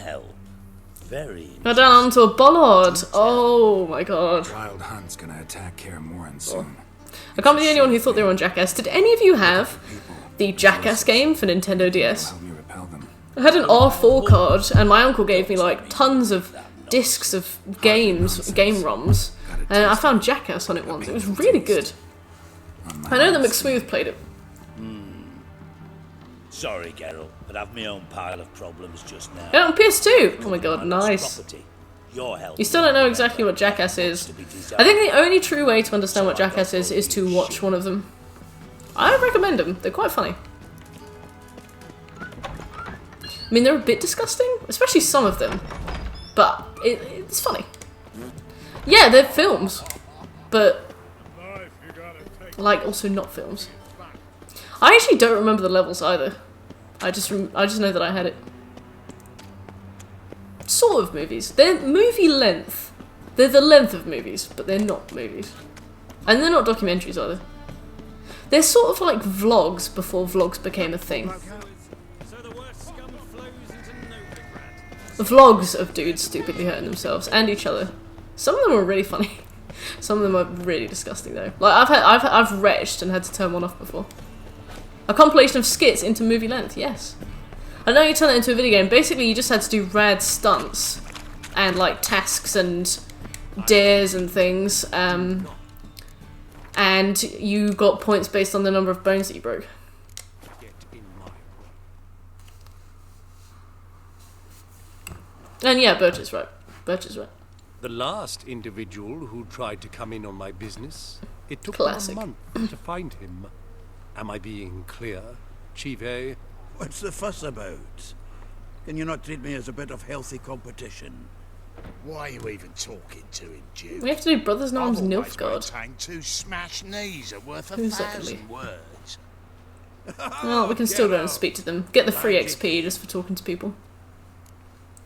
Now down onto a bollard. Oh my god. Wild Hunt's gonna attack Kaer Morhen soon. I can't be the only one who thought they were on Jackass. Did any of you have the Jackass game for Nintendo DS? I had an R4 card, and my uncle gave me like tons of discs of games, game ROMs, and I found Jackass on it once. It was really good. I know that McSmooth played it. Sorry, Geralt, but I've my own pile of problems just now. Yeah, on PS2! Oh my god, nice. Your help. You still don't know exactly what Jackass is. I think the only true way to understand what Jackass is to watch one of them. I recommend them, they're quite funny. I mean, they're a bit disgusting, especially some of them, but it's funny. Yeah, they're films, but like also not films. I actually don't remember the levels either. I just know that I had it. Sort of movies. They're movie length. They're the length of movies, but they're not movies. And they're not documentaries either. They're sort of like vlogs before vlogs became a thing. Vlogs of dudes stupidly hurting themselves and each other. Some of them are really funny. Some of them are really disgusting though. Like I've retched and had to turn one off before. A compilation of skits into movie length, yes. I know you turn that into a video game. Basically, you just had to do rad stunts and like tasks and dares and things, and you got points based on the number of bones that you broke. And yeah, Birch is right. Birch is right. The last individual who tried to come in on my business, it took Classic. me a month to find him. Am I being clear, Chive? What's the fuss about? Can you not treat me as a bit of healthy competition? Why are you even talking to him, Duke? We have to do Brothers in Arms Nilfgaard. Two smashed knees are worth Who's 1,000 words. Well, we can still go and speak to them. Get the free XP just for talking to people.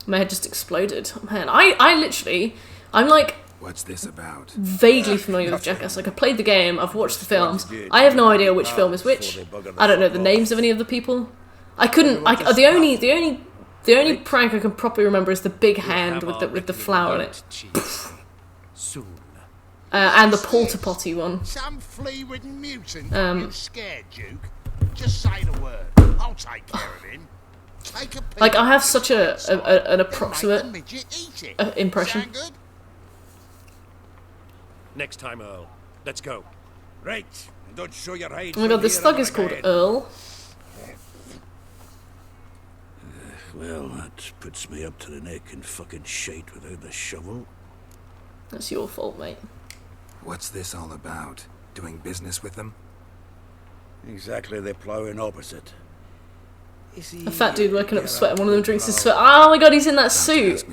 My head just exploded. Oh, man, I'm like... What's this about? Vaguely familiar with Jackass. Like, I played the game, I've watched the films. I have no idea which film is which. I don't know the names of any of the people. I couldn't... the only prank I can properly remember is the big hand with the flower on it. Soon. And the porta potty one. Some flea-ridden mutant you scared, Duke. Just say the word. I'll take care of him. Take a peek. Like, I have such an approximate impression. Next time, Earl. Let's go. Right. And don't show your hide. Oh my god, this thug is called Earl. Well, that puts me up to the neck in fucking shite without the shovel. That's your fault, mate. What's this all about? Doing business with them? Exactly the ploughing opposite. A fat dude working up sweat, and one of them drinks his sweat. Oh my god, he's in that suit!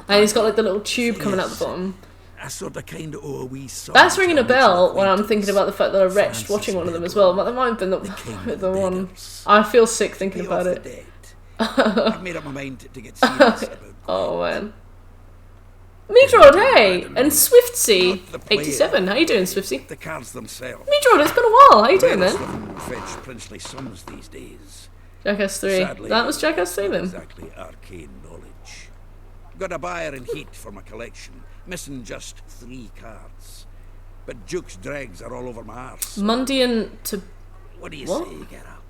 And he's got like the little tube coming out the bottom. I sort of kind of owe a wee song. That's ringing a bell when I'm thinking about the fact that I retched watching one of them as well. But that might have been the one. I feel sick thinking about it. I've made up my mind to get serious about. Oh man. Meatrod, hey! And Swiftsy, 87. How you doing, Swiftsy? The cards themselves. Meatrod, it's been a while. How you doing, man? Fetch princely sums these days. Jackass 3. Sadly, that was Jackass 3 then. Exactly arcane knowledge. Got a buyer in heat for my collection. Missing just 3 cards. But Duke's dregs are all over my arse. Mundian to... What do you say, get out?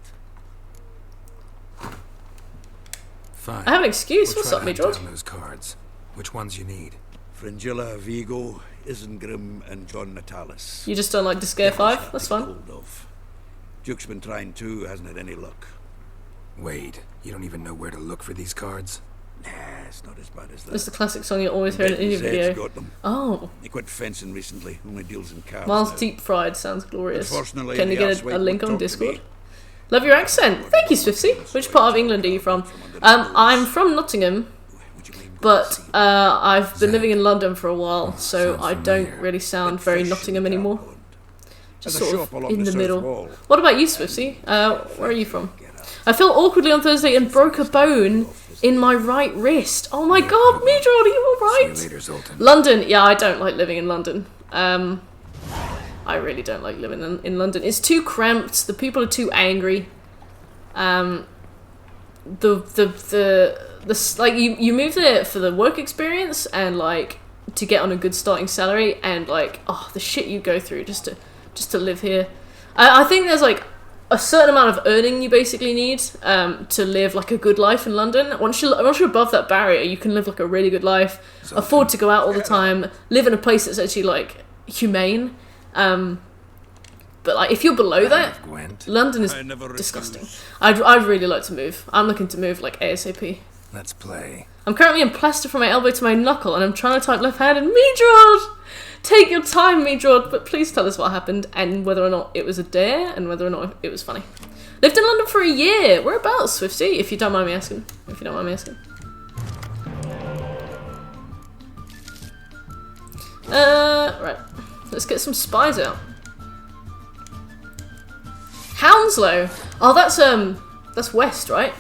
Fine. I have an excuse. What's up, We'll Meatrod? try to those cards. Which ones you need? Fringilla, Vigo, Isengrim, and John Natalis. You just don't like to scare 5? That's fine. Duke's been trying too, hasn't had any luck. Wait, you don't even know where to look for these cards? Nah, it's not as bad as that. It's the classic song you always hear in any Zed's video. got them. Oh. He quit fencing recently, only deals in cars Miles now. Deep Fried sounds glorious. Unfortunately, Can you the get arsewipe a link won't on talk to Discord? me. Love your accent. Thank you, Swiftsy. Which part of England are you from? I'm from Nottingham, but I've been living in London for a while, so I don't really sound very Nottingham anymore. Just There's a sort shop of along in the the south middle. wall. What about you, Swiftsy? Where are you from? I fell awkwardly on Thursday and broke a bone in my right wrist. Oh my god, Midrod, are you alright? See you later, Zoltan. London. Yeah, I don't like living in London. I really don't like living in London. It's too cramped. The people are too angry. Like you move there for the work experience and like to get on a good starting salary, and like the shit you go through just to live here. I think there's like a certain amount of earning you basically need to live like a good life in London. Once you're above that barrier, you can live like a really good life, afford to go out all the time, live in a place that's actually like humane. But like if you're below that, London is disgusting. I'd really like to move. I'm looking to move like ASAP. Let's play. I'm currently in plaster from my elbow to my knuckle, and I'm trying to type left-handed. Midrod! Take your time, Midrod, but please tell us what happened, and whether or not it was a dare, and whether or not it was funny. Lived in London for a year. Whereabouts, Swifty? If you don't mind me asking. Right. Let's get some spies out. Hounslow. Oh, that's west, right?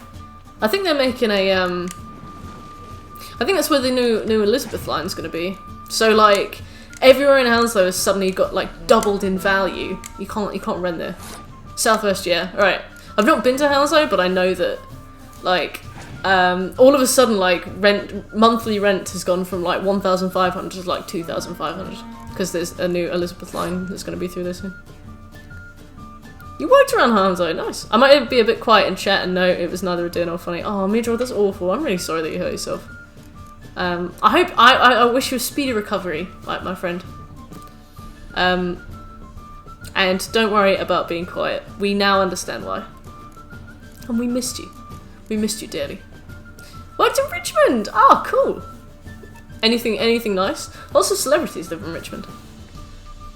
I think they're making a I think that's where the new Elizabeth line's going to be. So like everywhere in Hounslow has suddenly got like doubled in value. You can't rent there. Southwest, yeah. All right. I've not been to Hounslow, but I know that like all of a sudden like monthly rent has gone from like 1,500 to like 2,500 because there's a new Elizabeth line that's going to be through this soon. You worked around Hounslow, nice. I might be a bit quiet in chat and no, it was neither a deal nor funny. Oh, Midrod, that's awful. I'm really sorry that you hurt yourself. I wish you a speedy recovery, like my friend. And don't worry about being quiet. We now understand why. And we missed you. We missed you dearly. Worked in Richmond! Ah, cool. Anything nice? Lots of celebrities live in Richmond.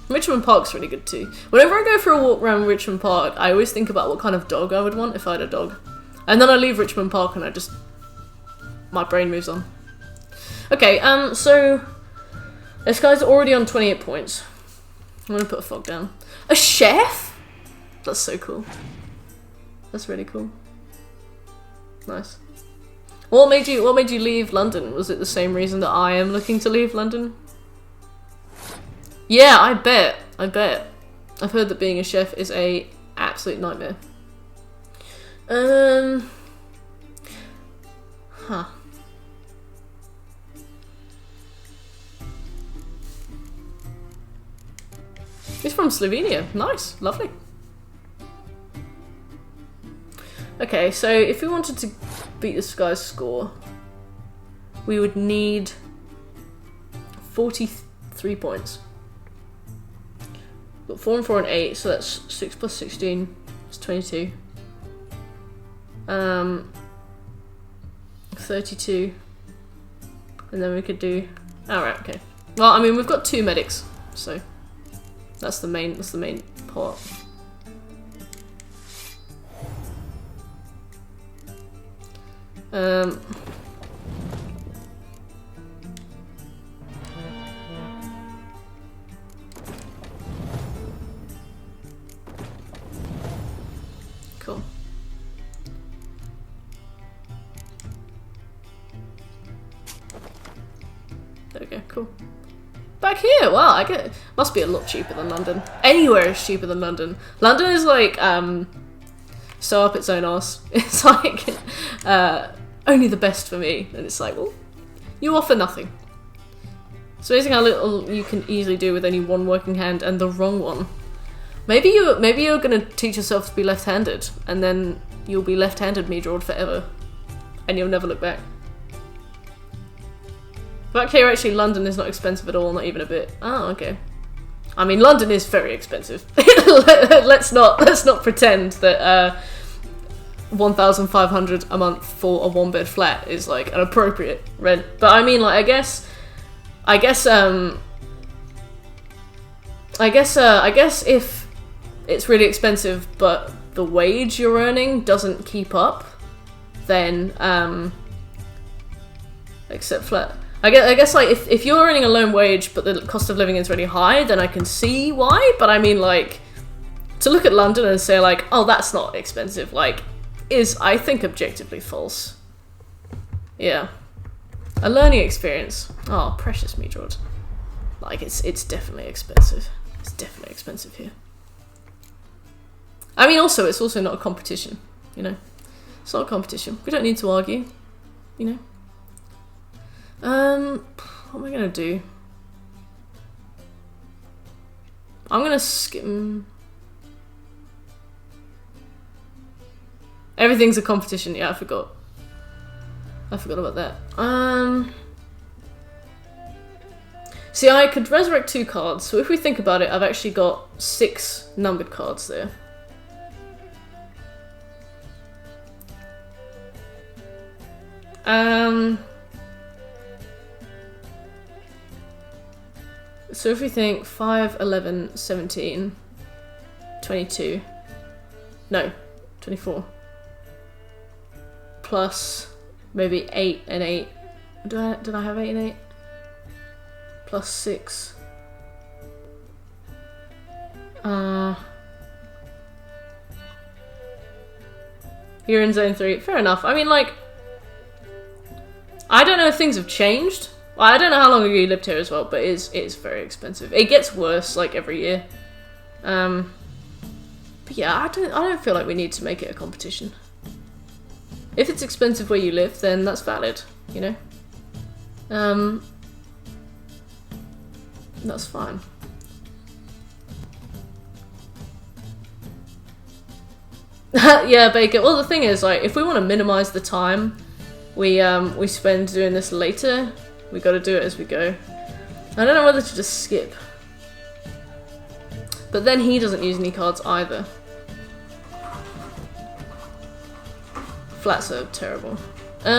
Richmond Park's really good too. Whenever I go for a walk around Richmond Park, I always think about what kind of dog I would want if I had a dog. And then I leave Richmond Park and my brain moves on. Okay, so this guy's already on 28 points. I'm gonna put a fog down. A chef? That's so cool. That's really cool. Nice. What made you leave London? Was it the same reason that I am looking to leave London? Yeah, I bet. I've heard that being a chef is a absolute nightmare. Huh. He's from Slovenia. Nice, lovely. Okay, so if we wanted to beat this guy's score, we would need 43 points. Got 4 and 4 and 8, so that's 6 plus 16. It's 22. 32. And then we could do. Alright, okay. Well, I mean, we've got 2 medics, so that's the main part. Cool. There we go, cool. Back here, wow, must be a lot cheaper than London. Anywhere is cheaper than London. London is like, so up its own arse. It's like, only the best for me. And it's like, well, you offer nothing. It's amazing how little you can easily do with only one working hand and the wrong one. Maybe you're gonna teach yourself to be left-handed, and then you'll be left-handed Midrod forever, and you'll never look back. Back here, actually, London is not expensive at all, not even a bit. Oh, okay. I mean, London is very expensive. let's not pretend that 1,500 a month for a 1-bed flat is like an appropriate rent. But I mean, like, I guess if it's really expensive, but the wage you're earning doesn't keep up, then accept flat. I guess like if you're earning a low wage but the cost of living is really high, then I can see why. But I mean, like, to look at London and say like, oh, that's not expensive, like, is, I think, objectively false. Yeah. A learning experience. Oh, precious me, George. Like, it's definitely expensive. It's definitely expensive here. I mean, also, it's also not a competition, you know? It's not a competition. We don't need to argue, you know? What am I gonna do? I'm gonna skim... Everything's a competition. Yeah, I forgot. I forgot about that. See, I could resurrect 2 cards, so if we think about it, I've actually got 6 numbered cards there. So if we think 5, 11, 17, 22, no, 24, plus maybe 8 and 8. Did I have 8 and 8? Plus 6. You're in zone 3. Fair enough. I mean, like, I don't know if things have changed. Well, I don't know how long ago you lived here as well, but it is very expensive. It gets worse like every year. But yeah, I don't feel like we need to make it a competition. If it's expensive where you live, then that's valid, you know? That's fine. Yeah, Baker. Well, the thing is, like, if we want to minimize the time we spend doing this later, we got to do it as we go. I don't know whether to just skip. But then he doesn't use any cards either. Flats are terrible. What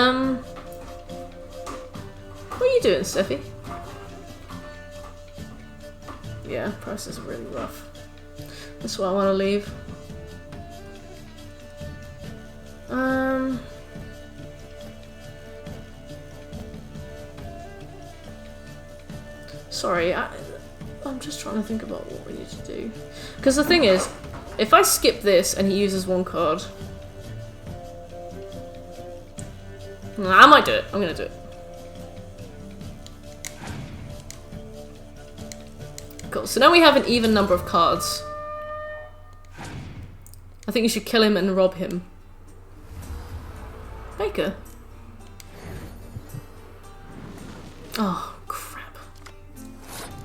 are you doing, Steffi? Yeah, prices are really rough. That's why I want to leave. Sorry, I'm just trying to think about what we need to do. Because the thing is, if I skip this and he uses 1 card... I might do it. I'm gonna do it. Cool, so now we have an even number of cards. I think you should kill him and rob him. Baker. Oh, crap.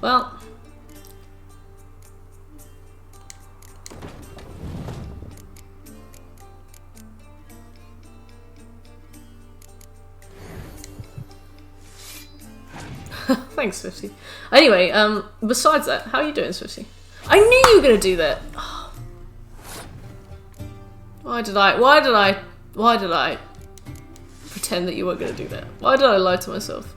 Well. Thanks, Swifty. Anyway, besides that, how are you doing, Swifty? I knew you were gonna do that! Oh. Why did I pretend that you weren't gonna do that? Why did I lie to myself?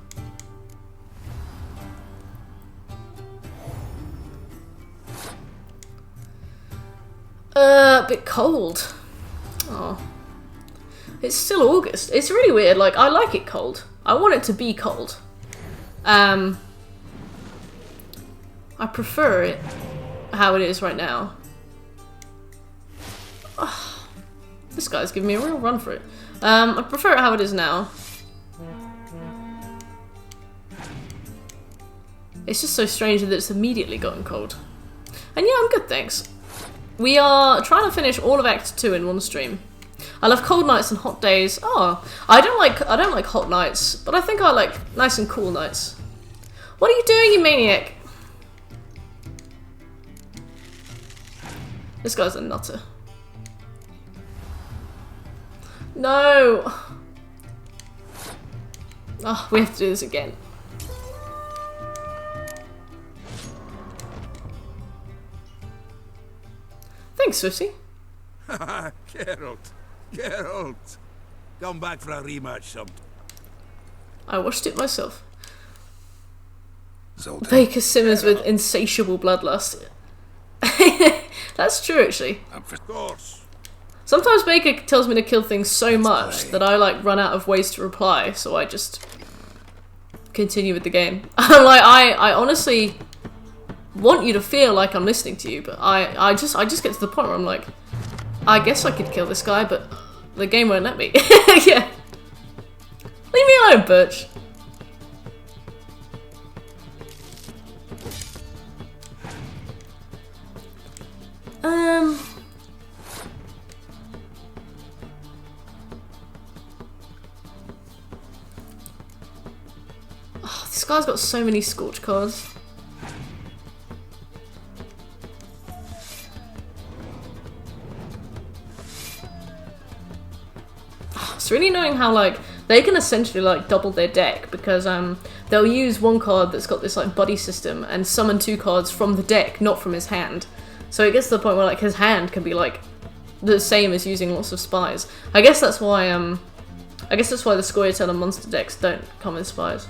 A bit cold. Oh. It's still August. It's really weird, like, I like it cold. I want it to be cold. I prefer it how it is right now. Oh, this guy's giving me a real run for it. I prefer it how it is now. It's just so strange that it's immediately gotten cold. And yeah, I'm good, thanks. We are trying to finish all of Act 2 in one stream. I love cold nights and hot days. Oh, I don't like hot nights, but I think I like nice and cool nights. What are you doing, you maniac? This guy's a nutter. No! Oh, we have to do this again. Thanks, Swifty. Geralt, Geralt, come back for a rematch sometime. I watched it myself. Zoltan. Baker simmers with insatiable bloodlust. That's true, actually. Of course. Sometimes Baker tells me to kill things so much that I like run out of ways to reply, so I just continue with the game. I'm like, I honestly want you to feel like I'm listening to you, but I just get to the point where I'm like, I guess I could kill this guy, but the game won't let me. Yeah. Leave me alone, Birch. Oh, this guy's got so many Scorch cards. Oh, it's really annoying how, like, they can essentially, like, double their deck because, they'll use one card that's got this, like, buddy system and summon 2 cards from the deck, not from his hand. So it gets to the point where, like, his hand can be, like, the same as using lots of spies. I guess that's why the Scoia'tael and monster decks don't come with spies.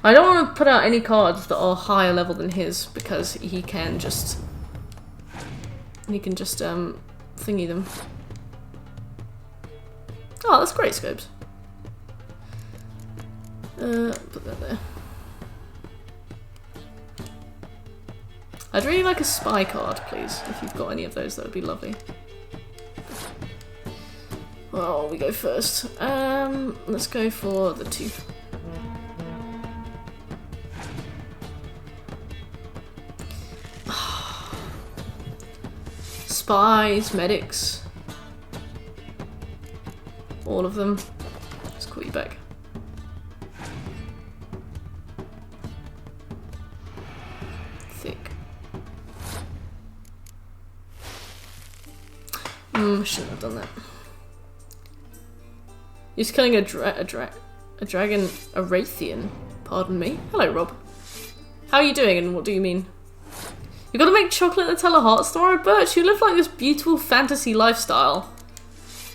I don't want to put out any cards that are higher level than his because he can just thingy them. Oh, that's great, Scopes. Put that there. I'd really like a spy card, please. If you've got any of those, that would be lovely. Well, we go first. Let's go for the 2. Spies, medics. All of them. Let's call you back. Thick. Shouldn't have done that. He's killing a dragon, a Wrathian. Pardon me. Hello, Rob. How are you doing, and what do you mean? You gotta make chocolate and tell a heart story, Birch. You live like this beautiful fantasy lifestyle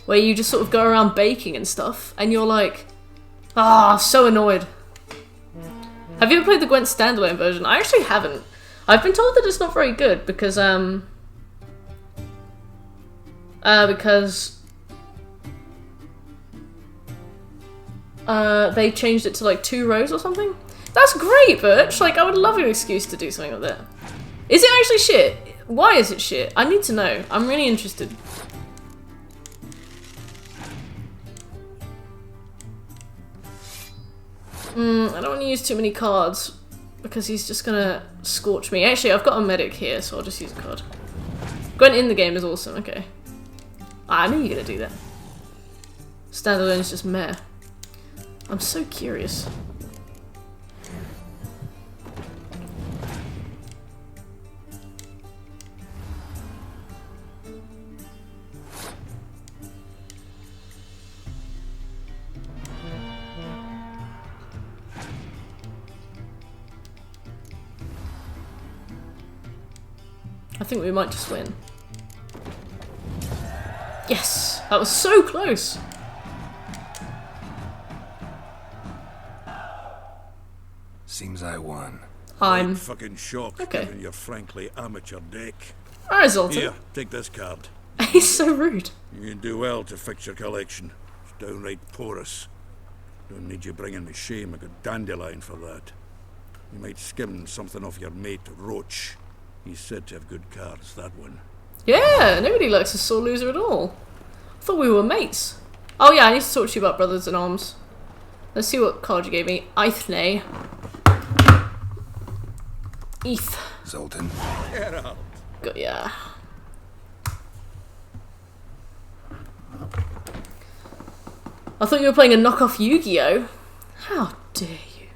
where you just sort of go around baking and stuff, and you're like, so annoyed. Have you ever played the Gwent standalone version? I actually haven't. I've been told that it's not very good because they changed it to like 2 rows or something. That's great, Birch. Like, I would love an excuse to do something like that. Is it actually shit? Why is it shit? I need to know. I'm really interested. I don't want to use too many cards because he's just gonna scorch me. Actually, I've got a medic here, so I'll just use a card. Gwent in the game is awesome. Okay. I knew you were gonna do that. Standalone is just meh. I'm so curious. I think we might just win. Yes! That was so close! Seems I won. I'm fucking shocked okay. Given your frankly amateur deck. Alright, Zoltan. Here, take this card. He's so rude. You can do well to fix your collection. It's downright porous. Don't need you bringing me shame like a dandelion for that. You might skim something off your mate Roach. He's said to have good cards, that one. Yeah, nobody likes a sore loser at all. I thought we were mates. Oh yeah, I need to talk to you about Brothers in Arms. Let's see what card you gave me. Eithne. Eth. Zoltan. Get out. Got ya. I thought you were playing a knockoff Yu-Gi-Oh! How dare you?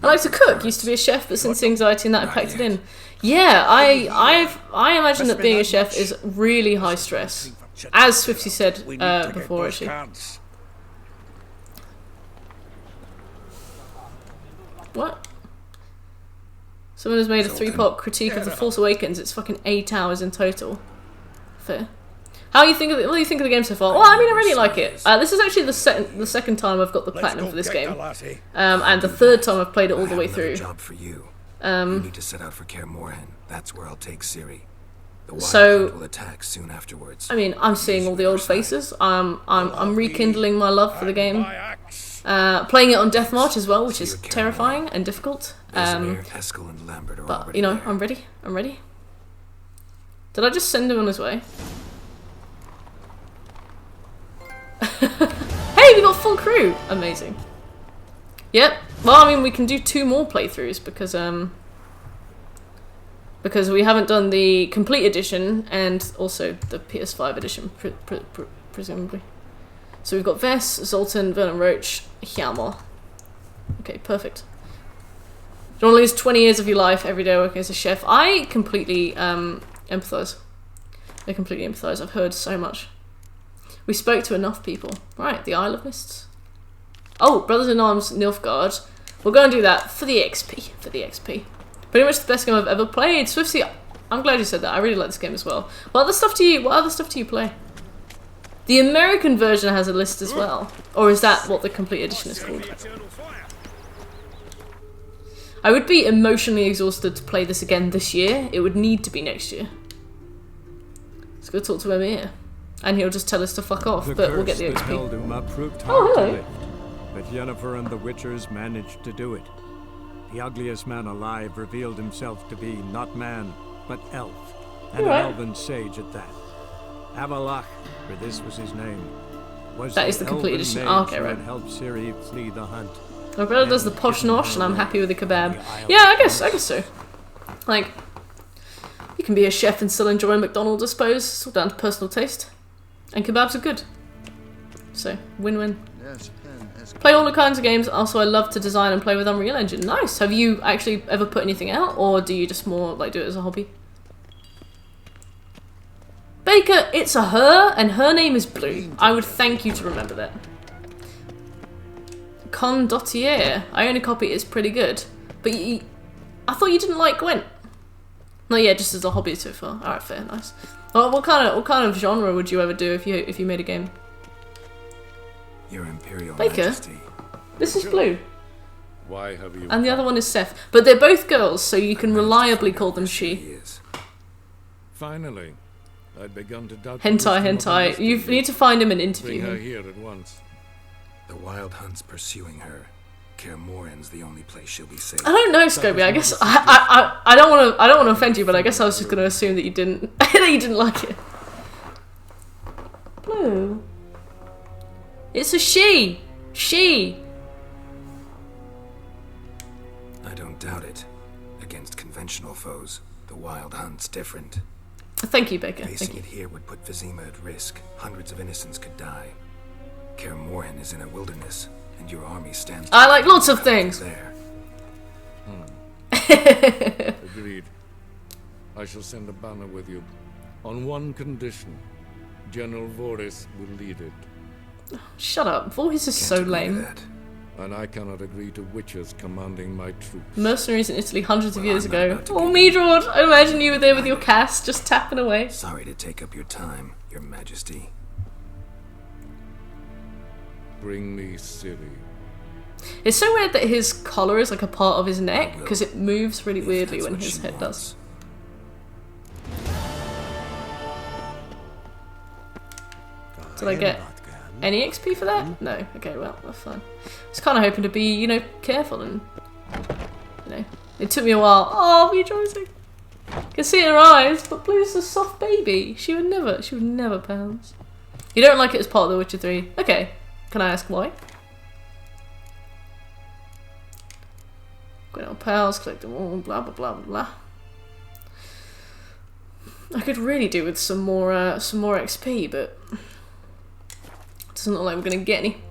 I like to cook. Used to be a chef, but since the anxiety and that I packed it in. Yeah, I imagine that being a chef is really high stress. As Swifty said before, actually. What? Someone has made a 3-part critique of The Force Awakens. It's fucking 8 hours in total. Fair. What do you think of the game so far? Well, I mean, I really like it. This is actually the second time I've got the platinum for this game, and the third time I've played it all the way through. Job for you. You need to set out for Kaer Morhen. That's where I'll take Ciri. The Wild Hunt will attack soon afterwards. I mean, I'm seeing all the old faces. I'm rekindling my love for the game. Playing it on Death March as well, which is terrifying and difficult. Eskel and Lambert are but you know, I'm ready. I'm ready. Did I just send him on his way? Hey, we got full crew! Amazing. Yep. Well, I mean, we can do 2 more playthroughs because we haven't done the complete edition and also the PS5 edition, presumably. So we've got Vess, Zoltan, Vernon Roach, Hjalmar. Okay, perfect. Do you want to lose 20 years of your life every day working as a chef? I completely empathise. I completely empathise. I've heard so much. We spoke to enough people. Right, the Isle of Mists. Oh, Brothers in Arms, Nilfgaard. We'll go and do that for the XP. For the XP. Pretty much the best game I've ever played. Swiftsy, I'm glad you said that. I really like this game as well. What other stuff do you play? The American version has a list as well. Or is that what the complete edition is called? I would be emotionally exhausted to play this again this year. It would need to be next year. Let's go talk to Emir. And he'll just tell us to fuck off, but we'll get the XP. Oh, hello. But Yennefer and the Witchers managed to do it. The ugliest man alive revealed himself to be not man, but elf, and an elven sage at that. Avalach, for this was his name, was that is the complete edition. Oh, okay, right. Helped Ciri flee the hunt. My brother does the posh nosh, and I'm happy with the kebab. Yeah, I guess so. Like, you can be a chef and still enjoy McDonald's, I suppose. It's all down to personal taste. And kebabs are good. So, win-win. Play all the kinds of games. Also, I love to design and play with Unreal Engine. Nice. Have you actually ever put anything out, or do you just more like do it as a hobby? Baker, it's a her, and her name is Blue. I would thank you to remember that. Condottiere. I own a copy. It's pretty good. But I thought you didn't like Gwent. No, yeah, just as a hobby so far. All right, fair, nice. Well, what kind of genre would you ever do if you made a game? Your Imperial Baker, Majesty. This is Blue. Why have you? And the other one is Seth, but they're both girls, so you can reliably call them she. Finally, I'd begun to doubt. Hentai. You need to find him and interview Bring her him. here at once. The Wild Hunt's pursuing her. Kaer Morhen's the only place she'll be safe. I don't know, Scobie. I guess I don't want to offend you, but I guess I was just going to assume that you didn't that you didn't like it. Blue. It's a she. She. I don't doubt it. Against conventional foes, the Wild Hunt's different. Thank you, Baker. Facing it here would put Vizima at risk. Hundreds of innocents could die. Kaer Morhen is in a wilderness, and your army stands. I like lots of things. There. Agreed. I shall send a banner with you. On one condition. General Voris will lead it. Shut up. Voice is so lame. And I cannot agree to witches commanding my troops. Mercenaries in Italy hundreds of years ago. Oh, Meadrod! I imagine you were there with your cast, just tapping away. Sorry to take up your time, Your Majesty. Bring me Ciri. It's so weird that his collar is like a part of his neck, because it moves really weirdly when his head does. Did I get any XP for that? No. Okay, well, that's fine. I was kind of hoping to be, you know, careful and, you know, it took me a while. Oh, rejoicing. I can see it in her eyes, but Blue's a soft baby. She would never pounce. You don't like it as part of The Witcher 3. Okay. Can I ask why? Going on pals, collect them all, blah blah blah blah blah. I could really do with some more XP, but it doesn't look like we're gonna get any.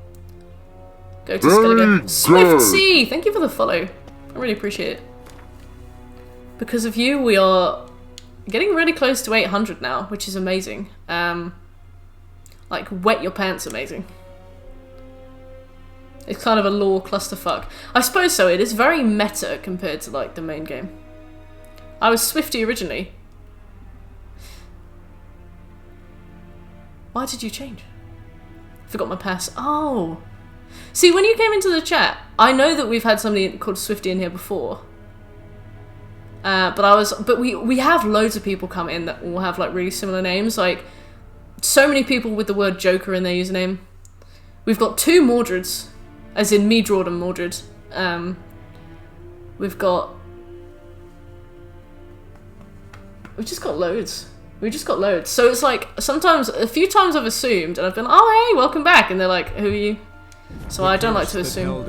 Go to Skellige. Swiftsy! Thank you for the follow. I really appreciate it. Because of you, we are getting really close to 800 now, which is amazing. Like, wet your pants amazing. It's kind of a lore clusterfuck. I suppose so. It is very meta compared to, like, the main game. I was Swifty originally. Why did you change? Forgot my pass. Oh. See, when you came into the chat, I know that we've had somebody called Swifty in here before. But we have loads of people come in that all have like really similar names. Like, so many people with the word Joker in their username. We've got 2 Mordreds, as in me, Jordan Mordred. We've just got loads. We just got loads. So it's like, sometimes, a few times I've assumed, and I've been, oh hey, welcome back, and they're like, who are you? So I don't like to assume.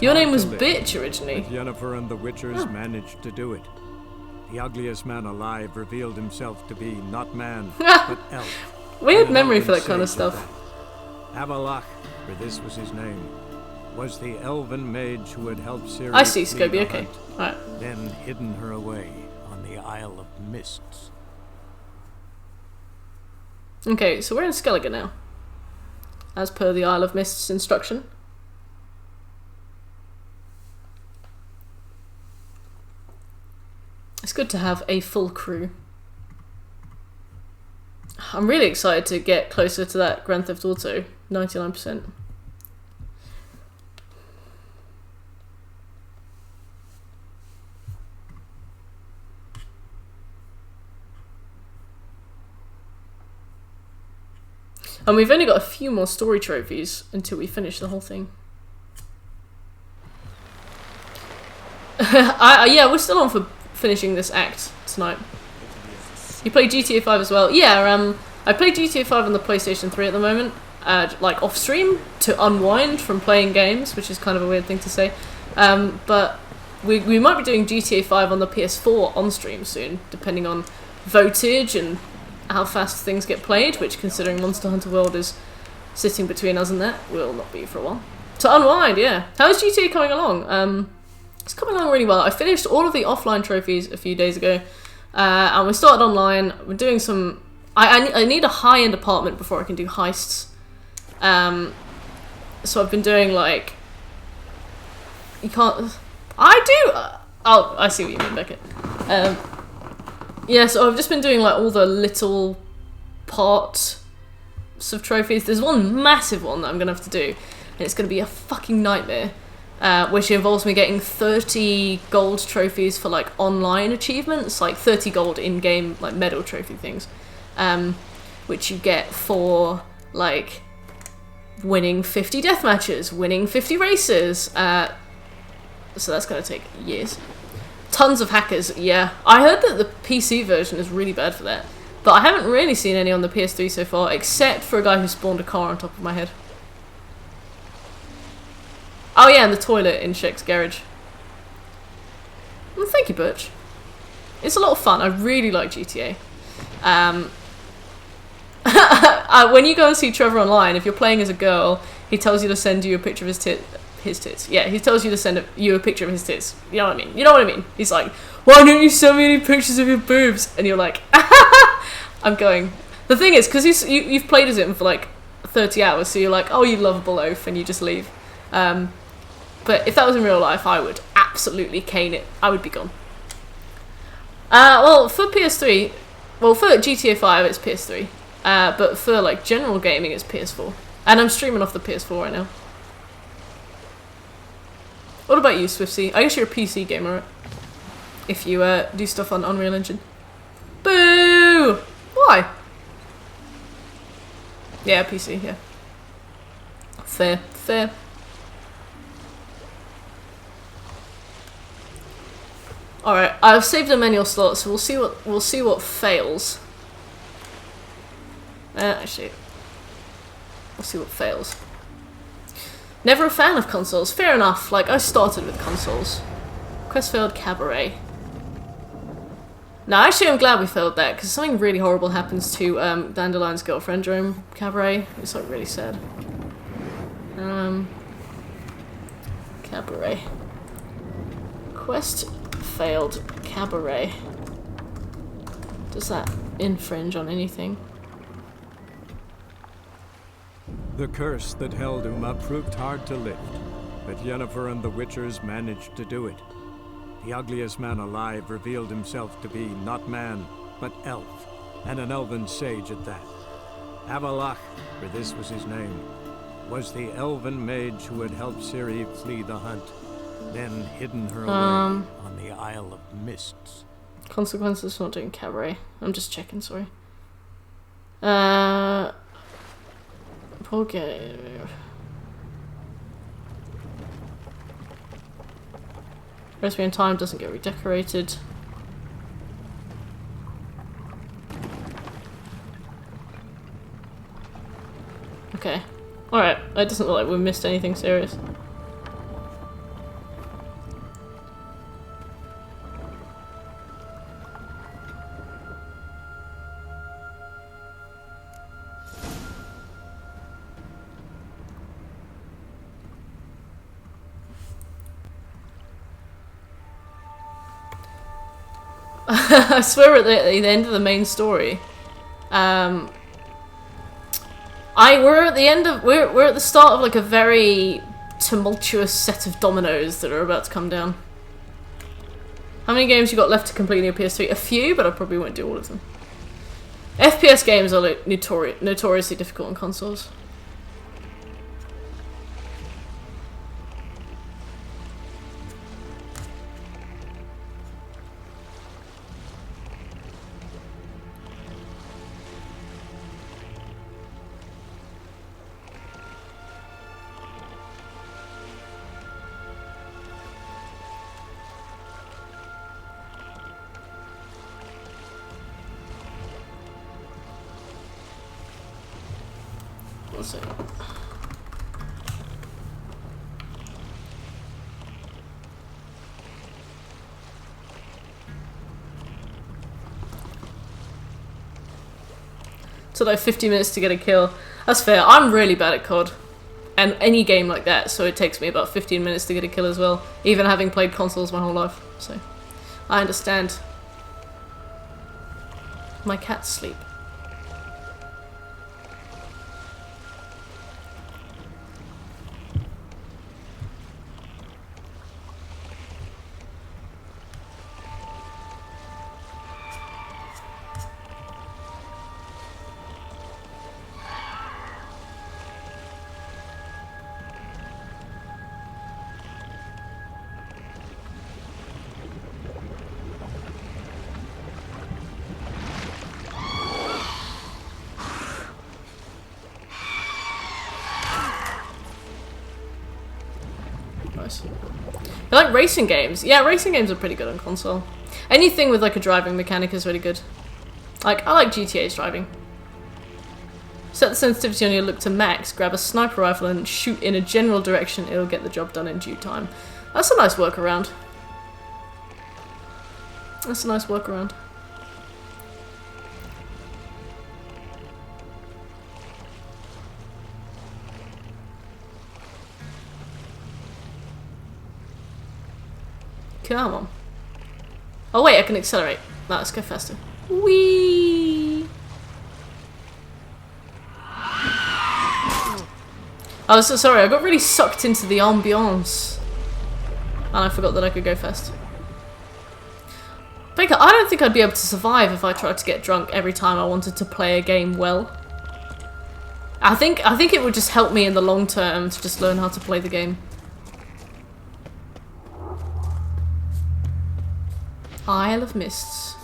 Your name was Bitch originally. But Yennefer and the Witchers managed to do it. The ugliest man alive revealed himself to be not man, but elf. Weird memory for that kind of stuff. Avallac'h, for this was his name, was the elven mage who had helped Ciri. I see, Scobie, okay. Alright. Then hidden her away on the Isle of Mists. Okay, so we're in Skellige now, as per the Isle of Mists instruction. It's good to have a full crew. I'm really excited to get closer to that Grand Theft Auto, 99%. And we've only got a few more story trophies until we finish the whole thing. Yeah, we're still on for finishing this act tonight. You play GTA 5 as well? Yeah, I play GTA 5 on the PlayStation 3 at the moment, like off stream to unwind from playing games, which is kind of a weird thing to say. But we might be doing GTA 5 on the PS4 on stream soon, depending on votage and how fast things get played, which, considering Monster Hunter World is sitting between us and that, will not be for a while. To unwind, yeah. How's GTA coming along? It's coming along really well. I finished all of the offline trophies a few days ago, and we started online. We're doing some... I need a high-end apartment before I can do heists. So I've been doing, like... You can't... I do... Oh, I see what you mean, Beckett. Yeah, so I've just been doing like all the little parts of trophies. There's one massive one that I'm going to have to do, and it's going to be a fucking nightmare, which involves me getting 30 gold trophies for like online achievements, like 30 gold in-game like medal trophy things, which you get for like winning 50 death matches, winning 50 races, so that's going to take years. Tons of hackers, yeah. I heard that the PC version is really bad for that, but I haven't really seen any on the PS3 so far, except for a guy who spawned a car on top of my head. Oh yeah, and the toilet in Shek's garage. Well, thank you, Butch. It's a lot of fun. I really like GTA. When you go and see Trevor online, if you're playing as a girl, he tells you to send you a picture of his tits. Yeah, he tells you to send you a picture of his tits. You know what I mean? You know what I mean? He's like, why don't you send me any pictures of your boobs? And you're like, I'm going. The thing is, because you've played as him for like 30 hours, so you're like, oh, you lovable oaf, and you just leave. But if that was in real life, I would absolutely cane it. I would be gone. Well, for PS3, well, for GTA 5, it's PS3. But for like general gaming, it's PS4. And I'm streaming off the PS4 right now. What about you, Swifty? I guess you're a PC gamer, right? If you do stuff on Unreal Engine. Boo! Why? Yeah, PC, yeah. Fair, fair. Alright, I've saved a manual slot, so we'll see what fails. Actually, we'll see what fails. Never a fan of consoles. Fair enough. Like, I started with consoles. Quest failed Cabaret. No, actually, I'm glad we failed that, because something really horrible happens to Dandelion's girlfriend during Cabaret. It's, like, really sad. Cabaret. Quest failed Cabaret. Does that infringe on anything? The curse that held Uma proved hard to lift, but Yennefer and the Witchers managed to do it. The ugliest man alive revealed himself to be not man, but elf, and an elven sage at that. Avallac'h, for this was his name, was the elven mage who had helped Ciri flee the hunt, then hidden her away on the Isle of Mists. Consequences for not doing cabaret. I'm just checking, sorry. Okay. Recipe in time doesn't get redecorated. Okay. Alright, it doesn't look like we missed anything serious. I swear at the end of the main story, we're at the end of we're at the start of like a very tumultuous set of dominoes that are about to come down. How many games you got left to complete in your PS3? A few, but I probably won't do all of them. FPS games are like notoriously difficult on consoles. So like 50 minutes to get a kill. That's fair. I'm really bad at COD. And any game like that, so it takes me about 15 minutes to get a kill as well. Even having played consoles my whole life. So, I understand. My cat's asleep. I like racing games. Yeah, racing games are pretty good on console. Anything with like a driving mechanic is really good. Like, I like GTA's driving. Set the sensitivity on your look to max, grab a sniper rifle and shoot in a general direction. It'll get the job done in due time. That's a nice workaround. That's a nice workaround. Come on. Oh wait, I can accelerate. No, let's go faster. Whee! I was so sorry, I got really sucked into the ambiance. And I forgot that I could go fast. Baker, I don't think I'd be able to survive if I tried to get drunk every time I wanted to play a game well. I think it would just help me in the long term to just learn how to play the game. Isle of Mists.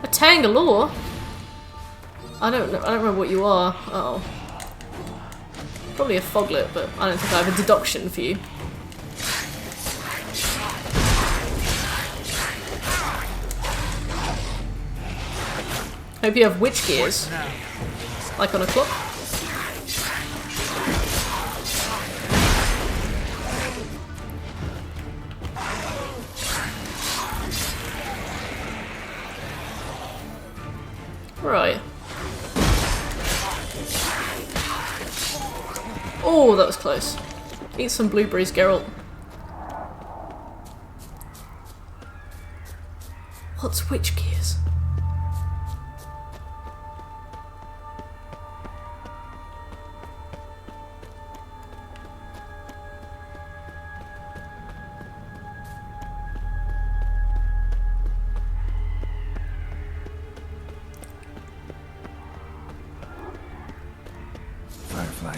A Tangalore? I don't remember what you are. Uh oh. Probably a foglet, but I don't think I have a deduction for you. Hope you have witch gears. Like on a clock. Right. Oh, that was close. Eat some blueberries, Geralt. What's witch gears?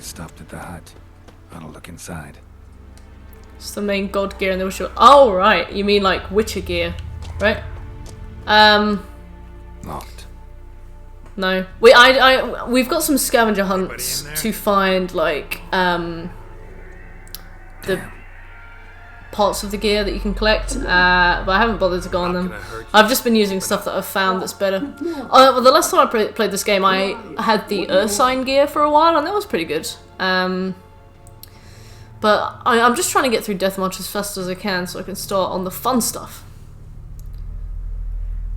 stopped at the hut. I'll look inside. It's the main god gear in the Witcher. Oh, right. You mean like Witcher gear, right? Locked. No. We've got some scavenger hunts to find like the parts of the gear that you can collect, but I haven't bothered to go on them. I've just been using stuff that I've found that's better. Well, the last time I played this game, I had the Ursine gear for a while, and that was pretty good. But I'm just trying to get through Deathmarch as fast as I can so I can start on the fun stuff.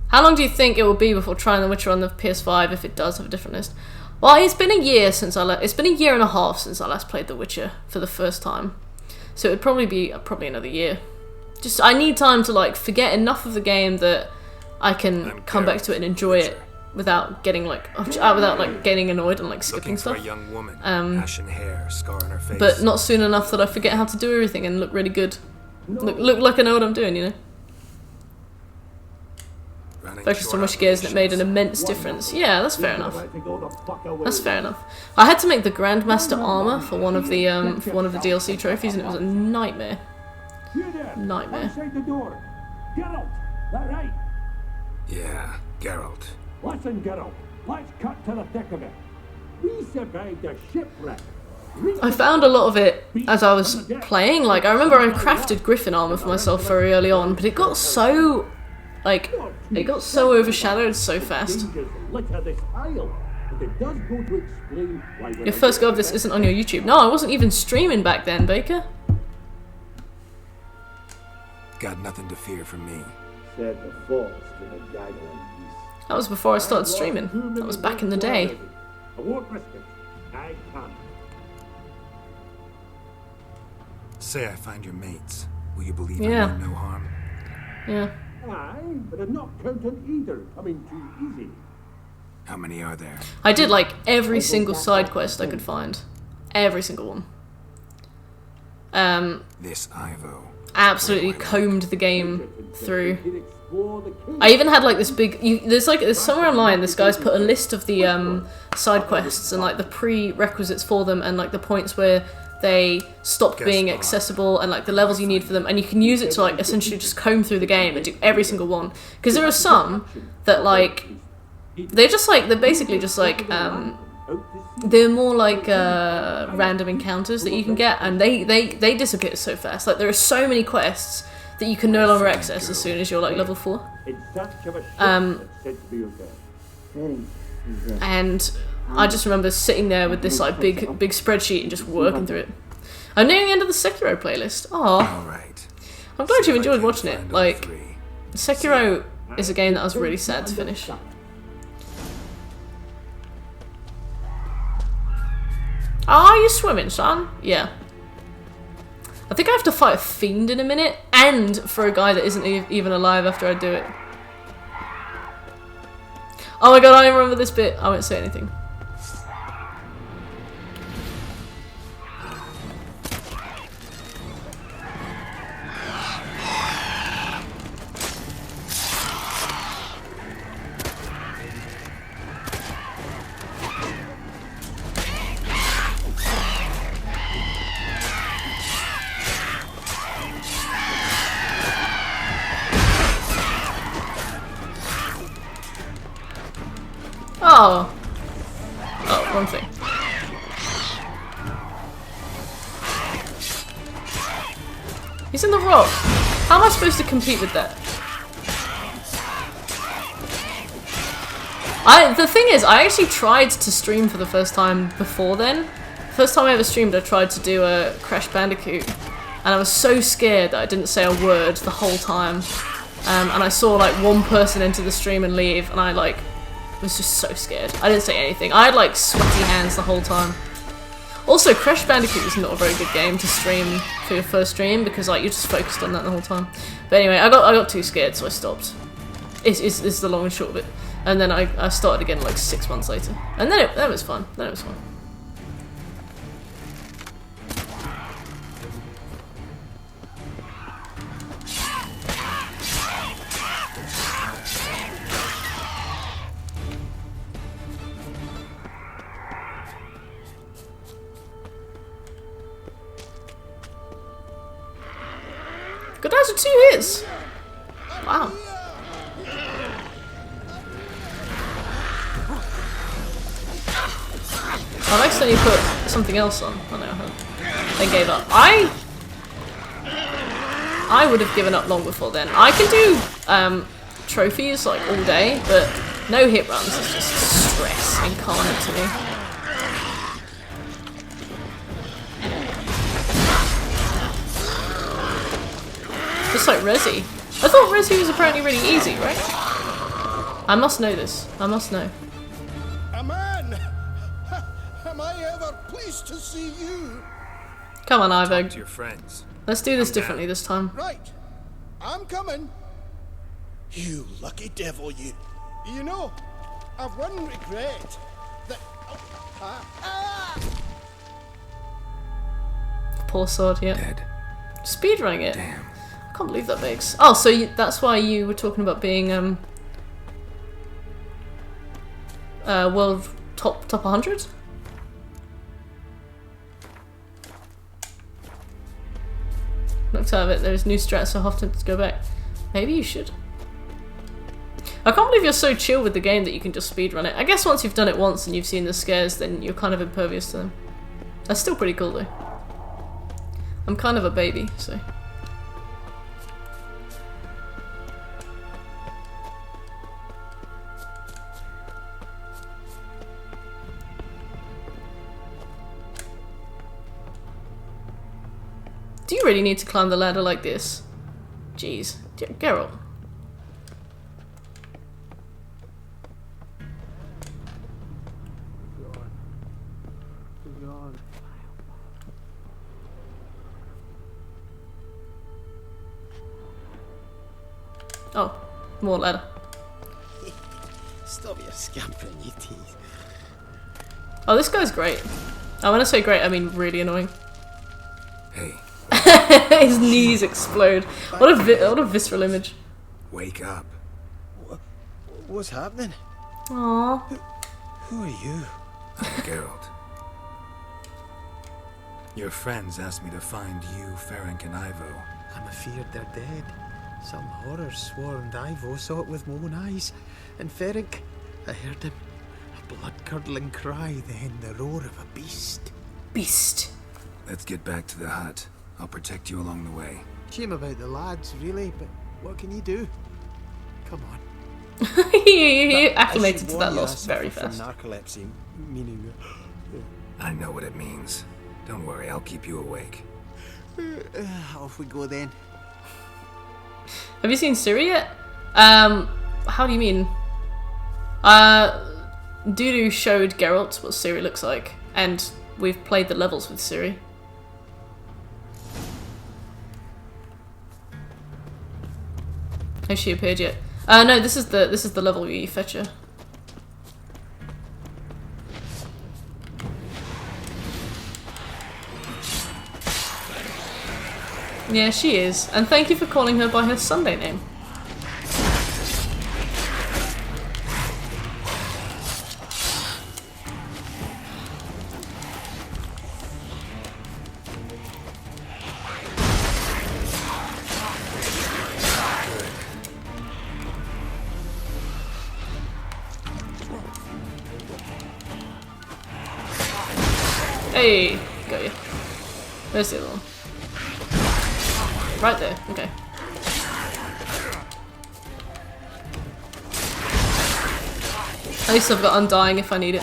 How long do you think it will be before trying The Witcher on the PS5 if it does have a different list? Well, it's been a year since it's been a year and a half since I last played The Witcher for the first time. So it would probably be another year. Just I need time to like forget enough of the game that I can come back to it and enjoy it without getting like getting annoyed and like skipping stuff. A young woman, ashen hair, scar on her face. But not soon enough that I forget how to do everything and look really good. Look like I know what I'm doing, you know. Focused on Witcher gears and it made an immense difference. Yeah, that's fair enough. That's fair enough. I had to make the Grandmaster armor for one of the DLC trophies, and it was a nightmare. Nightmare. Yeah, Geralt. Listen, Geralt. Let's cut to the thick of it. We survived a shipwreck. I found a lot of it as I was playing. Like I remember I crafted Griffin armor for myself very early on, but it got so overshadowed so fast. Your first go of this isn't on your YouTube. No, I wasn't even streaming back then, Baker. Got nothing to fear from me. That was before I started streaming. That was back in the day. Say I find your mates. Will you believe I mean no harm? Yeah. Aye, but I'm not counting either coming too easy. How many are there? I did like every single side quest I could find. Every single one. This Ivo. Absolutely combed the game through. I even had like this big. There's somewhere online. This guy's put a list of the side quests and like the prerequisites for them and like the points where they stopped being accessible and like the levels you need for them, and you can use it to like essentially just comb through the game and do every single one. Because there are some that like they're basically just like they're more like random encounters that you can get, and they disappear so fast. Like there are so many quests that you can no longer access as soon as you're like level 4. And I just remember sitting there with this like big spreadsheet and just working through it. I'm nearing the end of the Sekiro playlist. Oh, right. I'm glad you enjoyed watching it. Like, Sekiro is a game that I was really sad to finish. Are you swimming, son? Yeah. I think I have to fight a fiend in a minute, and for a guy that isn't even alive after I do it. Oh my god, I remember this bit. I won't say anything. Oh, wrong thing. He's in the rock. How am I supposed to compete with that? The thing is, I actually tried to stream for the first time before then. First time I ever streamed, I tried to do a Crash Bandicoot, and I was so scared that I didn't say a word the whole time. And I saw like one person enter the stream and leave, and I like was just so scared. I didn't say anything. I had like sweaty hands the whole time. Also, Crash Bandicoot is not a very good game to stream for your first stream because like you're just focused on that the whole time. But anyway, I got too scared, so I stopped. It's the long and short of it. And then I started again like 6 months later, and then that was fun. Then it was fun. Got down to 2 hits. Wow. I've accidentally put something else on. Oh no, I gave up. I would have given up long before then. I can do trophies like all day, but no hit runs is just stress incarnate to me. Just like Resi. I thought Resi was apparently really easy, right? I must know this. I must know. A man! Am I ever pleased to see you? Come on, Ivo. Talk to your friends. Let's do this differently this time. Right. I'm coming. You lucky devil, you. You know, I've one regret. That... Poor sword, yeah. Dead. Speedrunning it. Damn. I can't believe that makes. Oh, so that's why you were talking about being world top 100. Looked out of it. There's new strats, so I have to go back. Maybe you should. I can't believe you're so chill with the game that you can just speedrun it. I guess once you've done it once and you've seen the scares, then you're kind of impervious to them. That's still pretty cool though. I'm kind of a baby, so. Do you really need to climb the ladder like this? Jeez. Geralt. Oh, more ladder. Stop your scampering, you tease. Oh, this guy's great. I want to say great, I mean really annoying. Hey. His knees explode. What a visceral image. Wake up. What's happening? Aww. Who are you? I'm Geralt. Your friends asked me to find you, Ferenc, and Ivo. I'm afeard they're dead. Some horror swarmed Ivo, saw it with my own eyes. And Ferenc, I heard him. A blood-curdling cry, then the roar of a beast. Beast. Let's get back to the hut. I'll protect you along the way. Shame about the lads, really, but what can you do? Come on. He acclimated to that loss very fast. Narcolepsy, meaning... I know what it means. Don't worry, I'll keep you awake. Off we go then. Have you seen Ciri yet? How do you mean? Dudu showed Geralt what Ciri looks like, and we've played the levels with Ciri. Has she appeared yet? No, this is the level where you fetch her. Yeah, she is. And thank you for calling her by her Sunday name. Hey, got you. Where's the other one? Right there, okay. At least I've got Undying if I need it.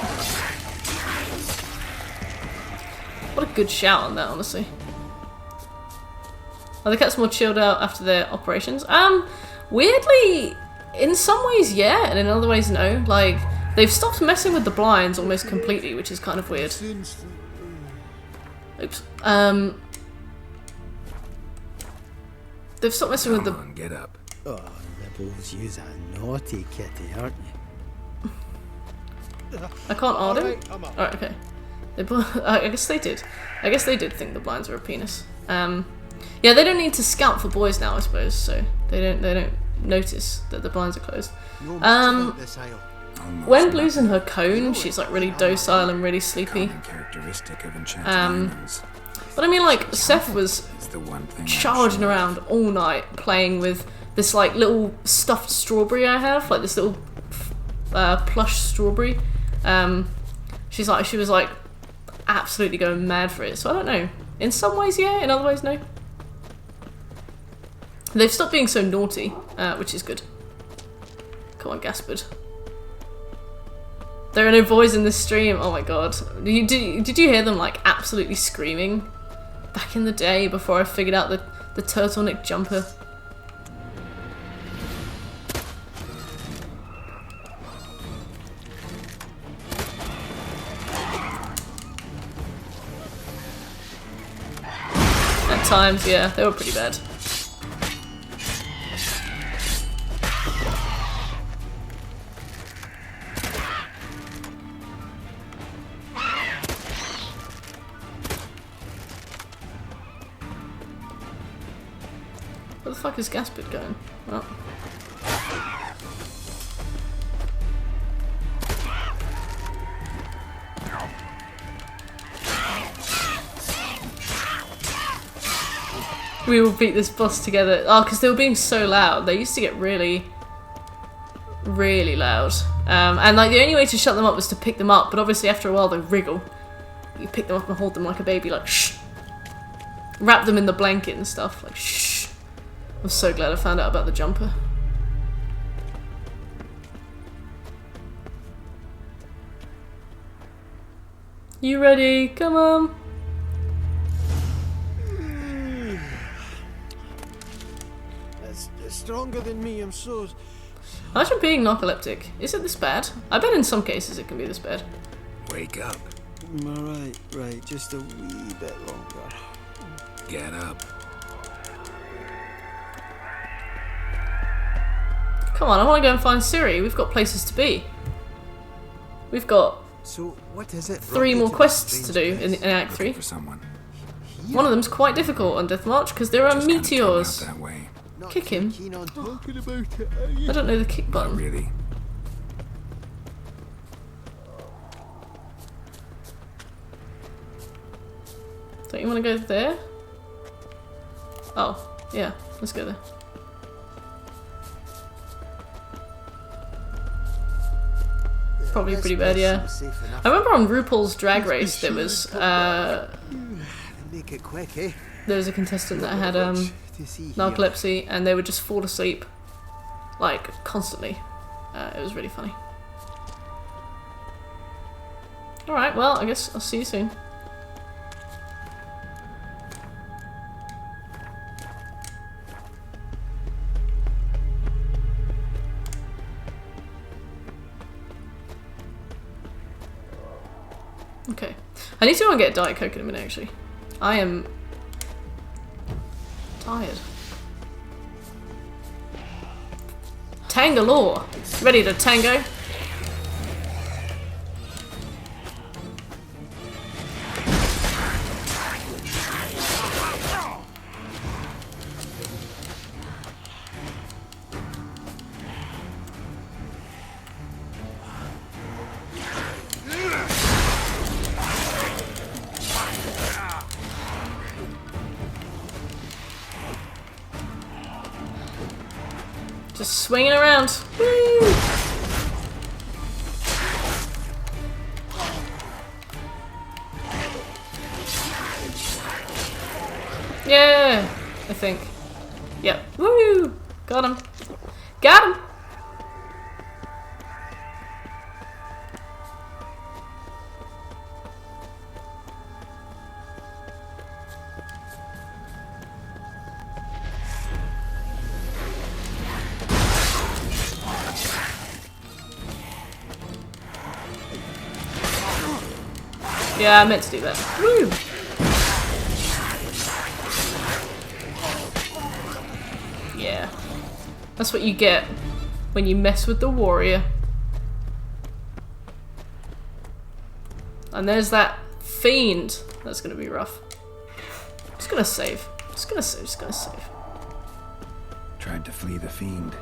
What a good shout on that, honestly. Are the cats more chilled out after their operations? Weirdly, in some ways yeah, and in other ways no. Like, they've stopped messing with the blinds almost completely, which is kind of weird. Oops. They've stopped messing with the... Come on, get up. Oh, Nibbles, you's a naughty kitty, aren't you? I can't order it? Alright, okay. I guess they did. I guess they did think the blinds were a penis. Yeah, they don't need to scout for boys now, I suppose, so they don't notice that the blinds are closed. When Blue's in her cone, she's like really docile and really sleepy. Characteristic of enchanted animals. But I mean, like, Seth was the one thing charging around all night playing with this like little stuffed strawberry I have, like this little plush strawberry. She was like absolutely going mad for it. So I don't know. In some ways, yeah. In other ways, no. They've stopped being so naughty, which is good. Come on, Gaspard. There are no boys in this stream. Oh my god. Did you hear them like absolutely screaming back in the day before I figured out the turtleneck jumper? At times, yeah, they were pretty bad. Where the fuck is Gaspard going? Oh. We will beat this boss together. Oh, because they were being so loud. They used to get really, really loud. And like the only way to shut them up was to pick them up, but obviously after a while they wriggle. You pick them up and hold them like a baby, like shh. Wrap them in the blanket and stuff, like shh. I'm so glad I found out about the jumper. You ready? Come on. That's stronger than me, I'm so... Imagine being narcoleptic. Is it this bad? I bet in some cases it can be this bad. Wake up. Right, just a wee bit longer. Get up. Come on, I want to go and find Ciri. We've got places to be. We've got so what is it? 3 more quests to do in Act 3. For someone. One of them's quite difficult on Death March because there are meteors. Kick him. I don't know the kick button. Not really. Don't you want to go there? Oh, yeah, let's go there. Probably pretty bad, yeah. I remember on RuPaul's Drag Race there was Make it quick, eh? there was a contestant that had narcolepsy and they would just fall asleep like constantly. It was really funny. Alright, well I guess I'll see you soon. Okay. I need to go and get a Diet Coke in a minute, actually. I am tired. Tangalore! Ready to tango? Just swinging around. Woo! Yeah, I think. Yep. Woo! Got him. Got him! Yeah, I meant to do that. Woo! Yeah. That's what you get when you mess with the warrior. And there's that fiend. That's gonna be rough. Just gonna save. Just gonna save. Tried to flee the fiend.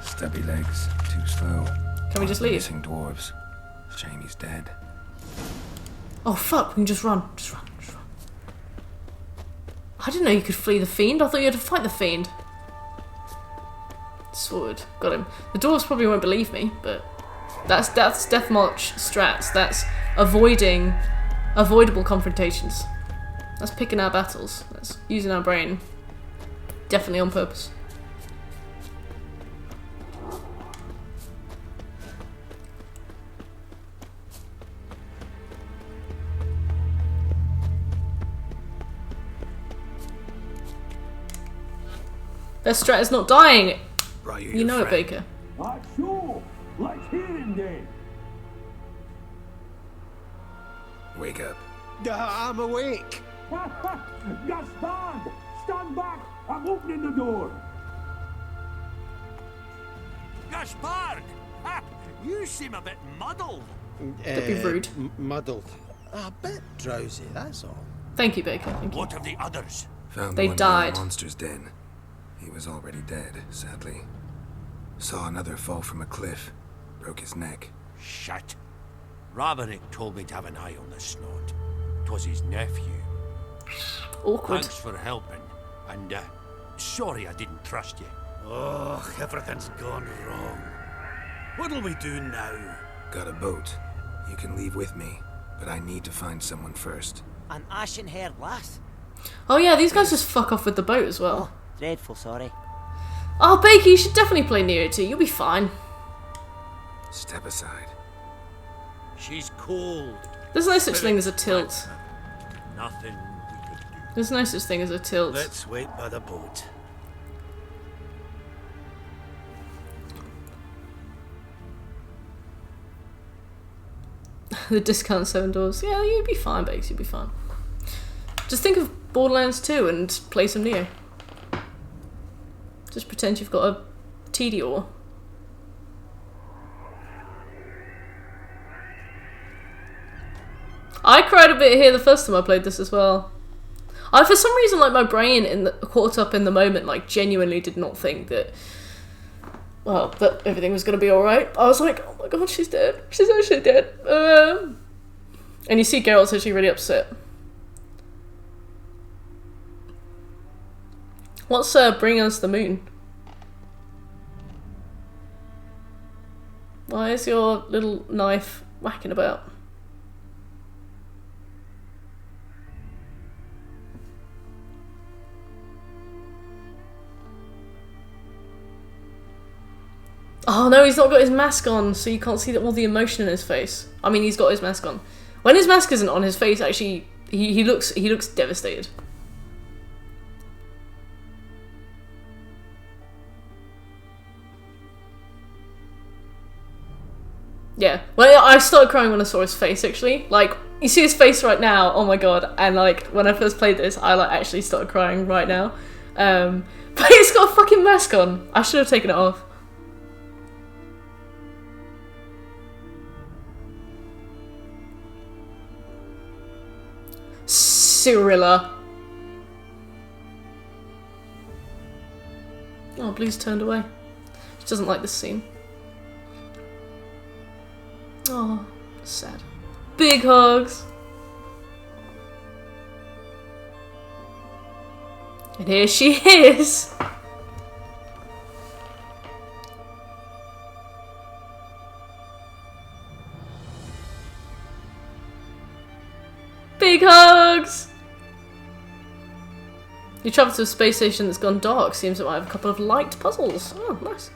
Stubby legs, too slow. Can we just leave? Missing dwarves. Shame he's dead. Oh fuck, we can just run. Just run. Just run. I didn't know you could flee the fiend. I thought you had to fight the fiend. Sword. Got him. The dwarves probably won't believe me, but that's Death March strats. That's avoidable confrontations. That's picking our battles. That's using our brain. Definitely on purpose. Their strat is not dying. You know it, Baker. Sure. Let's hear him then. Wake up. I'm awake. Gaspard! Stand back! I'm opening the door. Gaspard! You seem a bit muddled. Don't be rude. Muddled. A bit drowsy, that's all. Thank you, Baker. Thank you. What of the others? Found They one died. in the monster's den. He was already dead, sadly. Saw another fall from a cliff. Broke his neck. Shit. Raverick told me to have an eye on the snot. 'Twas his nephew. Awkward. Thanks for helping. And, sorry I didn't trust you. Oh, everything's gone wrong. What'll we do now? Got a boat. You can leave with me, but I need to find someone first. An ashen-haired lass? Oh yeah, these guys just fuck off with the boat as well. Dreadful, sorry. Oh, Baker, you should definitely play Neo 2. You'll be fine. Step aside. She's cold. There's no such thing as a tilt. Nothing we could do. There's no such thing as a tilt. Let's wait by the boat. The discount 7 doors. Yeah, you'd be fine, Bakes. You'd be fine. Just think of Borderlands 2 and play some Neo. Just pretend you've got a Tediore. I cried a bit here the first time I played this as well. I, for some reason, like, my brain caught up in the moment, like, genuinely did not think that, well, that everything was going to be alright. I was like, oh my god, she's dead. She's actually dead. And you see Geralt's actually really upset. What's bringing us the moon? Why is your little knife whacking about? Oh no, he's not got his mask on, so you can't see all the emotion in his face. I mean, he's got his mask on. When his mask isn't on, his face actually he looks devastated. Yeah, well, I started crying when I saw his face, actually. Like, you see his face right now, oh my god, and like, when I first played this, I like actually started crying right now. But he's got a fucking mask on. I should have taken it off. Cyrilla. Oh, Blue's turned away. She doesn't like this scene. Oh, sad. Big hugs. And here she is. Big hugs. You travel to a space station that's gone dark. Seems it might have a couple of light puzzles. Oh, nice.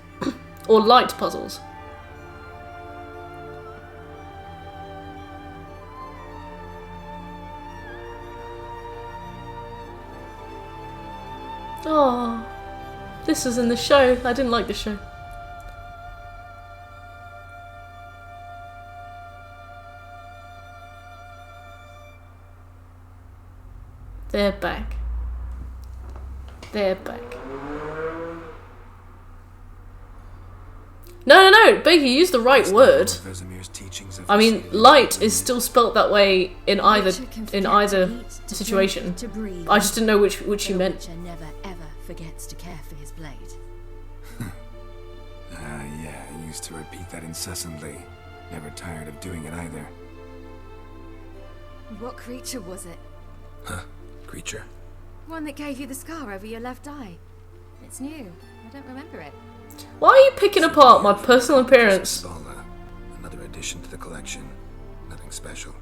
Or light puzzles. Oh, this was in the show. I didn't like the show. They're back. They're back. No, Baker, you used the right word. I mean, light is still spelt that way in either situation. I just didn't know which you meant. Witcher never ever forgets to care for his blade. Yeah, I used to repeat that incessantly. Never tired of doing it either. What creature was it? Huh? Creature? One that gave you the scar over your left eye. It's new. I don't remember it. Why are you picking apart my personal appearance? Spalla. Another addition to the collection. Nothing special.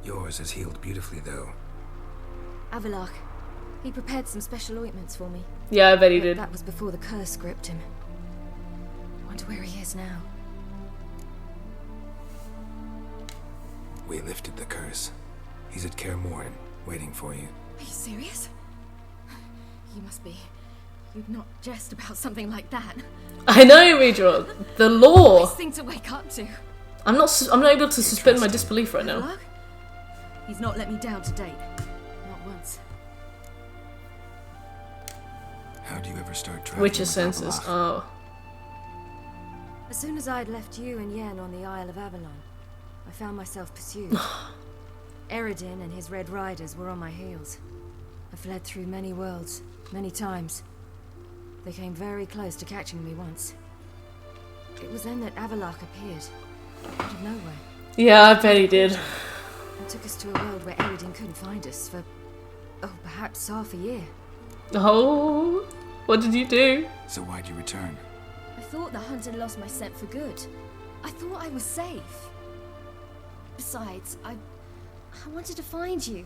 Yours is healed beautifully, though. Avallac'h. He prepared some special ointments for me. Yeah, I bet he But did. That was before the curse gripped him. Wonder where he is now. We lifted the curse. He's at Kaer Morhen, waiting for you. Are you serious? You must be. You'd not jest about something like that. I know, Midra. The law. Nice thing to wake up to. I'm not able to suspend my disbelief right now. Avallac'h? He's not let me down to date. Not once. How do you ever start traveling Witcher with senses. Avallac'h? Oh. As soon as I'd left you and Yen on the Isle of Avalon, I found myself pursued. Eredin and his Red Riders were on my heels. I fled through many worlds, many times. They came very close to catching me once. It was then that Avallac'h appeared, out of nowhere. Yeah, I bet he did. And took us to a world where Eredin couldn't find us for, perhaps half a year. Oh, what did you do? So why'd you return? I thought the hunt had lost my scent for good. I thought I was safe. Besides, I wanted to find you.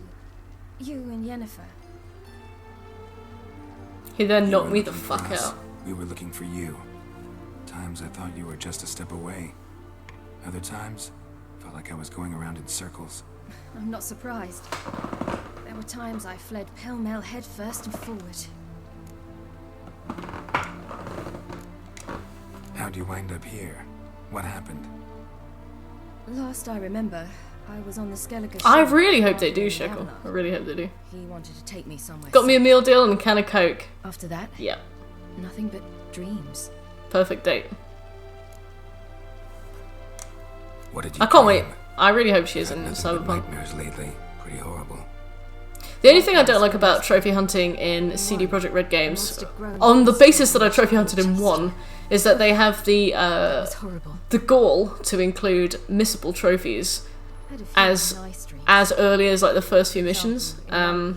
You and Yennefer. He then You knocked were me the looking for fuck us. out. We were looking for you. Times I thought you were just a step away. Other times, felt like I was going around in circles. I'm not surprised. There were times I fled pell-mell head first and forward. How'd you wind up here? What happened? Last I remember, I was on the Skellige ship. I really hope they do, in Shekel. Avalon. I really hope they do. He wanted to take me somewhere. Got me a meal deal and a can of Coke. After that? Yeah. Nothing but dreams. Perfect date. What did you I can't dream? wait. I really hope she is Had in nothing but Cyberpunk. nightmares lately. Pretty horrible. The only thing I don't like about trophy hunting in CD Projekt Red games, on the basis that I trophy hunted in one, is that they have the gall to include missable trophies as early as like the first few missions,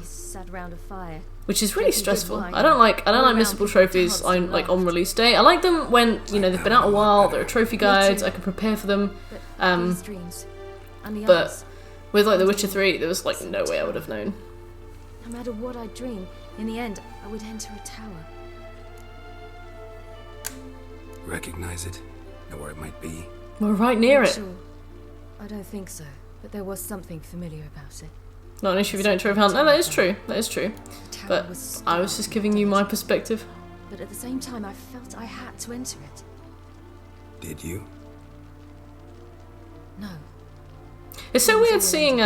Sat round a fire. which is really stressful. I don't like missable trophies on release day. I like them when they've been out a while. There are trophy guides. I can prepare for them. These dreams, and the But others, with like The Witcher 3, there was like no way I would have known. no matter what I dream, in the end, I would enter a tower. Recognize it? Know where it might be? We're right near Not it. Sure. I don't think so, but there was something familiar about it. Not an issue if you don't trophy hunt. No, that is true. That is true. But I was just giving you my perspective. But at the same time, I felt I had to enter it. Did you? No. It's so weird seeing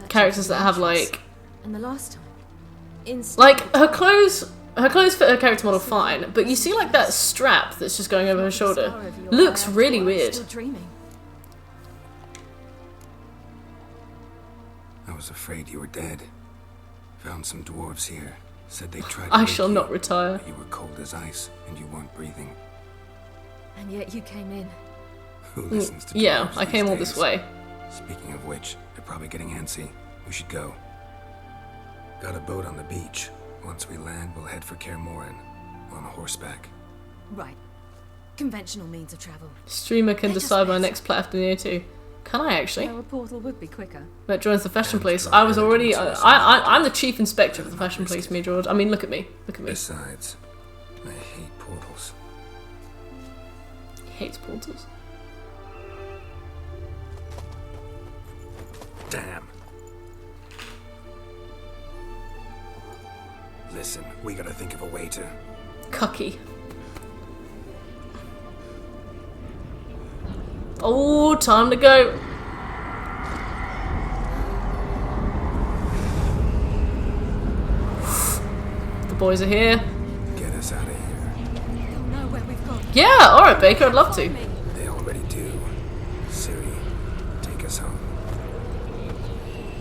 characters that have like And the last time, in her clothes fit her character model fine, but you see like that strap that's just going over her shoulder. Looks really weird. Still dreaming. I was afraid you were dead. Found some dwarves here. Said they tried to I wake shall you, not retire. but you were cold as ice and you weren't breathing. And yet you came in. Who listens to Yeah, dwarves I came these all this days? way. Speaking of which, they're probably getting antsy. We should go. Got a boat on the beach. Once we land, we'll head for Kaer Morhen on horseback. Right. Conventional means of travel. Streamer can decide my next plat after Neo 2. Can I actually? So a portal would be quicker. That joins the fashion place. I was already. I'm the chief inspector of the fashion place, me, George. I mean, look at me. Look at me. Besides, I hate portals. He hates portals. Damn. Listen, we gotta think of a way to... Cucky. Oh, time to go. The boys are here. Get us out of here. They'll know where we've gone. Yeah, alright, Baker, I'd love to. They already do. Ciri, take us home.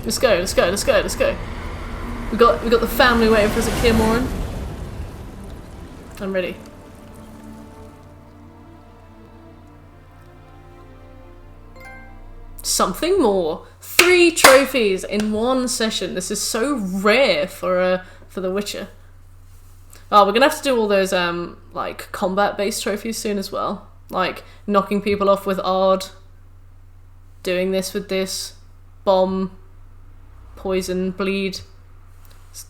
Let's go, let's go, let's go, let's go. We got the family waiting for us at Kaer Morhen. I'm ready. Something more. 3 trophies in one session. This is so rare for The Witcher. Oh, we're gonna have to do all those like combat-based trophies soon as well. Like knocking people off with Ard, doing this with this, bomb, poison, bleed.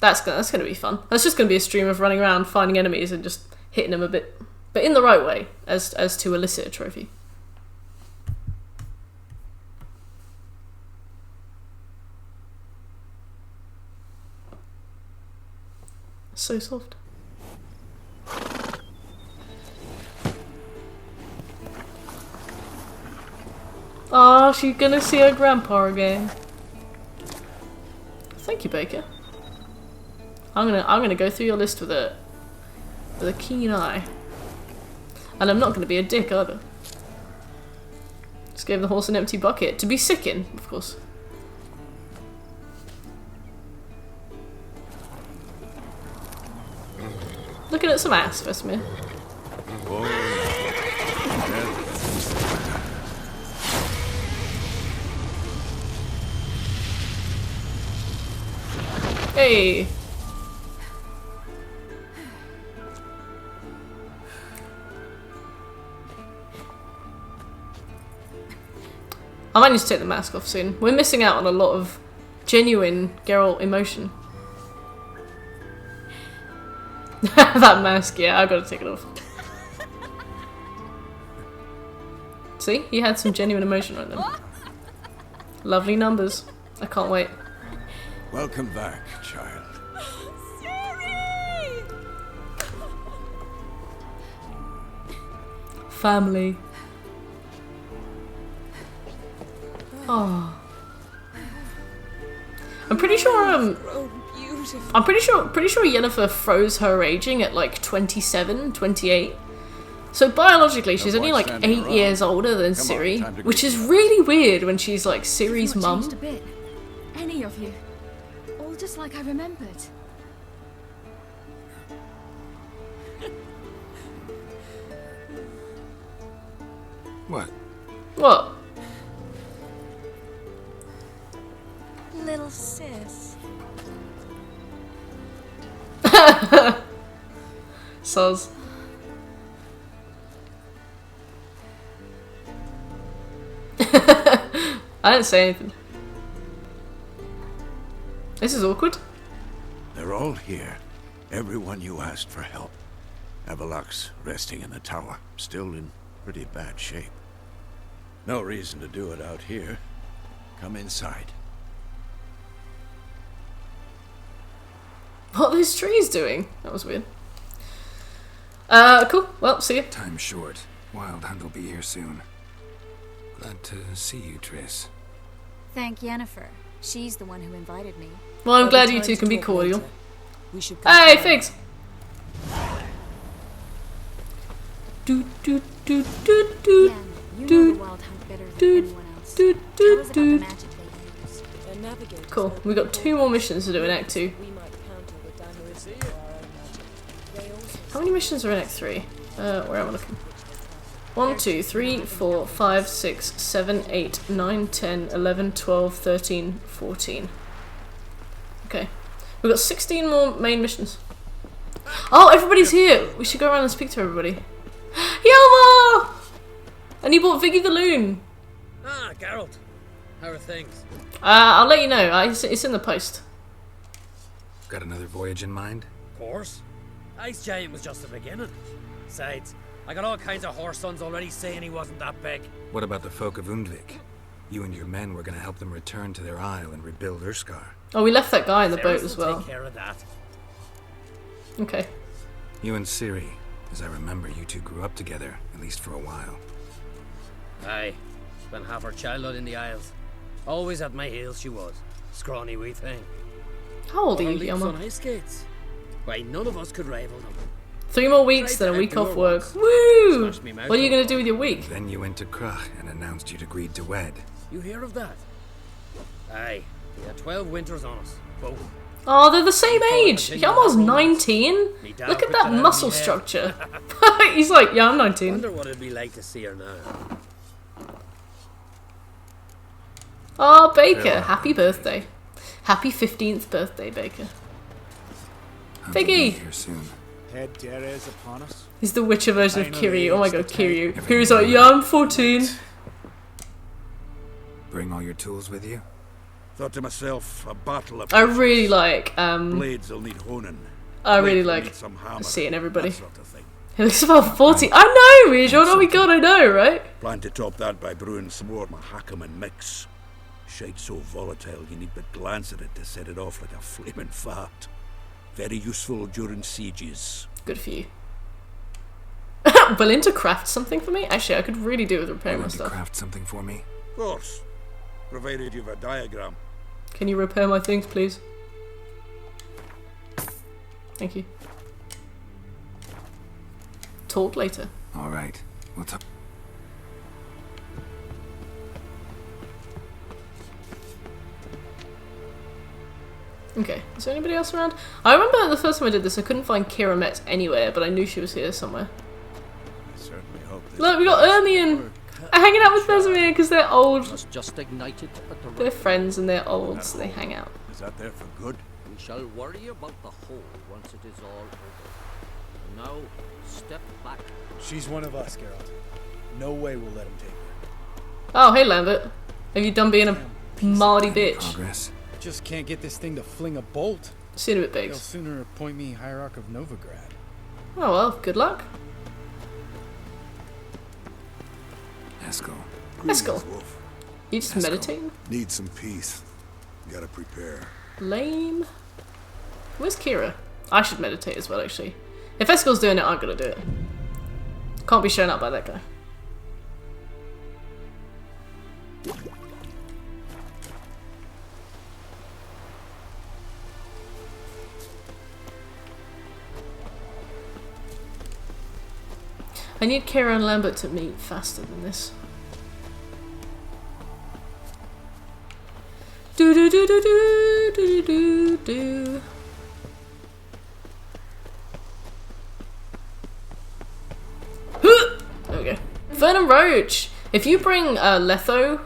That's gonna be fun. That's just gonna be a stream of running around finding enemies and just hitting them a bit, but in the right way, as to elicit a trophy. So soft. Oh, she's gonna see her grandpa again. Thank you, Baker. I'm gonna go through your list with a keen eye. And I'm not gonna be a dick either. Just gave the horse an empty bucket to be sick in, of course. Looking at some ass, Vesemir. Hey! I might need to take the mask off soon. We're missing out on a lot of genuine Geralt emotion. That mask, yeah, I gotta take it off. See? He had some genuine emotion right then. Lovely numbers. I can't wait. Welcome back, child. Ciri! Family. Oh. I'm pretty sure pretty sure Yennefer froze her aging at like 27, 28. So biologically she's only like 8 years older than Ciri, which is really weird when she's like Ciri's mum. Changed a bit. Any of you. All just like I remembered. What? What? Little sis. Soz. I didn't say anything. This is awkward. They're all here. Everyone you asked for help. Avallac'h's resting in the tower, still in pretty bad shape. No reason to do it out here. Come inside. What are those trees doing? That was weird. Cool. Well, see you. Time's short. Wild Hunt will be here soon. Glad to see you, Triss. Thank Yennefer. She's the one who invited me. Well, I'm glad you two can be cordial. We should Hey, Figs! Do do do do do do do do do do. Cool. We got 2 more missions to do in Act 2. How many missions are in Act 3? Where am I looking? 1, 2, 3, 4, 5, 6, 7, 8, 9, 10, 11, 12, 13, 14. Okay. We've got 16 more main missions. Oh, everybody's here! We should go around and speak to everybody. Hjalmar! And you bought Viggy the Loon. Ah, Geralt. How are things? I'll let you know. It's in the post. Got another voyage in mind? Of course. Ice Giant was just the beginning. Besides, I got all kinds of horse sons already saying he wasn't that big. What about the folk of Undvik? You and your men were going to help them return to their isle and rebuild Urskar. Oh, we left that guy in the boat as well. Take care of that. Okay. You and Ciri, as I remember, you two grew up together, at least for a while. Aye. Spent half her childhood in the Isles. Always at my heels she was. Scrawny wee thing. How old are you, Hjalmar? On Hjalmar? ice skates. Why, none of us could rival them. 3 more weeks, then a week off work. Woo! What are you going to do with your week? Then you went to Krach and announced you'd agreed to wed. You hear of that? Aye. We had 12 winters on us. Both. Oh, they're the same age. Hjalmar's 19. Look at that muscle structure. He's like, yeah, I'm 19. Wonder what it'd be like to see her now. Oh, Baker, Farewell. happy birthday. Happy 15th birthday, Baker. Hope to be Figgy! here soon. Head Teres upon us. He's the Witcher version of Finally, Kiryu. Oh my it's god, the time. Kiryu. Everything Kiryu's like, you yeah, I'm learned. 14. Bring all your tools with you? Thought to myself, a battle of I really like, blades will need honing. I really Blades will like need some hammer, seeing everybody. that sort of thing. He looks about 40. I know, Rijon. Oh my god, I know, right? Plan to top that by brewing some more Mahakaman mix. Shite so volatile you need but glance at it to set it off like a flaming fart. Very useful during sieges. Good for you. Willing to craft something for me? Actually, I could really do with repairing my Willing to stuff. craft something for me? Of course, provided you've a diagram. Can you repair my things, please? Thank you. Talk later. Alright, we'll talk. Okay, is there anybody else around? I remember the first time I did this, I couldn't find Kira Met anywhere, but I knew she was here somewhere. I certainly hope this Look, we got Ermion hanging out with Vesemir because they're old. Just ignited at the They're right. friends and they're old, so they hang out. Is that there for good? We shall worry about the whole once it is all over. Now, step back. She's one of us, Geralt. No way we'll let him take her. Oh, hey Lambert. Have you done being a mardy bitch? Progress. Just can't get this thing to fling a bolt. See you in a bit, They'll Biggs. sooner appoint me Hierarch of Novigrad. Oh well, good luck. Eskel. Eskel. You just Eskel. meditating? Need some peace. Gotta prepare. Lame. Where's Kira? I should meditate as well, actually. If Eskel's doing it, I'm gonna do it. Can't be shown up by that guy. I need Kira and Lambert to meet faster than this. Do do do do do do do do. There we go. Vernon Roach. If you bring Letho,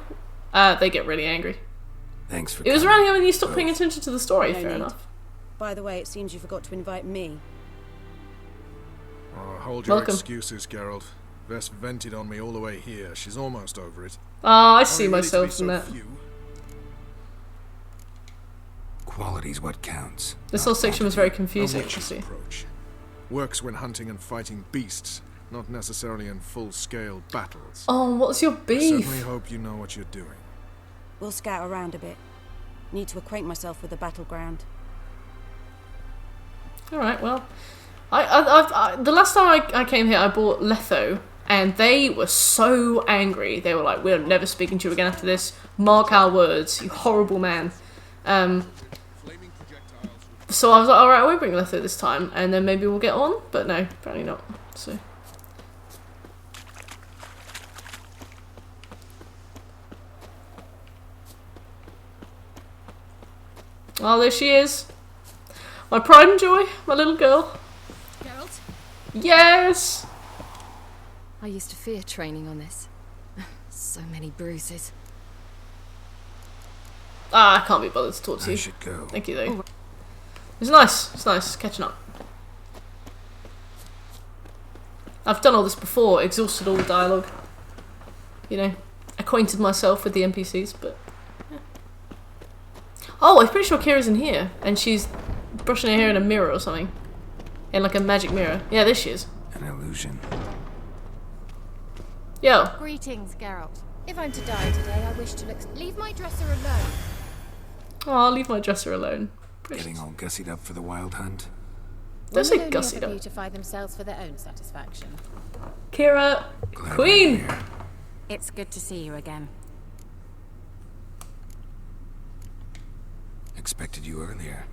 they get really angry. Thanks for It was coming. around here when you stopped paying attention to the story. No Fair need. enough. By the way, it seems you forgot to invite me. Oh, hold your Welcome. excuses, Geralt. Vess vented on me all the way here. She's almost over it. Ah, I see Only really to myself be in so that. few. Quality's what counts. This whole section was very A confusing, witch's actually. approach. Works when hunting and fighting beasts, not necessarily in full-scale battles. Oh, what's your I beef? certainly hope you know what you're doing. We'll scout around a bit. Need to acquaint myself with the battleground. Alright, well. The last time I came here, I bought Letho, and they were so angry. They were like, we're never speaking to you again after this. Mark our words, you horrible man. So I was like, alright, I won't bring Letho this time, and then maybe we'll get on. But no, apparently not. So. Oh, there she is. My pride and joy, my little girl. Geralt? Yes! I used to fear training on this. So many bruises. Ah, I can't be bothered to talk to I you. should go. Thank you, though. It's nice catching up. I've done all this before, exhausted all the dialogue. You know, acquainted myself with the NPCs, but... Yeah. Oh, I'm pretty sure Kira's in here, and she's brushing her hair in a mirror or something. In like a magic mirror. Yeah, there she is. An illusion. Yo. Greetings, Geralt. If I'm to die today, I wish to leave my dresser alone. Oh, I'll leave my dresser alone. Getting all gussied up for the wild hunt. Don't say Women only gussied ever up. beautify themselves for their own satisfaction. Kira, Queen! It's good to see you again. Expected you earlier.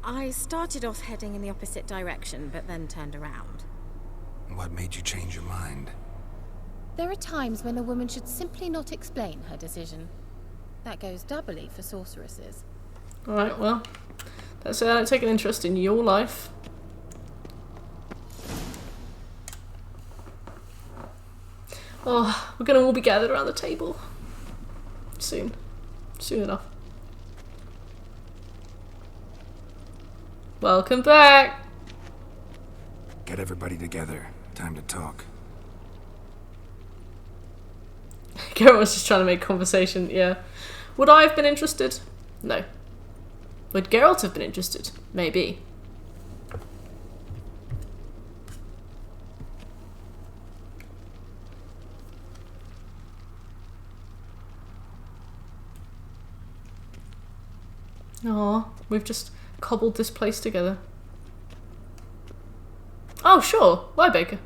I started off heading in the opposite direction, but then turned around. What made you change your mind? There are times when a woman should simply not explain her decision. That goes doubly for sorceresses. Alright, well. That's it. I don't take an interest in your life. Oh, we're gonna all be gathered around the table. Soon. Soon enough. Welcome back! Get everybody together. Time to talk. Geralt was just trying to make conversation, yeah. Would I have been interested? No. Would Geralt have been interested? Maybe. Aw, we've just cobbled this place together. Oh, sure. Why, Baker?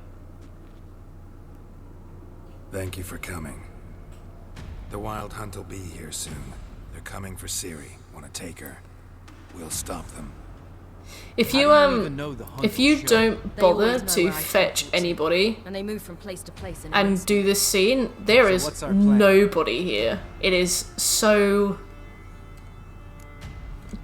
Thank you for coming. The Wild Hunt will be here soon. They're coming for Ciri. Want to take her? We'll stop them. If you don't bother to fetch anybody and they move from place to place and do this scene, there is nobody here. It is so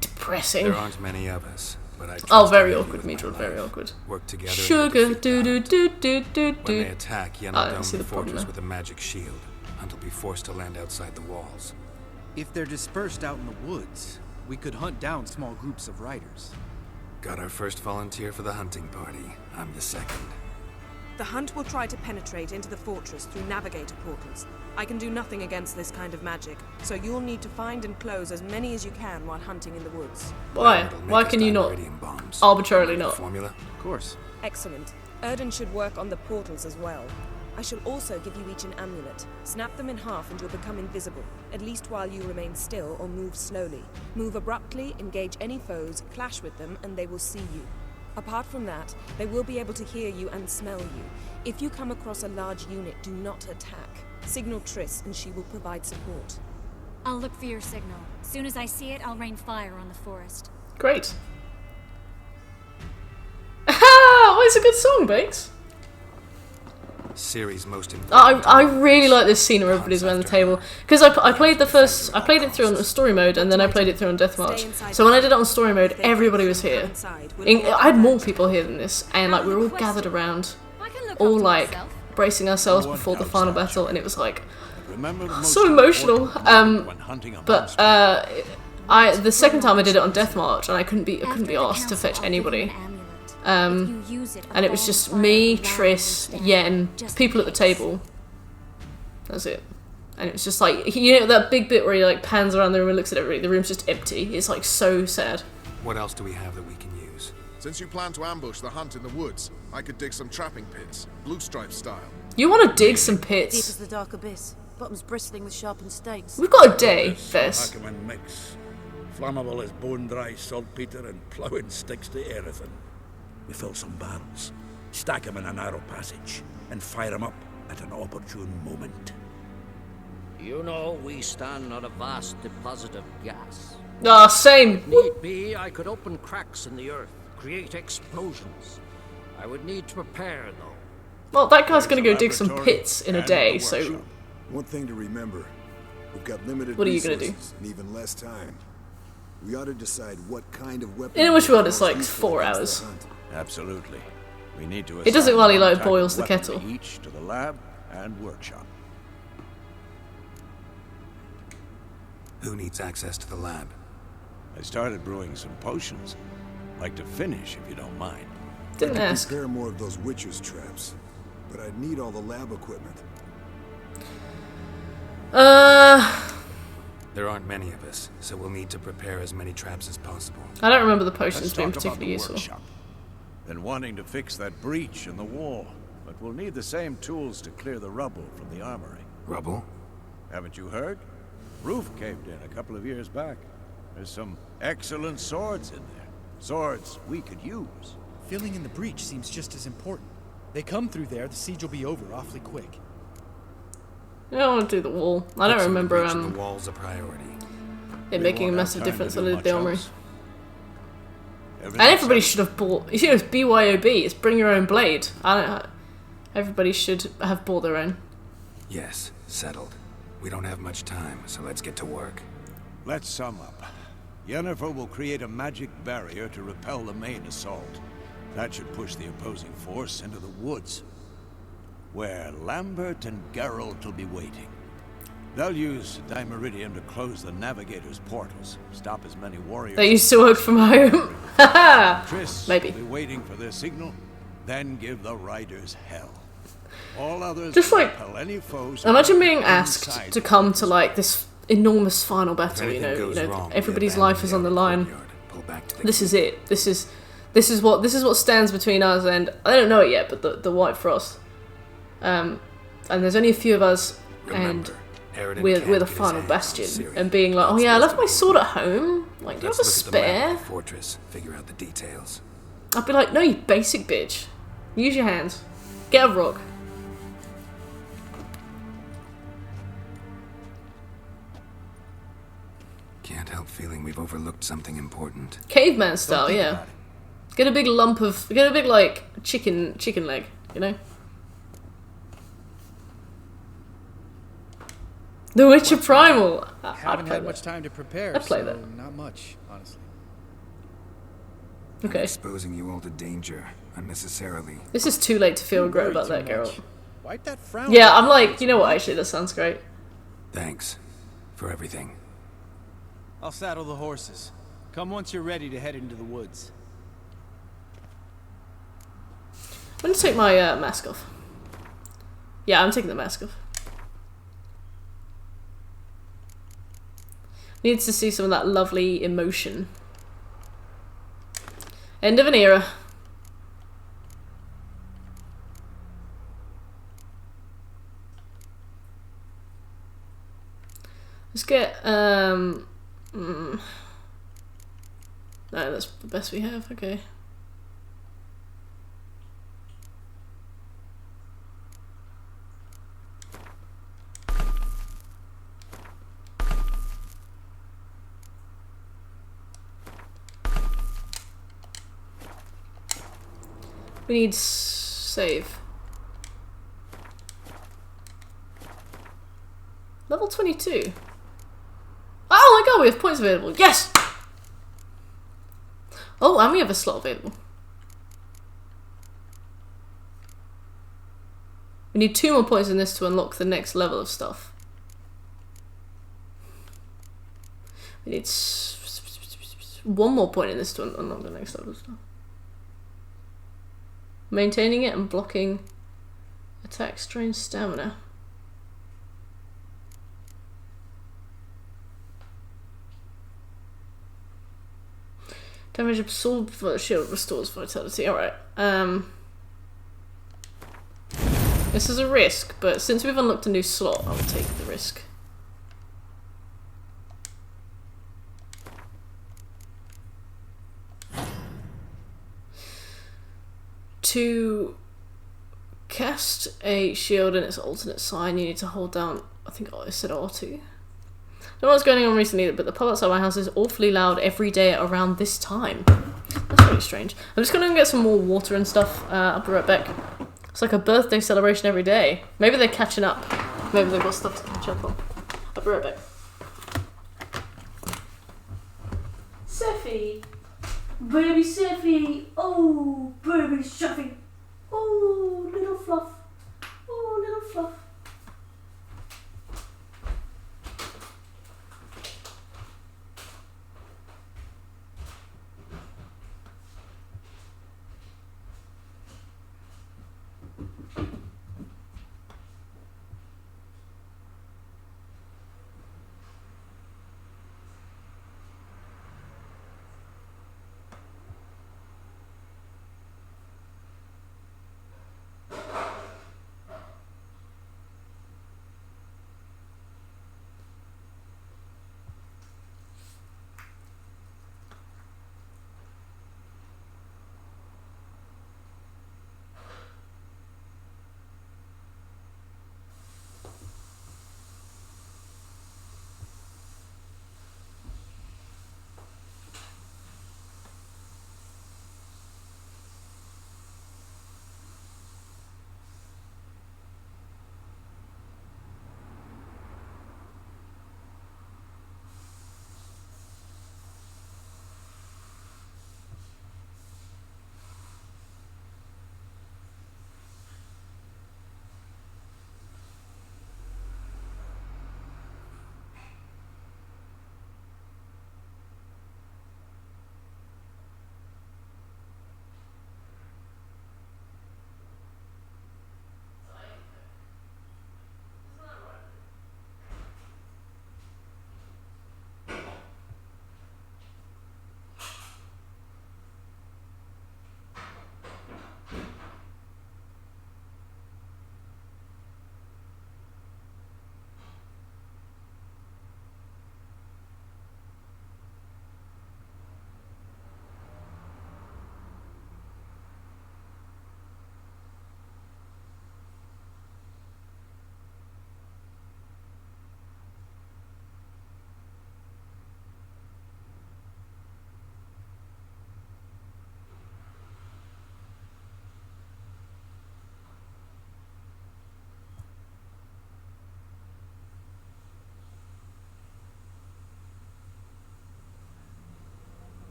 depressing. There aren't many of us, but I oh, very awkward, Mildred, very awkward. Work together. Sugar, do do do do do do. When they attack, Yennefer domes the fortress with a magic shield. Hunt will be forced to land outside the walls. If they're dispersed out in the woods, we could hunt down small groups of riders. Got our first volunteer for the hunting party. I'm the second. The hunt will try to penetrate into the fortress through navigator portals. I can do nothing against this kind of magic, so you'll need to find and close as many as you can while hunting in the woods. Why? Why can you not? Arbitrarily not. Formula? Of course. Excellent. Erden should work on the portals as well. I shall also give you each an amulet. Snap them in half and you'll become invisible, at least while you remain still or move slowly. Move abruptly, engage any foes, clash with them, and they will see you. Apart from that, they will be able to hear you and smell you. If you come across a large unit, do not attack. Signal Triss and she will provide support. I'll look for your signal. As soon as I see it, I'll rain fire on the forest. Great. Oh, it's a good song, Bakes. Ciri's most important. I really like this scene where everybody's around the table because I played it through on story mode and then I played it through on Death March. So when I did it on story mode, everybody was here. I had more people here than this, and like we were all gathered around, all like bracing ourselves before the final battle, and it was like so emotional. But the second time I did it on Death March, and I couldn't be asked to fetch anybody. And it was just me, Triss, Yen, people at the table. That's it. And it was just like, you know that big bit where he like pans around the room and looks at everybody, the room's just empty. It's like so sad. What else do we have that we can use? Since you plan to ambush the hunt in the woods, I could dig some trapping pits, blue stripe style. You want to dig some pits? Deep as the dark abyss, bottoms bristling with sharpened stakes. We've got a day, Fess. Mix. Flammable as bone-dry saltpeter and ploughing sticks to everything. We fill some barrels, stack them in a narrow passage, and fire them up at an opportune moment. You know, we stand on a vast deposit of gas. Ah, same. Need be, I could open cracks in the earth, create explosions. I would need to prepare, though. Well, that guy's gonna go dig some pits in a day, so... One thing to remember, we've got limited what are you gonna do? And even less time. We ought to decide what kind of weapon... In which world it's like 4 hours. Absolutely. We need to it doesn't while he like boils the kettle. Each to the lab and workshop. Who needs access to the lab? I started brewing some potions. Like to finish, if you don't mind. Didn't I could ask. prepare more of those witches' traps, but I'd need all the lab equipment. There aren't many of us, so we'll need to prepare as many traps as possible. I don't remember the potions being particularly useful. Workshop. Been wanting to fix that breach in the wall, but we'll need the same tools to clear the rubble from the armory. Rubble? Haven't you heard? Roof caved in a couple of years back. There's some excellent swords in there. Swords we could use. Filling in the breach seems just as important. They come through there, the siege will be over awfully quick. I don't want to do the wall. I don't remember the wall's a priority. It making a massive difference when I did the armory. And everybody should have bought. You know, it's BYOB. It's bring your own blade. Everybody should have bought their own. Yes, settled. We don't have much time, so let's get to work. Let's sum up. Yennefer will create a magic barrier to repel the main assault. That should push the opposing force into the woods, where Lambert and Geralt will be waiting. They'll use Dimeridium to close the Navigator's portals, stop as many warriors. They used to work from home. Triss Maybe. will be waiting for their signal, then give the riders hell. All others Just like, repel any foes. imagine being asked to come to like this enormous final battle. You know, everybody's life is on the line. This is it. This is what stands between us and I don't know it yet, but the White Frost. And there's only a few of us, and we're the final bastion. And being like, oh yeah, I left my sword at home. Like, do you have a spare? Fortress. Figure out the details. I'd be like, no, you basic bitch. Use your hands. Get a rock. Can't help feeling we've overlooked something important. Caveman style, yeah. Get a big lump of, get a big like chicken leg, you know. The Witcher Primal. Haven't had much time to prepare. I'd play that. Not much, honestly. Okay. I'm exposing you all to danger unnecessarily. This is too late to feel regret about that, Geralt. Wipe that frown. Yeah, I'm like, you know what? Actually, that sounds great. Thanks for everything. I'll saddle the horses. Come once you're ready to head into the woods. I'm gonna take my mask off. Yeah, I'm taking the mask off. Needs to see some of that lovely emotion. End of an era. Let's get no, that's the best we have. Okay. We need save. Level 22. Oh my god, we have points available. Yes! Oh, and we have a slot available. We need 2 more points in this to unlock the next level of stuff. We need 1 more point in this to unlock the next level of stuff. Maintaining it and blocking attack strain stamina. Damage absorbed for the shield restores vitality. Alright. This is a risk, but since we've unlocked a new slot, I'll take the risk. To cast a shield in its alternate sign, you need to hold down, I think I said R2. I don't know what's going on recently, but the pub outside my house is awfully loud every day at around this time. That's really strange. I'm just going to get some more water and stuff. I'll be right back. It's like a birthday celebration every day. Maybe they're catching up. Maybe they've got stuff to catch up on. I'll be right back. Seffi! Baby Seffi! Oh, baby Seffi! Oh, little fluff! Oh, little fluff!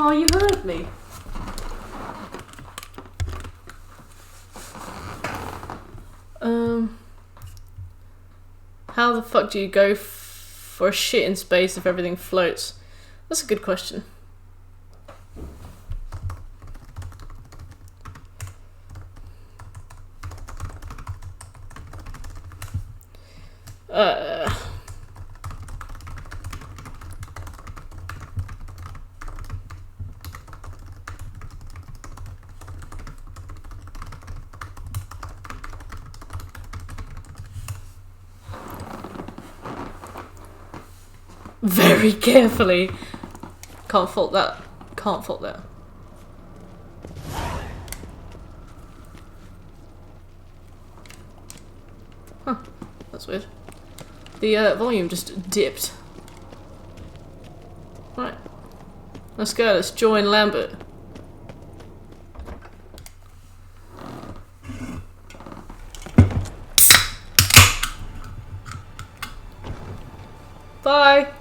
Oh, you heard me. How the fuck do you go for a shit in space if everything floats? That's a good question. Very carefully. Can't fault that. Can't fault that. Huh. That's weird. The volume just dipped. Right. Let's go. Let's join Lambert. Bye.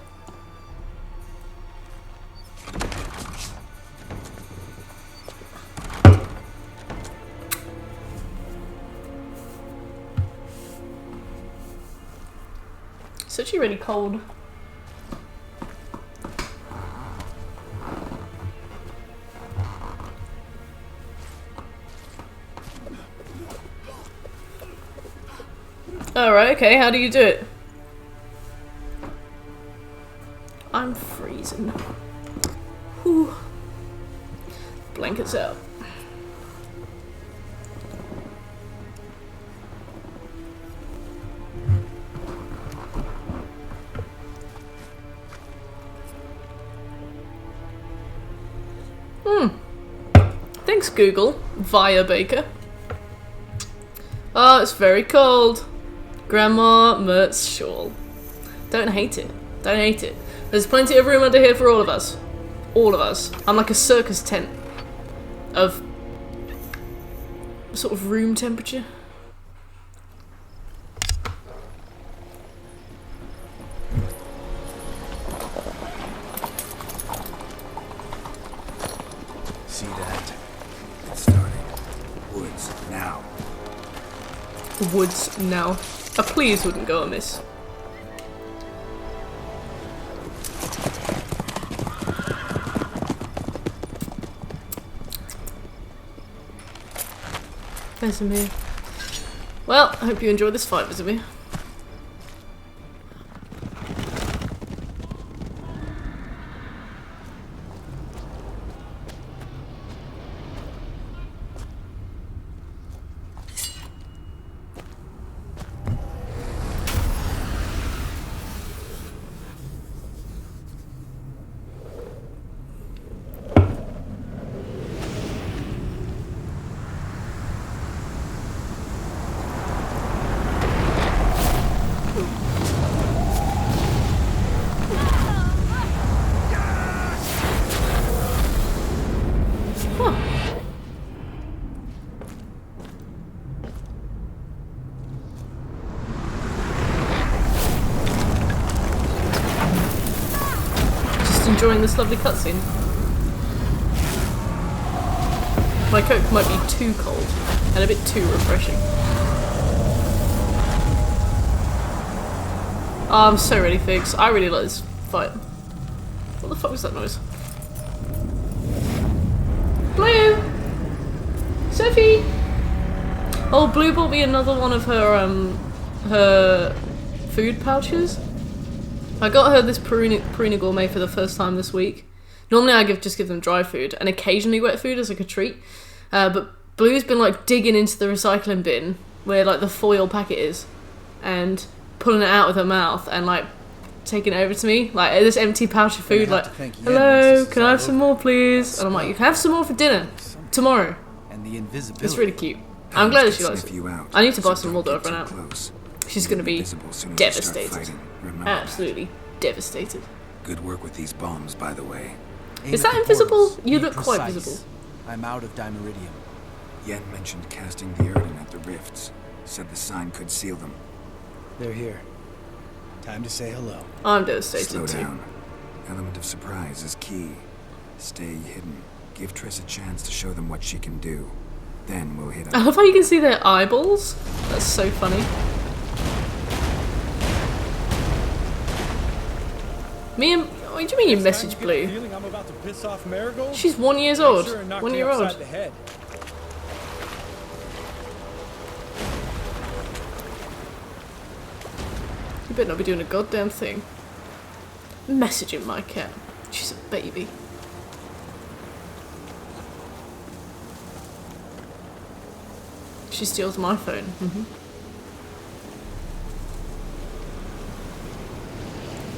It's actually really cold. Alright, okay, how do you do it? I'm freezing. Whew. Blankets out. Thanks, Google. Via Baker. Oh, it's very cold. Grandma Mert's shawl. Don't hate it. Don't hate it. There's plenty of room under here for all of us. All of us. I'm like a circus tent of sort of room temperature. See that? It's starting. Woods, now. Woods, now. A please wouldn't go amiss. Vesemir. Well, I hope you enjoyed this fight, Vesemir. Enjoying this lovely cutscene. My Coke might be too cold and a bit too refreshing. Oh, I'm so ready, Figs. I really like this fight. What the fuck was that noise? Blue! Sophie! Oh, Blue bought me another one of her food pouches. I got her this Purina Gourmet for the first time this week. Normally I just give them dry food and occasionally wet food as like a treat. But Blue's been like digging into the recycling bin where like the foil packet is and pulling it out with her mouth and like taking it over to me. Like this empty pouch of food, like, hello, can I have some more please? And I'm like, you can have some more for dinner tomorrow. And the invisibility. It's really cute. I'm glad that she likes it. I need to buy some more though if I run out. She's gonna be devastated. Absolutely devastated. Good work with these bombs, by the way. Is that invisible? You look quite visible. I'm out of Dimeridium. Yen mentioned casting the Erdin at the rifts. Said the sign could seal them. They're here. Time to say hello. I'm devastated Slow too. down. Element of surprise is key. Stay hidden. Give Triss a chance to show them what she can do. Then we'll hit I them. love how you can see their eyeballs. That's so funny. What do you mean you message Blue? I'm about to piss off Marigold? She's 1 year old. 1 year old. You better not be doing a goddamn thing. Messaging my cat. She's a baby. She steals my phone.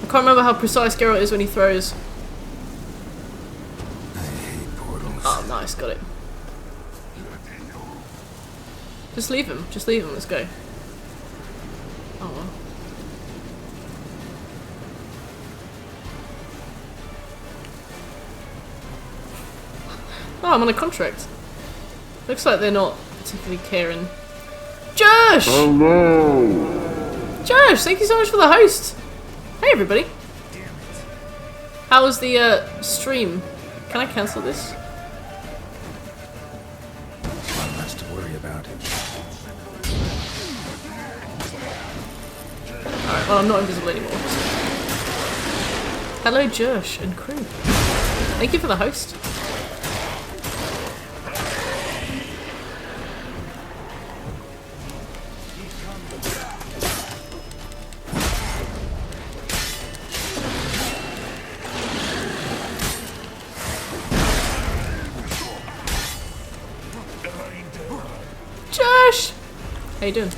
I can't remember how precise Geralt is when he throws. I hate portals. Oh, nice, got it. Just leave him. Just leave him. Let's go. Oh well. Oh, I'm on a contract. Looks like they're not particularly caring. Josh! Hello! Josh, thank you so much for the host! Hey everybody! How was the stream? Can I cancel this? Not much to worry about. Alright, well I'm not invisible anymore. Hello Josh and crew. Thank you for the host. Josh! How you doing?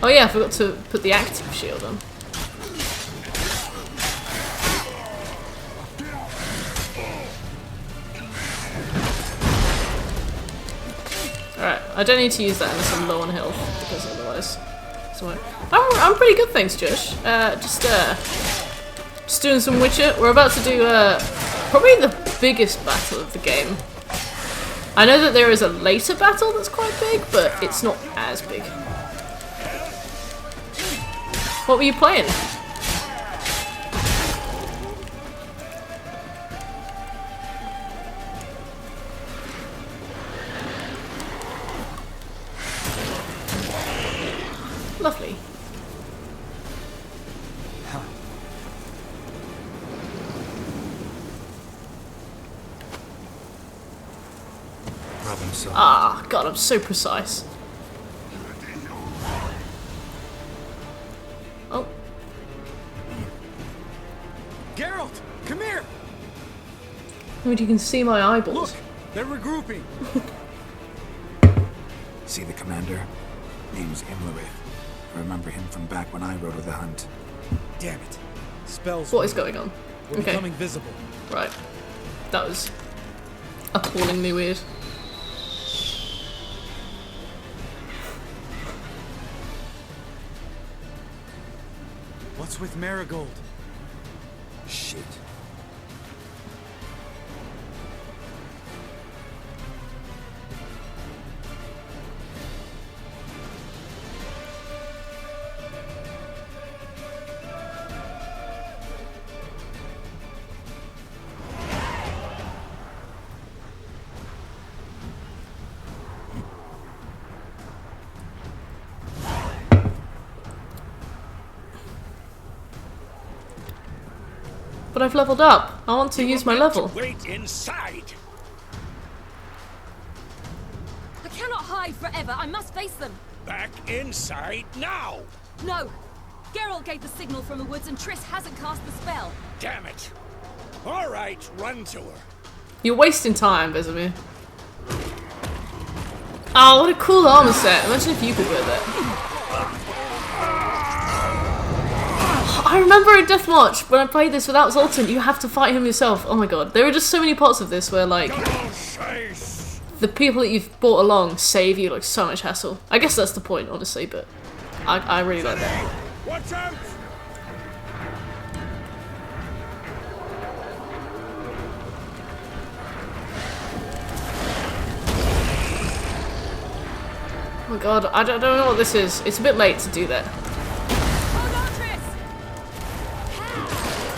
Oh yeah, I forgot to put the active shield on. Alright, I don't need to use that unless I'm low on health, because otherwise... I'm pretty good, thanks Josh. Just doing some Witcher. We're about to do probably the biggest battle of the game. I know that there is a later battle that's quite big, but it's not as big. What were you playing? Lovely. Problem solved. Ah, God, I'm so precise. Oh. Geralt, come here! I mean, you can see my eyeballs. Look, they're regrouping. See the commander? Name's Imlerith. I remember him from back when I rode with the hunt. Damn it. Spells. What is going on? We're Okay. becoming visible. Right. That was appallingly weird. What's with Marigold? Shit. But I've leveled up. I want to use my level. Wait inside. I cannot hide forever. I must face them. Back inside now. No. Geralt gave the signal from the woods and Triss hasn't cast the spell. Damn it. All right, run to her. You're wasting time, Vesemir. Oh, what a cool armor set. Imagine if you could wear that. I remember in Deathmarch, when I played this without Zoltan, you have to fight him yourself. Oh my god. There are just so many parts of this where, like, the people that you've brought along save you, like, so much hassle. I guess that's the point, honestly, but I really like that. Watch out! Oh my god, I don't know what this is. It's a bit late to do that.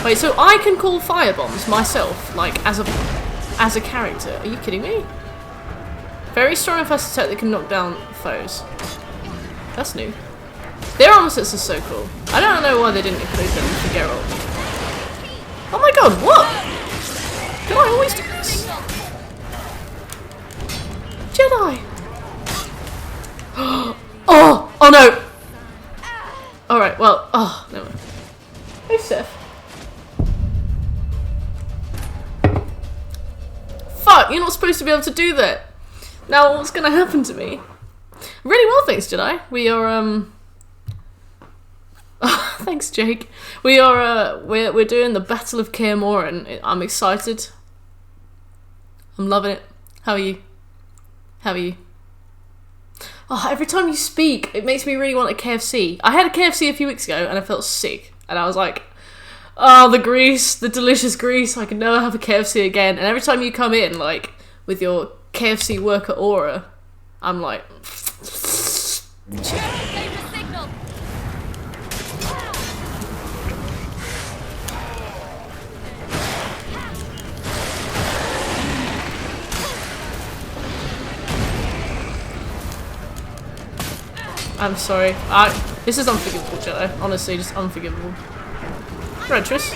Wait, so I can call firebombs myself, like, as a character? Are you kidding me? Very strong and fast attack that can knock down foes. That's new. Their armor sets are so cool. I don't know why they didn't include them for Geralt. Oh my god, what? Did I always do this? Jedi! Oh no! Alright, well, never mind. Hey, Seth. Fuck, you're not supposed to be able to do that. Now what's gonna happen to me? Really well, thanks, Jedi. We are, thanks, Jake. We are, we're doing the Battle of Kaer Morhen. I'm excited. I'm loving it. How are you? How are you? Oh, every time you speak, it makes me really want a KFC. I had a KFC a few weeks ago, and I felt sick. And I was like, oh, the grease, the delicious grease. I can never have a KFC again. And every time you come in, like, with your KFC worker aura, I'm like... I'm sorry. This is unforgivable, Jedi. Honestly, just unforgivable. Retris.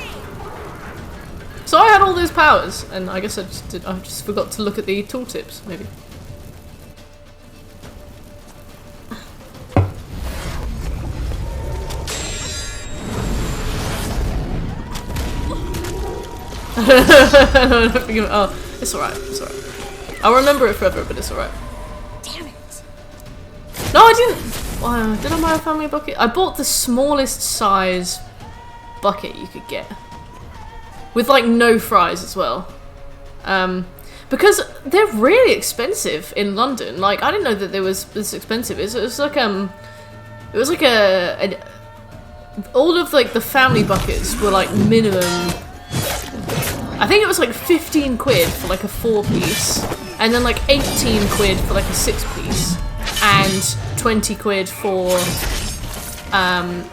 So I had all those powers, and I guess I just forgot to look at the tooltips, maybe. Oh, it's alright, it's alright. I'll remember it forever, but it's alright. Damn it. No, I didn't! Wow, did I buy a family bucket? I bought the smallest size bucket you could get. With like no fries as well. Because they're really expensive in London. Like, I didn't know that they was this expensive. It was like all of like the family buckets were like minimum, I think it was like 15 quid for like a 4-piece, and then like 18 quid for like a 6-piece, and 20 quid for an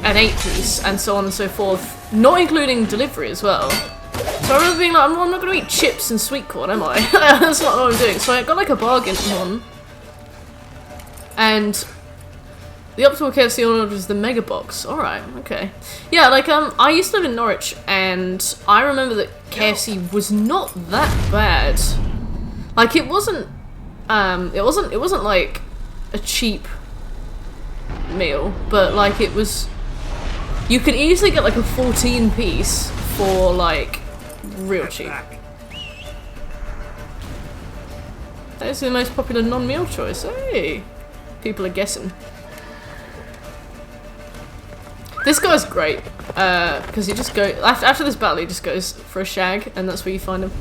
8-piece, and so on and so forth, not including delivery as well. So I remember being like, I'm not going to eat chips and sweet corn, am I? That's not what I'm doing. So I got like a bargain one, and the optimal KFC order was the mega box. Alright, okay. Yeah, like, I used to live in Norwich, and I remember that KFC was not that bad. Like, it wasn't like a cheap meal, but like it was, you could easily get like a 14-piece for like real cheap. That is the most popular non-meal choice. Hey, people are guessing. This guy's great, because he just goes, after this battle he just goes for a shag, and that's where you find him.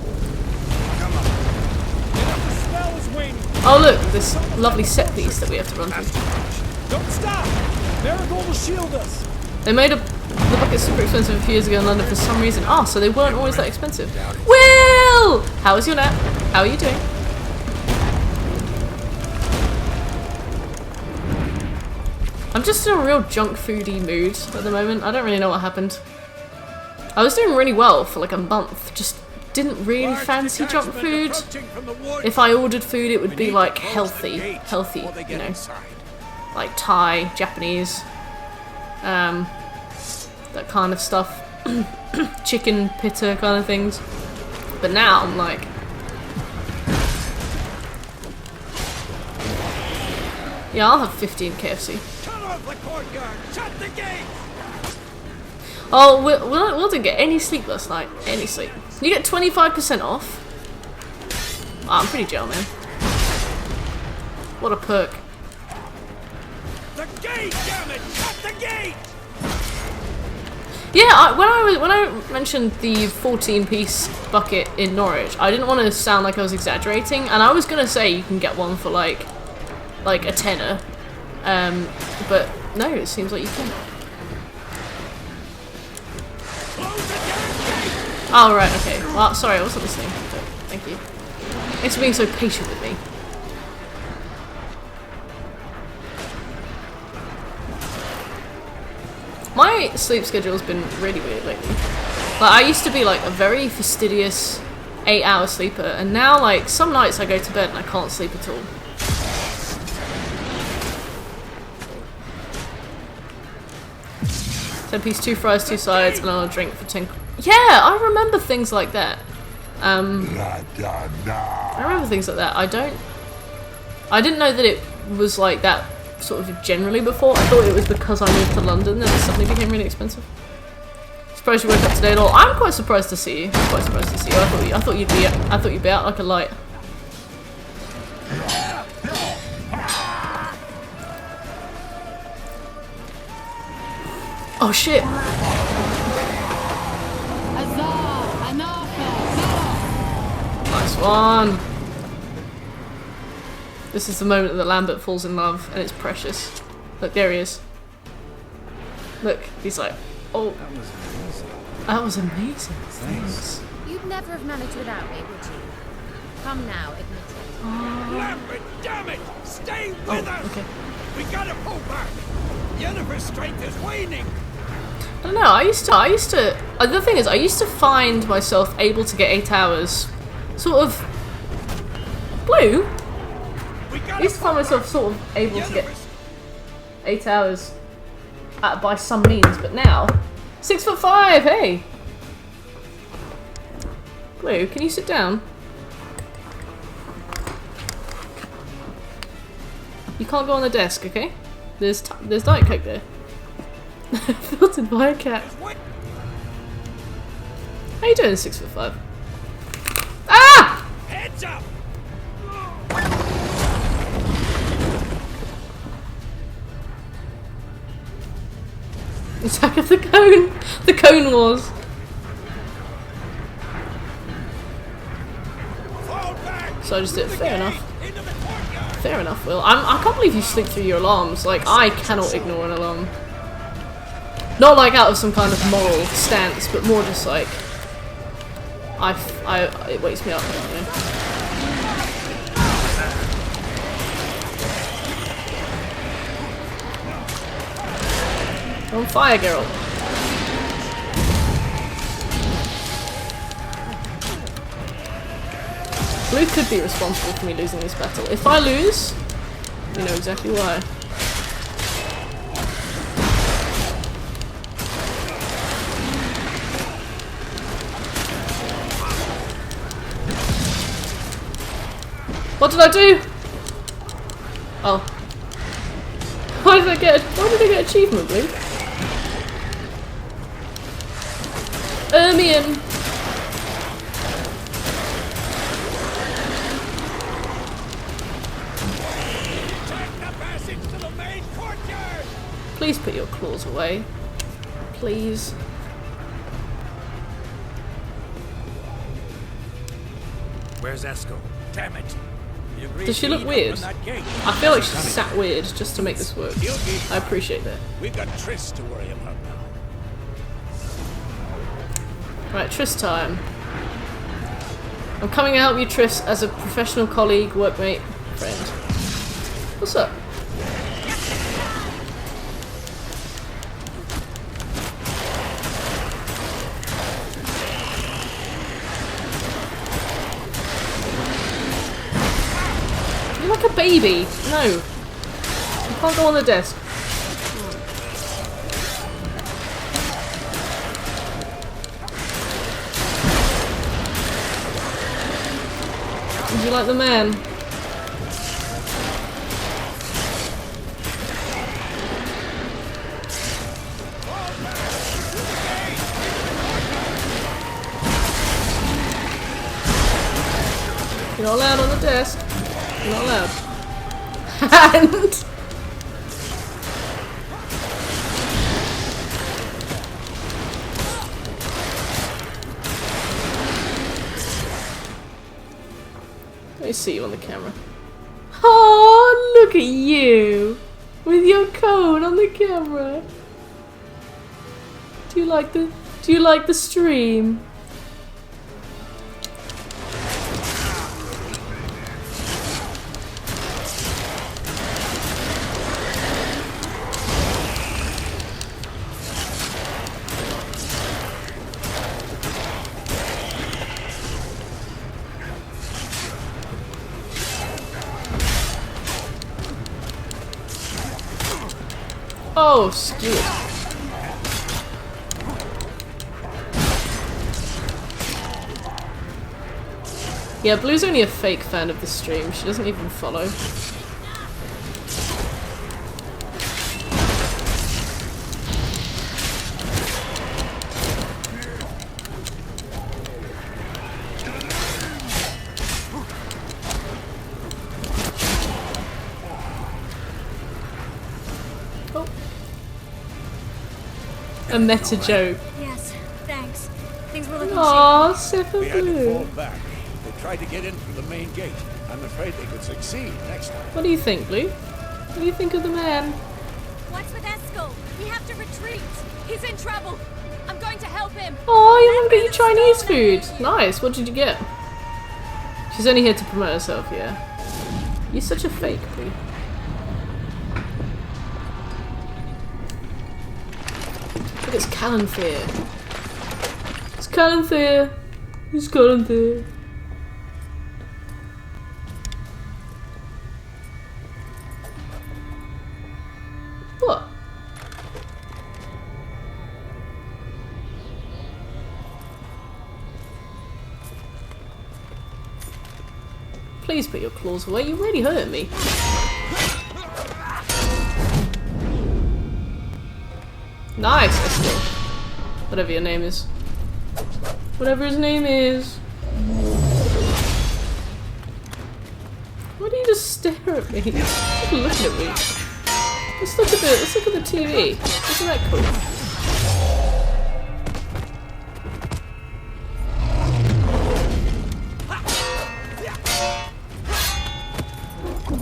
Oh look, this lovely set piece that we have to run through. Don't stop! Marigold will shield us! They made the buckets super expensive a few years ago in London for some reason. Ah, so they weren't always that expensive. Will! How was your nap? How are you doing? I'm just in a real junk foodie mood at the moment. I don't really know what happened. I was doing really well for like a month. Just didn't really fancy junk food. If I ordered food, it would be like healthy, you know, like Thai, Japanese, that kind of stuff, chicken pitta kind of things. But now I'm like, yeah, I'll have 15 KFC. Oh, we didn't get any sleep last night. Any sleep. You get 25% off. Oh, I'm pretty jail, man. What a perk. The gate, damn it! Shut the gate! Yeah, when I mentioned the 14-piece bucket in Norwich, I didn't want to sound like I was exaggerating, and I was gonna say you can get one for like a tenner, but no, it seems like you can. Oh right, okay. Well, sorry, I wasn't listening. But thank you. Thanks for being so patient with me. My sleep schedule has been really weird lately. Like, I used to be like a very fastidious 8-hour sleeper, and now like some nights I go to bed and I can't sleep at all. 10-piece, 2 fries, 2 sides, and I'll drink for 10. Yeah, I remember things like that. I remember things like that. I didn't know that it was like that sort of generally before. I thought it was because I moved to London that it suddenly became really expensive. Surprised you woke up today at all. I'm quite surprised to see you. I'm quite surprised to see you. I thought you'd be out like a light. Oh shit! Nice one. This is the moment that Lambert falls in love, and it's precious. Look, there he is. Look, he's like, oh. That was amazing. Thanks. You'd never have managed without me, would you? Come now, admit it. Lambert, damn it! Stay with us! Okay. We gotta pull back! Yennefer's strength is waning! I don't know, I used to, the thing is, I used to find myself able to get 8 hours, sort of, Blue? I used to find myself sort of able to get 8 hours by some means, but now, 6'5", hey! Blue, can you sit down? You can't go on the desk, okay? There's Diet Coke there. Filtered by a cat. How you doing, 6'5"? Ah! Heads up! Attack of the Cone! The Cone Wars! So I just did it. Fair enough. Fair enough, Will. I can't believe you sleep through your alarms. Like, I cannot ignore an alarm. Not like out of some kind of moral stance, but more just like it wakes me up, you know? You're on fire, Geralt. Blue could be responsible for me losing this battle. If I lose, you know exactly why. What did I do? Oh. Why did I get achievement, Blue? Ermion! Please put your claws away. Please. Where's Esco? Damn it! Does she look weird? I feel like she sat weird just to make this work. I appreciate that. We've got Triss to worry about now. Right, Triss time. I'm coming to help you, Triss, as a professional colleague, workmate, friend. What's up? You're like a baby. No. You can't go on the desk. Would you like the man? You're not allowed on the desk. You're not allowed. And let me see you on the camera. Oh, look at you with your cone on the camera. Do you like the stream? Oh, skewered. Yeah, Blue's only a fake fan of the stream. She doesn't even follow. Oh. A meta joke. Yes, thanks. Things were looking Aww, Seppa We had to Blue. fall back. They tried to get in through the main gate. I'm afraid they could succeed next time. What do you think, Blue? What do you think of the man? What's with Eskel? We have to retreat. He's in trouble. I'm going to help him. Oh, your mum got you Chinese food. Nice. What did you get? She's only here to promote herself, yeah. You're such a fake, Blue. Look, it's Calanthea. It's Calanthea. It's Calanthea. What? Please put your claws away. You really hurt me. Nice, Eskel. Whatever your name is. Whatever his name is. Why do you just stare at me? Just looking at me. Let's look at the TV. Isn't that cool?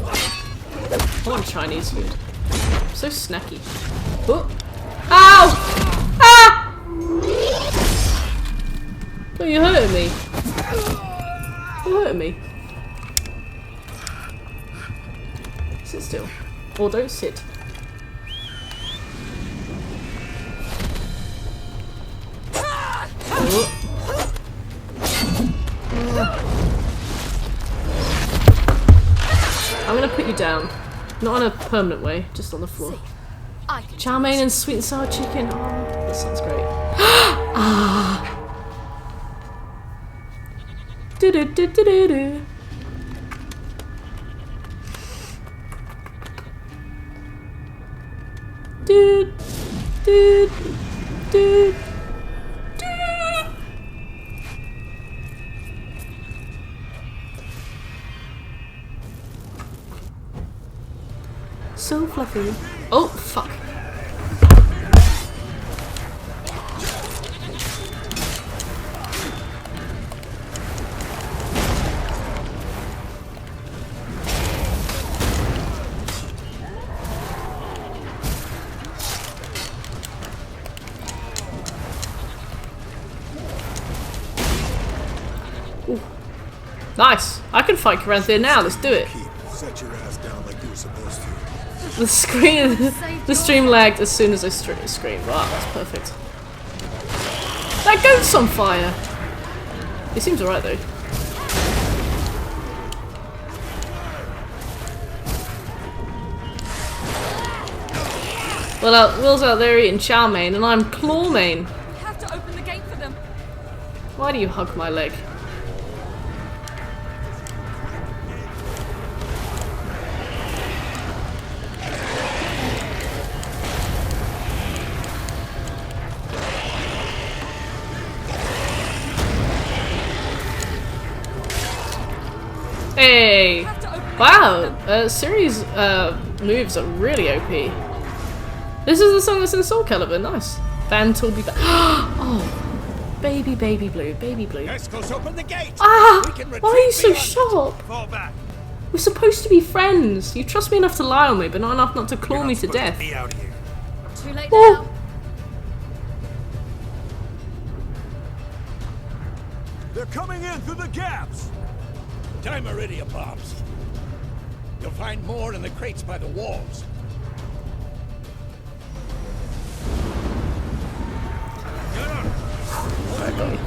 I want Chinese food. I'm so snacky. Oh. Ow! Ah! Oh, you're hurting me. You're hurting me. Sit still. Or don't sit. Oh. I'm gonna put you down. Not in a permanent way, just on the floor. Chow mein and sweet and sour chicken. Oh, that sounds great. Ah. Do do do do do do. Do do do. So fluffy. Oh, fuck. Ooh. Nice. I can fight Caranthea now. Let's do it. Set your ass down like you were supposed to. The stream lagged as soon as I screamed. Wow, that's perfect. That goat's on fire! He seems alright though. Well, Will's out there eating chow mein and I'm claw mein. We have to open the gate for them. Why do you hug my leg? Hey! Wow! Ciri's moves are really OP. This is the song that's in Soul Calibur, nice. Van will be back. Oh! Baby, baby blue, baby blue. Eskel's open the gate. Ah! We can Why are you retreat so beyond it. sharp? Fall back. We're supposed to be friends. You trust me enough to lie on me, but not enough not to claw You're me not to supposed death. Be out here. Too late Oh. now. They're coming in through the gaps. Time Iridia bombs. You'll find more in the crates by the walls.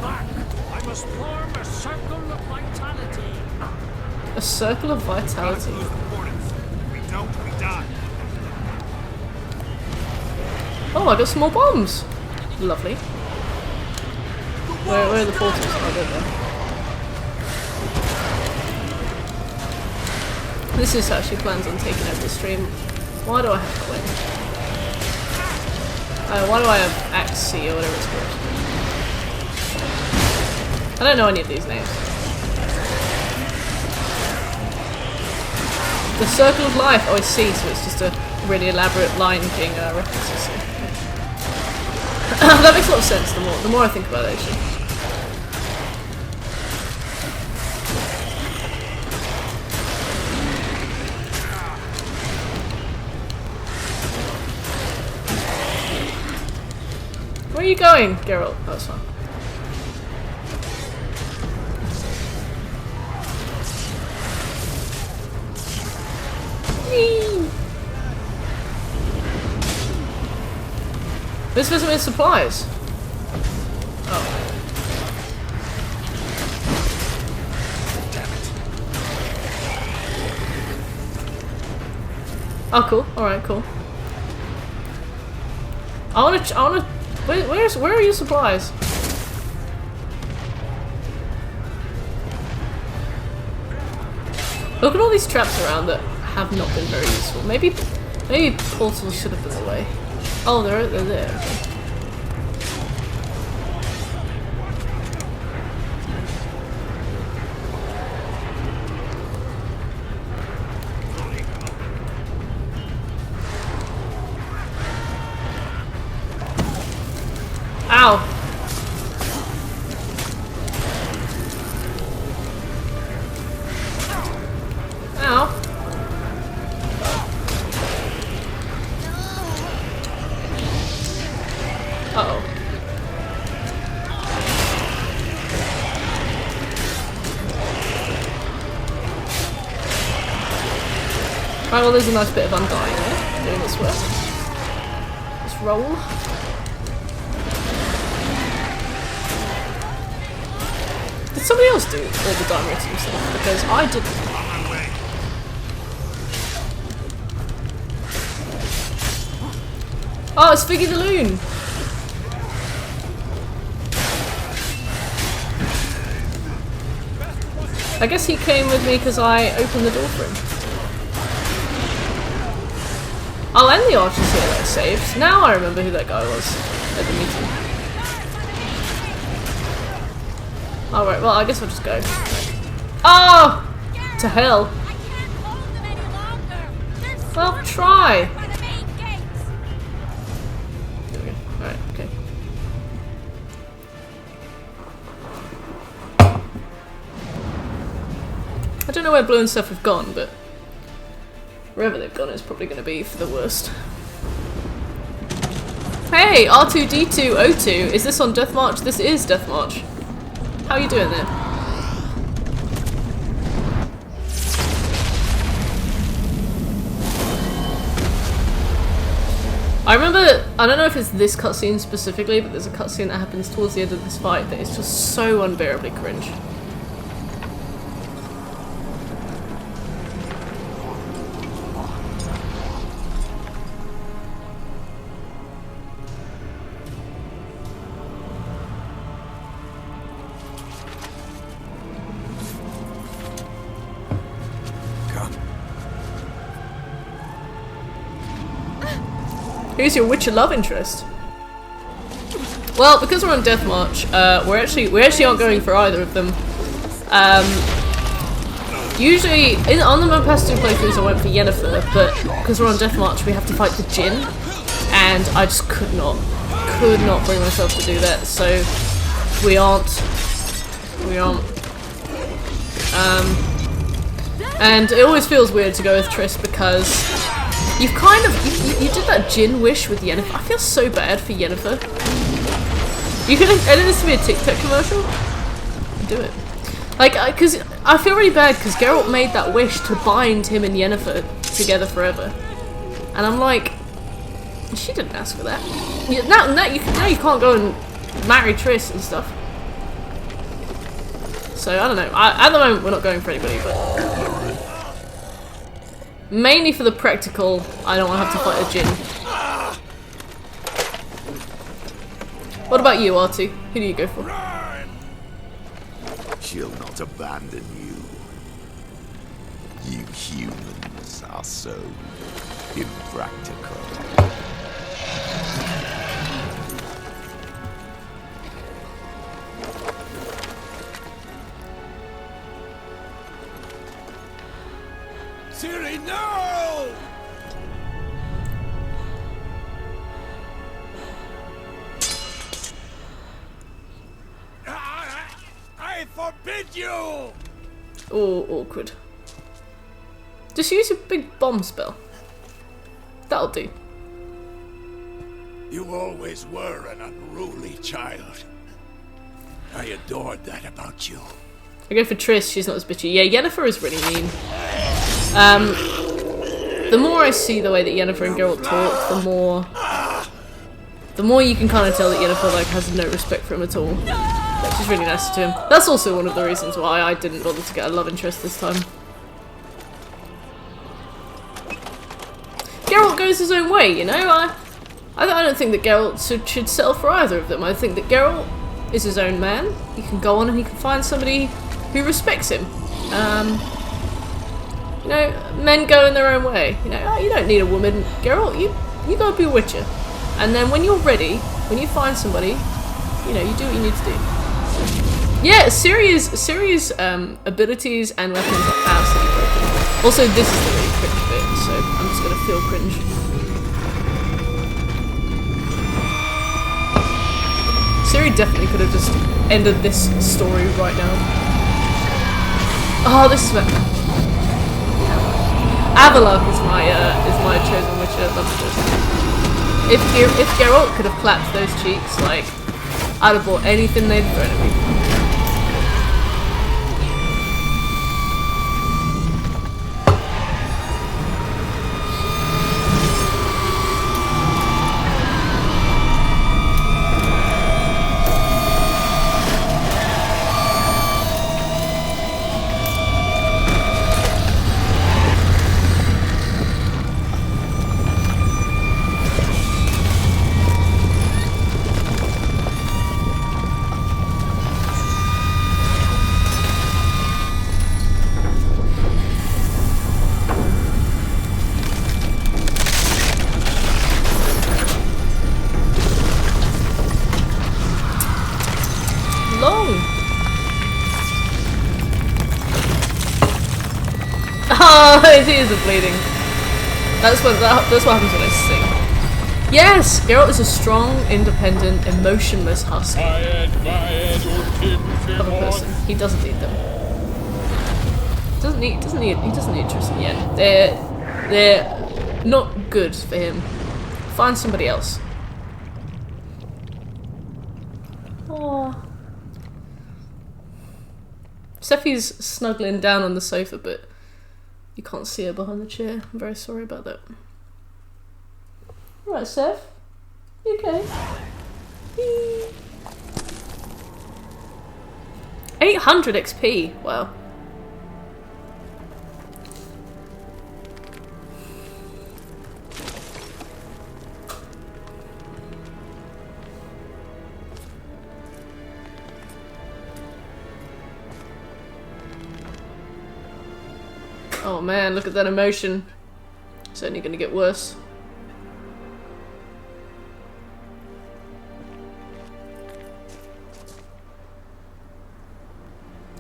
Back. I must form a circle of vitality. A circle of vitality. We don't, we die. Oh, I got some more bombs! Lovely. Where are the portals? Oh, there they are. This is how she plans on taking over the stream. Why do I have Quinn? Why do I have Axe C or whatever it's called? I don't know any of these names. The Circle of Life. Oh, I see. So it's just a really elaborate Lion King references. That makes a lot of sense. The more I think about it, actually. Where are you going, Geralt? Oh, that's fine. This isn't with supplies. Oh. Oh, cool. All right, cool. I wanna. Where are your supplies? Look at all these traps around that have not been very useful. Maybe portals should have been the way. Oh, they're there. Okay. Ow! Ow! Uh-oh. Right, well there's a nice bit of undying there, doing this work. Let's roll. Did somebody else do all the dying ritual stuff? Because I didn't. Oh, it's Figgy the Loon! I guess he came with me because I opened the door for him. Oh, and the archers here that I saved. Now I remember who that guy was at the meeting. Alright, well I guess I'll just go. Oh! To hell. Well, try! There we go. Alright, okay. I don't know where Blue and stuff have gone, but wherever they've gone, it's probably going to be for the worst. Hey, R2D202, is this on Death March? This is Death March. How are you doing there? I remember, I don't know if it's this cutscene specifically, but there's a cutscene that happens towards the end of this fight that is just so unbearably cringe. Who's your Witcher love interest? Well, because we're on Death March, we actually aren't going for either of them. Usually, on the my past two playthroughs, I went for Yennefer, but because we're on Death March, we have to fight the Djinn, and I just could not bring myself to do that. So we aren't. And it always feels weird to go with Triss because you've kind of you did that Djinn wish with Yennefer. I feel so bad for Yennefer. You could edit this to be a TikTok commercial. Do it. Like, because I feel really bad because Geralt made that wish to bind him and Yennefer together forever, and I'm like, she didn't ask for that. Now you can't go and marry Triss and stuff. So I don't know. At the moment, we're not going for anybody, but mainly for the practical. I don't want to have to fight a Djinn. What about you, Artie? Who do you go for? She'll not abandon you. You humans are so impractical. Ciri, no! I forbid you! Oh, awkward. Just use your big bomb spell. That'll do. You always were an unruly child. I adored that about you. I go for Triss, she's not as bitchy. Yeah, Yennefer is really mean. The more I see the way that Yennefer and Geralt talk, the more you can kind of tell that Yennefer like has no respect for him at all. She's really nice to him. That's also one of the reasons why I didn't bother to get a love interest this time. Geralt goes his own way, you know? I don't think that Geralt should settle for either of them. I think that Geralt is his own man. He can go on and he can find somebody who respects him. You know, men go in their own way. You know, you don't need a woman. Geralt, you go be a witcher. And then when you're ready, when you find somebody, you know, you do what you need to do. Yeah, Ciri's abilities and weapons are absolutely broken. Also, this is the really cringe bit, so I'm just gonna feel cringe. Ciri definitely could have just ended this story right now. Oh, this is where Avallac'h is my chosen witcher. Love this. If Geralt could have clapped those cheeks, like I'd have bought anything they'd thrown at me. Oh, it is a bleeding. That's what happens when I sing. Yes, Geralt is a strong, independent, emotionless husk of a person. He doesn't need them. He doesn't need Tristan yet. They're not good for him. Find somebody else. Oh. Sephi's snuggling down on the sofa, but you can't see her behind the chair. I'm very sorry about that. Alright, Seth. You okay? 800 XP. Wow. Oh man, look at that emotion. It's only gonna get worse.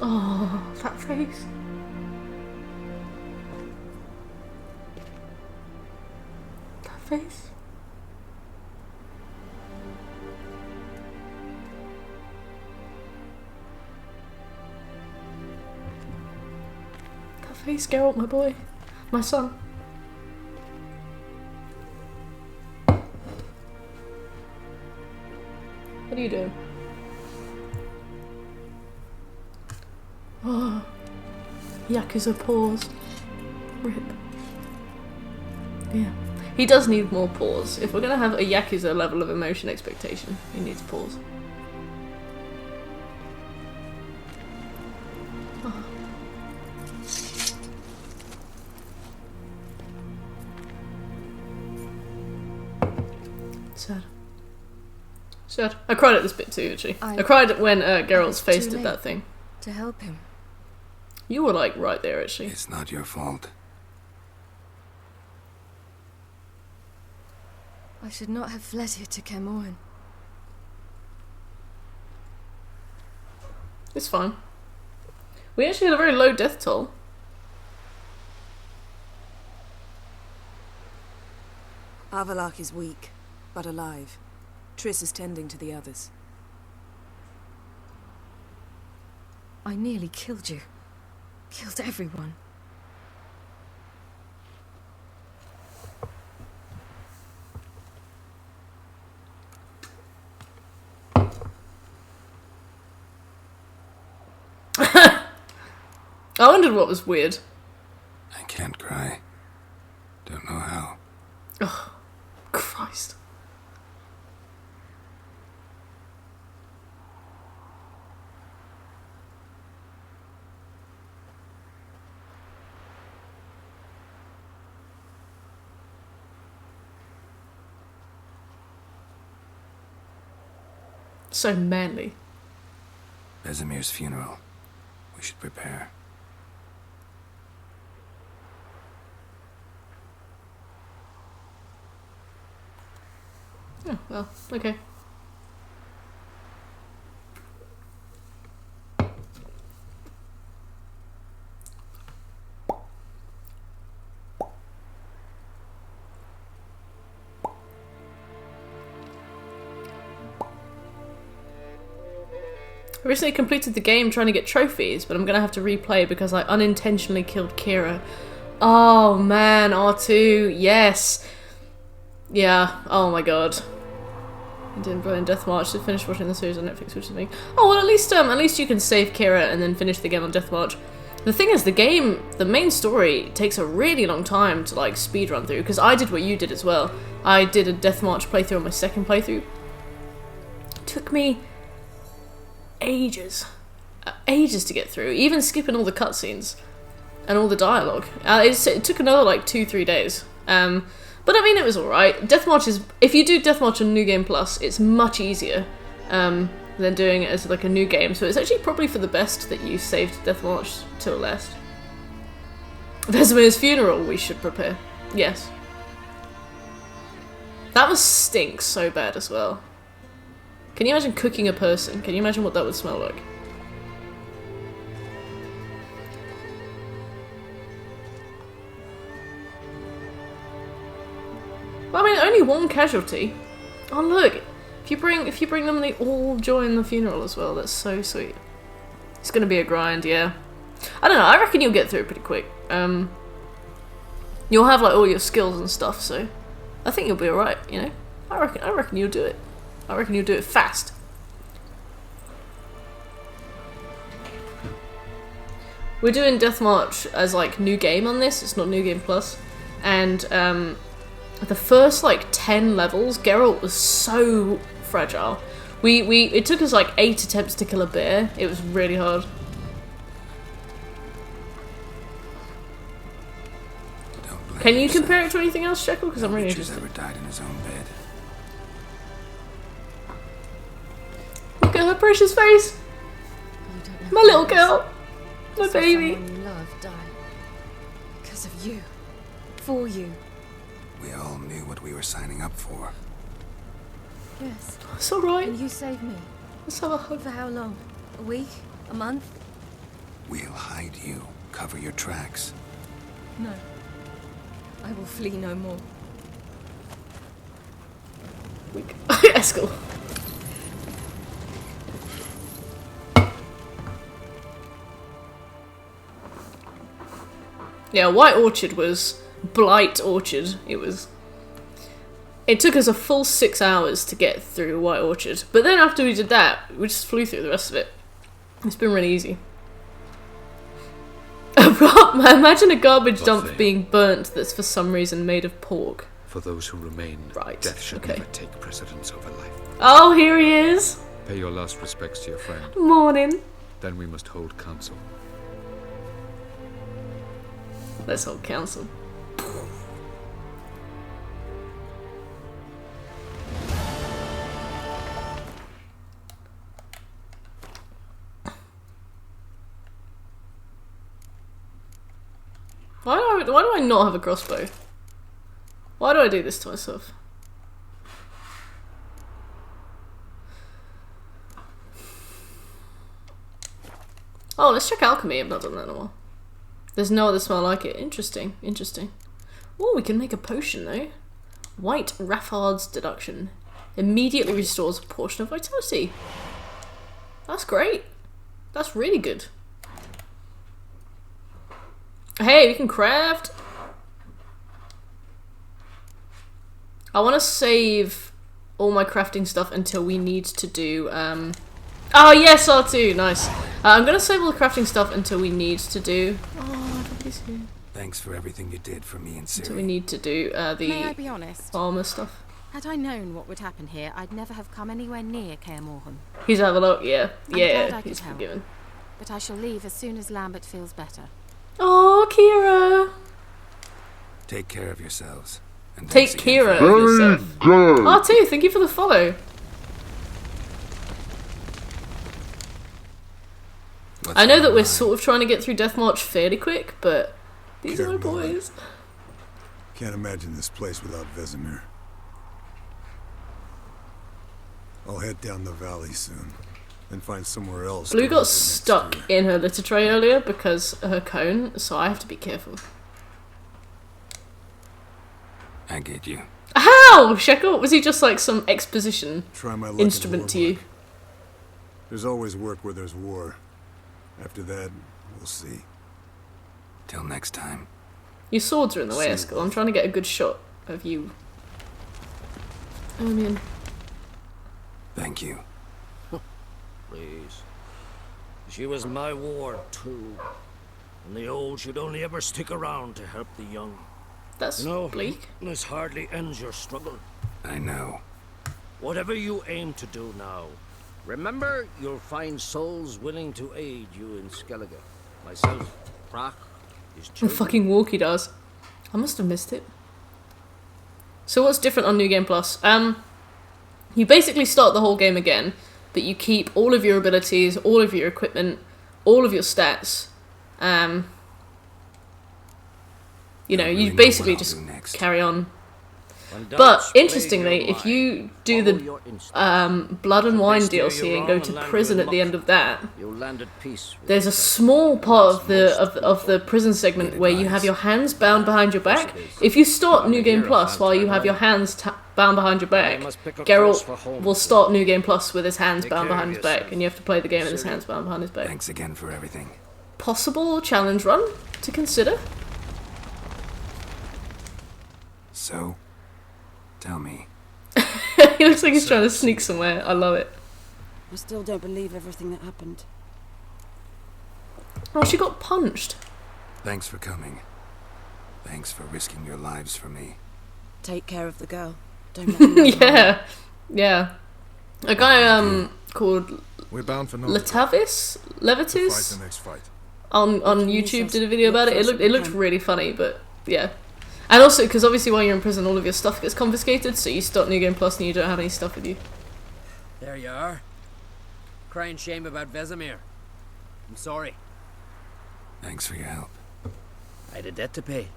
Oh, that face. That face. That face, Geralt, my boy. My son. What are you doing? Oh, Yakuza paws. Rip. Yeah. He does need more paws. If we're gonna have a Yakuza level of emotion expectation, he needs paws. Oh. Sad. Sad. I cried at this bit too, actually. I cried when Geralt's face did that thing. To help him. You were like right there, actually. It's not your fault. I should not have fled here to Kaer Morhen. It's fine. We actually had a very low death toll. Avallac'h is weak, but alive. Triss is tending to the others. I nearly killed you. Killed everyone. I wondered what was weird. I can't cry. Don't know how. Oh, Christ. So manly. Vesemir's funeral. We should prepare. Oh, well, okay. I recently completed the game trying to get trophies, but I'm gonna have to replay because I unintentionally killed Kira. Oh man, R2, yes. Yeah, oh my god. I didn't Brilliant Death March to finish watching the series on Netflix, which is me. Oh well, at least you can save Kira and then finish the game on Death March. The thing is, the main story takes a really long time to like speed run through, because I did what you did as well. I did a Death March playthrough on my second playthrough. It took me ages to get through, even skipping all the cutscenes and all the dialogue. It took another like 2-3 days. But I mean, it was alright. Death March is, if you do Death March on New Game Plus, it's much easier than doing it as like a new game. So it's actually probably for the best that you saved Death March till last. Vesemir's funeral we should prepare. Yes. That must stink so bad as well. Can you imagine cooking a person? Can you imagine what that would smell like? Well, I mean, only one casualty. Oh look, if you bring them, they all join the funeral as well. That's so sweet. It's gonna be a grind, yeah. I don't know. I reckon you'll get through it pretty quick. You'll have like all your skills and stuff, so I think you'll be alright. You know, I reckon you'll do it. I reckon you'll do it fast. We're doing Death March as like new game on this. It's not New Game Plus, and the first like 10 levels, Geralt was so fragile. It took us like 8 attempts to kill a bear. It was really hard. Can you compare it to anything else, Jekyll? Because I'm really interested. Ever died in his own bed. Look at her precious face. My little girl. My baby. Someone you love died. Because of you. For you. We all knew what we were signing up for. Yes. It's alright. And you saved me. Let's have a hug. For how long? A week? A month? We'll hide you. Cover your tracks. No. I will flee no more. Eskel. Yeah, White Orchard was Blight Orchard. It took us a full 6 hours to get through White Orchard. But then after we did that, we just flew through the rest of it. It's been really easy. Imagine a garbage dump being burnt that's for some reason made of pork. For those who remain, death should never take precedence over life. Oh, here he is. Pay your last respects to your friend. Morning. Then we must hold council. Let's hold council. Why do I not have a crossbow? Why do I do this to myself? Oh, let's check alchemy. I've not done that in a while. There's no other smell like it. Interesting, interesting. Oh, we can make a potion though. White Raffard's deduction. Immediately restores a portion of vitality. That's great. That's really good. Hey, we can craft. I want to save all my crafting stuff until we need to do... Oh yes, R2, nice. I'm going to save all the crafting stuff until we need to do... Oh, everybody's here. Thanks for everything you did for me and Ciri. Until we need to do May I be honest? armor stuff. Had I known what would happen here, I'd never have come anywhere near Kaer Morhen. He's have a look, yeah. I'm Yeah, glad I he's could help. forgiven. But I shall leave as soon as Lambert feels better. Oh, Kira! Take care of yourselves. And Take thanks again Kira for- of yourself. R2, thank you for the follow. I know that we're sort of trying to get through Death March fairly quick, but these are my boys. Can't imagine this place without Vesemir. I'll head down the valley soon, and find somewhere else. Blue to got visit next stuck year. in her litter tray earlier because of her cone, so I have to be careful. I get you. How? Shekel? Was he just like some exposition Try my luck in instrument to you? There's always work where there's war. After that, we'll see. Till next time. Your swords are in the way, See. Eskel. I'm trying to get a good shot of you. Oh man. Thank you. Please. She was my ward, too. And the old should only ever stick around to help the young. That's bleak. This hardly ends your struggle. I know. Whatever you aim to do now, remember you'll find souls willing to aid you in Skellige. Myself, Brach, his The children. fucking walk he does. I must have missed it. So what's different on New Game Plus? You basically start the whole game again, but you keep all of your abilities, all of your equipment, all of your stats. You know, you basically just carry on. But interestingly, if you do the Blood and Wine DLC and go to prison at the end of that, there's a small part of the prison segment where you have your hands bound behind your back. If you start New Game Plus while you have your hands bound behind your back, Geralt will start New Game Plus with his hands bound behind his back, and you have to play the game with his hands bound behind his back. Thanks again for everything. Possible challenge run to consider. So, tell me. He looks like he's trying to sneak somewhere. I love it. I still don't believe everything that happened. Oh, she got punched. Thanks for coming. Thanks for risking your lives for me. Take care of the girl. Don't let me Yeah. Yeah. A guy called We're bound for Letavis? Levitis? Fight the next fight. On YouTube did a video about it. It looked really funny, but yeah. And also, because obviously while you're in prison, all of your stuff gets confiscated, so you start New Game Plus and you don't have any stuff with you. There you are. Crying shame about Vesemir. I'm sorry. Thanks for your help. I had a debt to pay.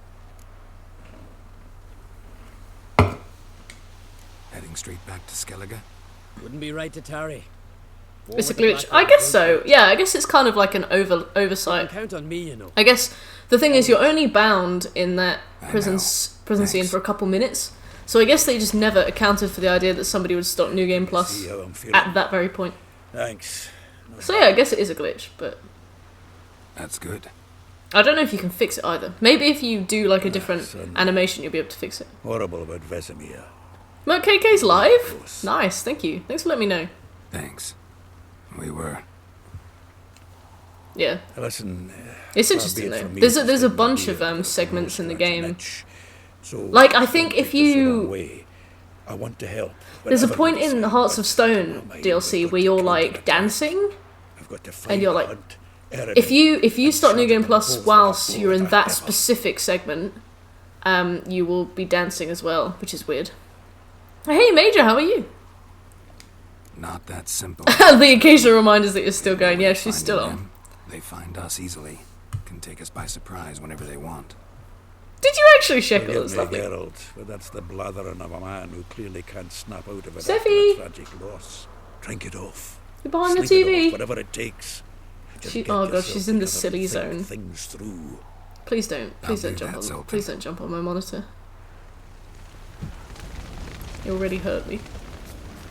Heading straight back to Skellige? Wouldn't be right to tarry. War It's a with the glitch. Black I guess Road. so. Yeah, I guess it's kind of like an oversight. Count on me, you know. I guess the thing is, you're only bound in that prison scene for a couple minutes. So I guess they just never accounted for the idea that somebody would start New Game Plus See how I'm feeling. at that very point. Thanks. So yeah, I guess it is a glitch, but That's good. I don't know if you can fix it either. Maybe if you do like a different animation, you'll be able to fix it. Horrible about Vesemir. Merc KK's live? Nice, thank you. Thanks for letting me know. Thanks. We were. Yeah. Listen, It's interesting though. There's a bunch of segments in the game. Like I think if you I want to help. there's a point in the Hearts of Stone DLC where you're like dancing, and you're like, if you start New Game Plus whilst you're in that specific segment, you will be dancing as well, which is weird. Hey Major, how are you? Not that simple. The occasional reminders that you're still going. Yeah, she's still on. They find us easily. Can take us by surprise whenever they want. Did you actually Forgive Shekel? That's me, lovely. Geralt, but that's the blathering of a man who clearly can't snap out of it. That's the blathering of a man who clearly can't snap out of it after Steffi! a tragic loss. Drink it off. You're behind the Sleep it TV. off, whatever it takes. Just get Oh god, yourself she's in the together silly and think zone. Things through. Please don't. Please I'll don't do jump that, on. Sultan. Please don't jump on my monitor. You already hurt me.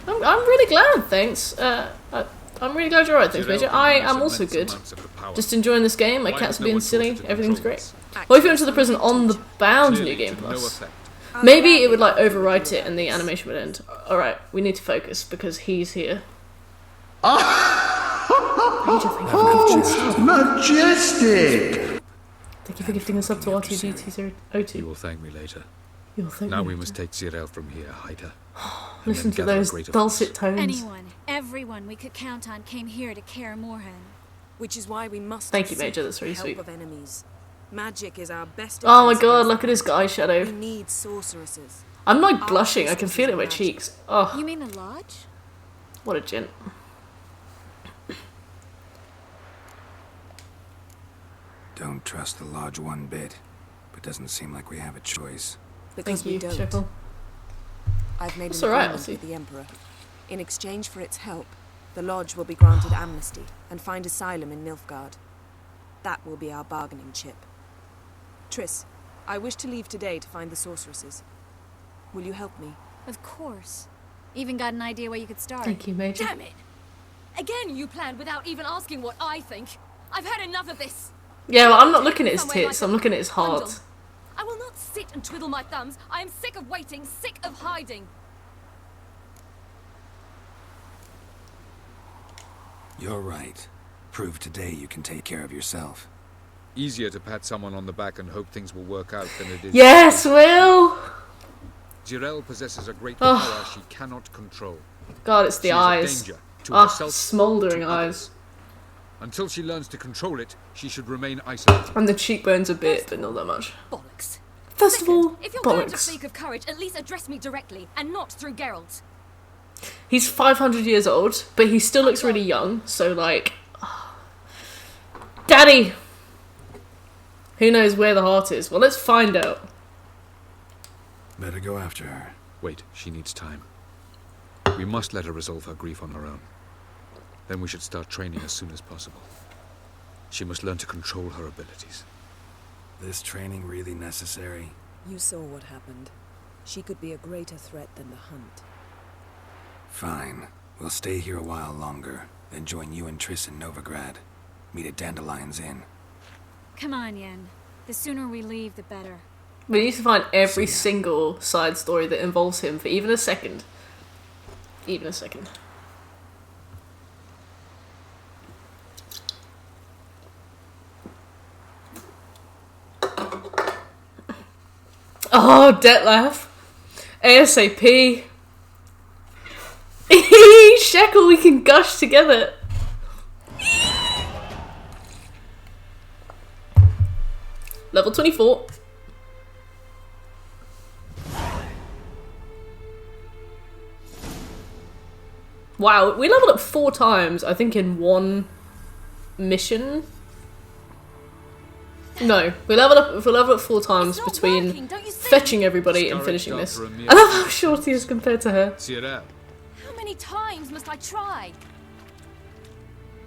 I'm really glad. Thanks. I'm really glad you're alright. Thanks, Major. I am also good. Just enjoying this game. My cat's being silly. Everything's great. Well, if you went to the prison on the Bound New Game Plus, maybe it would like overwrite it and the animation would end. Alright, we need to focus because he's here. Major, thank you for gifting a sub. Majestic! Thank you for gifting a sub to RTG002. You will thank me later. You'll thank Now me we later. must take Zirel from here, hide her. and Listen then to gather a those greater dulcet force. tones. Anyone, everyone we could count on came here to Kaer Morhen. Which is why we must Thank you, seek Major, that's really help sweet. of enemies. Magic is our best Oh my defense god, against look at his them. eye shadow. We need sorceresses. I'm like blushing, I can feel it in my cheeks. Oh, You mean the lodge? what a gent. Don't trust the Lodge one bit, but doesn't seem like we have a choice. Because Thank you, we don't. Shekel. I've made That's an alright, agreement I'll see. with the Emperor. In exchange for its help, the Lodge will be granted amnesty and find asylum in Nilfgaard. That will be our bargaining chip. Triss, I wish to leave today to find the sorceresses. Will you help me? Of course. Even got an idea where you could start. Thank you, Major. Damn it! Again you planned without even asking what I think. I've had enough of this. Yeah, well, I'm not looking at his Somewhere tits, like I'm looking at his heart. bundle. I will not sit and twiddle my thumbs. I am sick of waiting, sick of hiding. You're right. Prove today you can take care of yourself. Easier to pat someone on the back and hope things will work out than it is. Yes, Will! Zirel possesses a great Oh. power she cannot control. God, it's the She is a eyes. danger to Ah, herself, smouldering to eyes. Until she learns to control it, she should remain isolated. And the cheekbones a bit, but not that much. Bollocks. First of all, If you're going to bollocks. speak of courage, at least address me directly and not through Geralt. He's 500 years old, but he still looks really young, so like... Daddy! Who knows where the heart is? Well, let's find out. Better go after her. Wait, she needs time. We must let her resolve her grief on her own. Then we should start training as soon as possible. She must learn to control her abilities. This training really necessary? You saw what happened. She could be a greater threat than the Hunt. Fine. We'll stay here a while longer, then join you and Triss in Novigrad. Meet at Dandelion's Inn. Come on, Yen. The sooner we leave, the better. We need to find every single side story that involves him for even a second. Even a second. Oh, Detlef. ASAP. Shekel, we can gush together. Level 24. Wow, we leveled up 4 times, I think, in one mission. No, we leveled up 4 times between fetching everybody and finishing this. I love how short he is compared to her. Zirel, How many times must I try?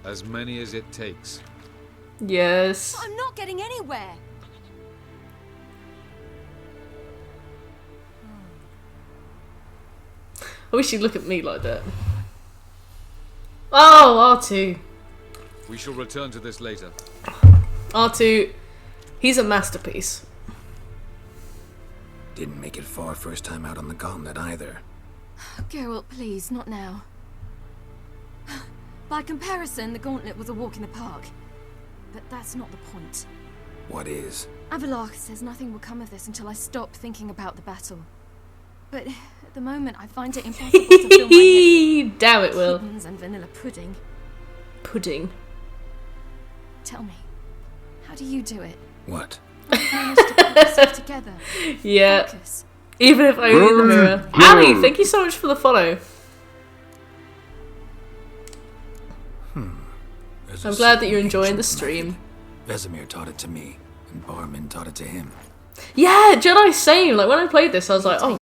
as many as it takes. Yes. I'm not getting anywhere. I wish you'd look at me like that. Oh, R2. We shall return to this later. R2, he's a masterpiece. Didn't make it far first time out on the gauntlet either. Geralt, please, not now. By comparison, the gauntlet was a walk in the park. But that's not the point. What is? Avallac'h says nothing will come of this until I stop thinking about the battle. But at the moment, I find it impossible to fill my head with Damn it, Will. kittens and vanilla pudding. Pudding. Tell me, how do you do it? What? Manage to keep yourself together. Yeah. Focus. Even if I read the mirror. Ali, thank you so much for the follow. There's I'm a glad that you're simple enjoying the ancient stream. method. Vesemir taught it to me, and Barman taught it to him. Yeah, Jedi same. Like when I played this, I was like, oh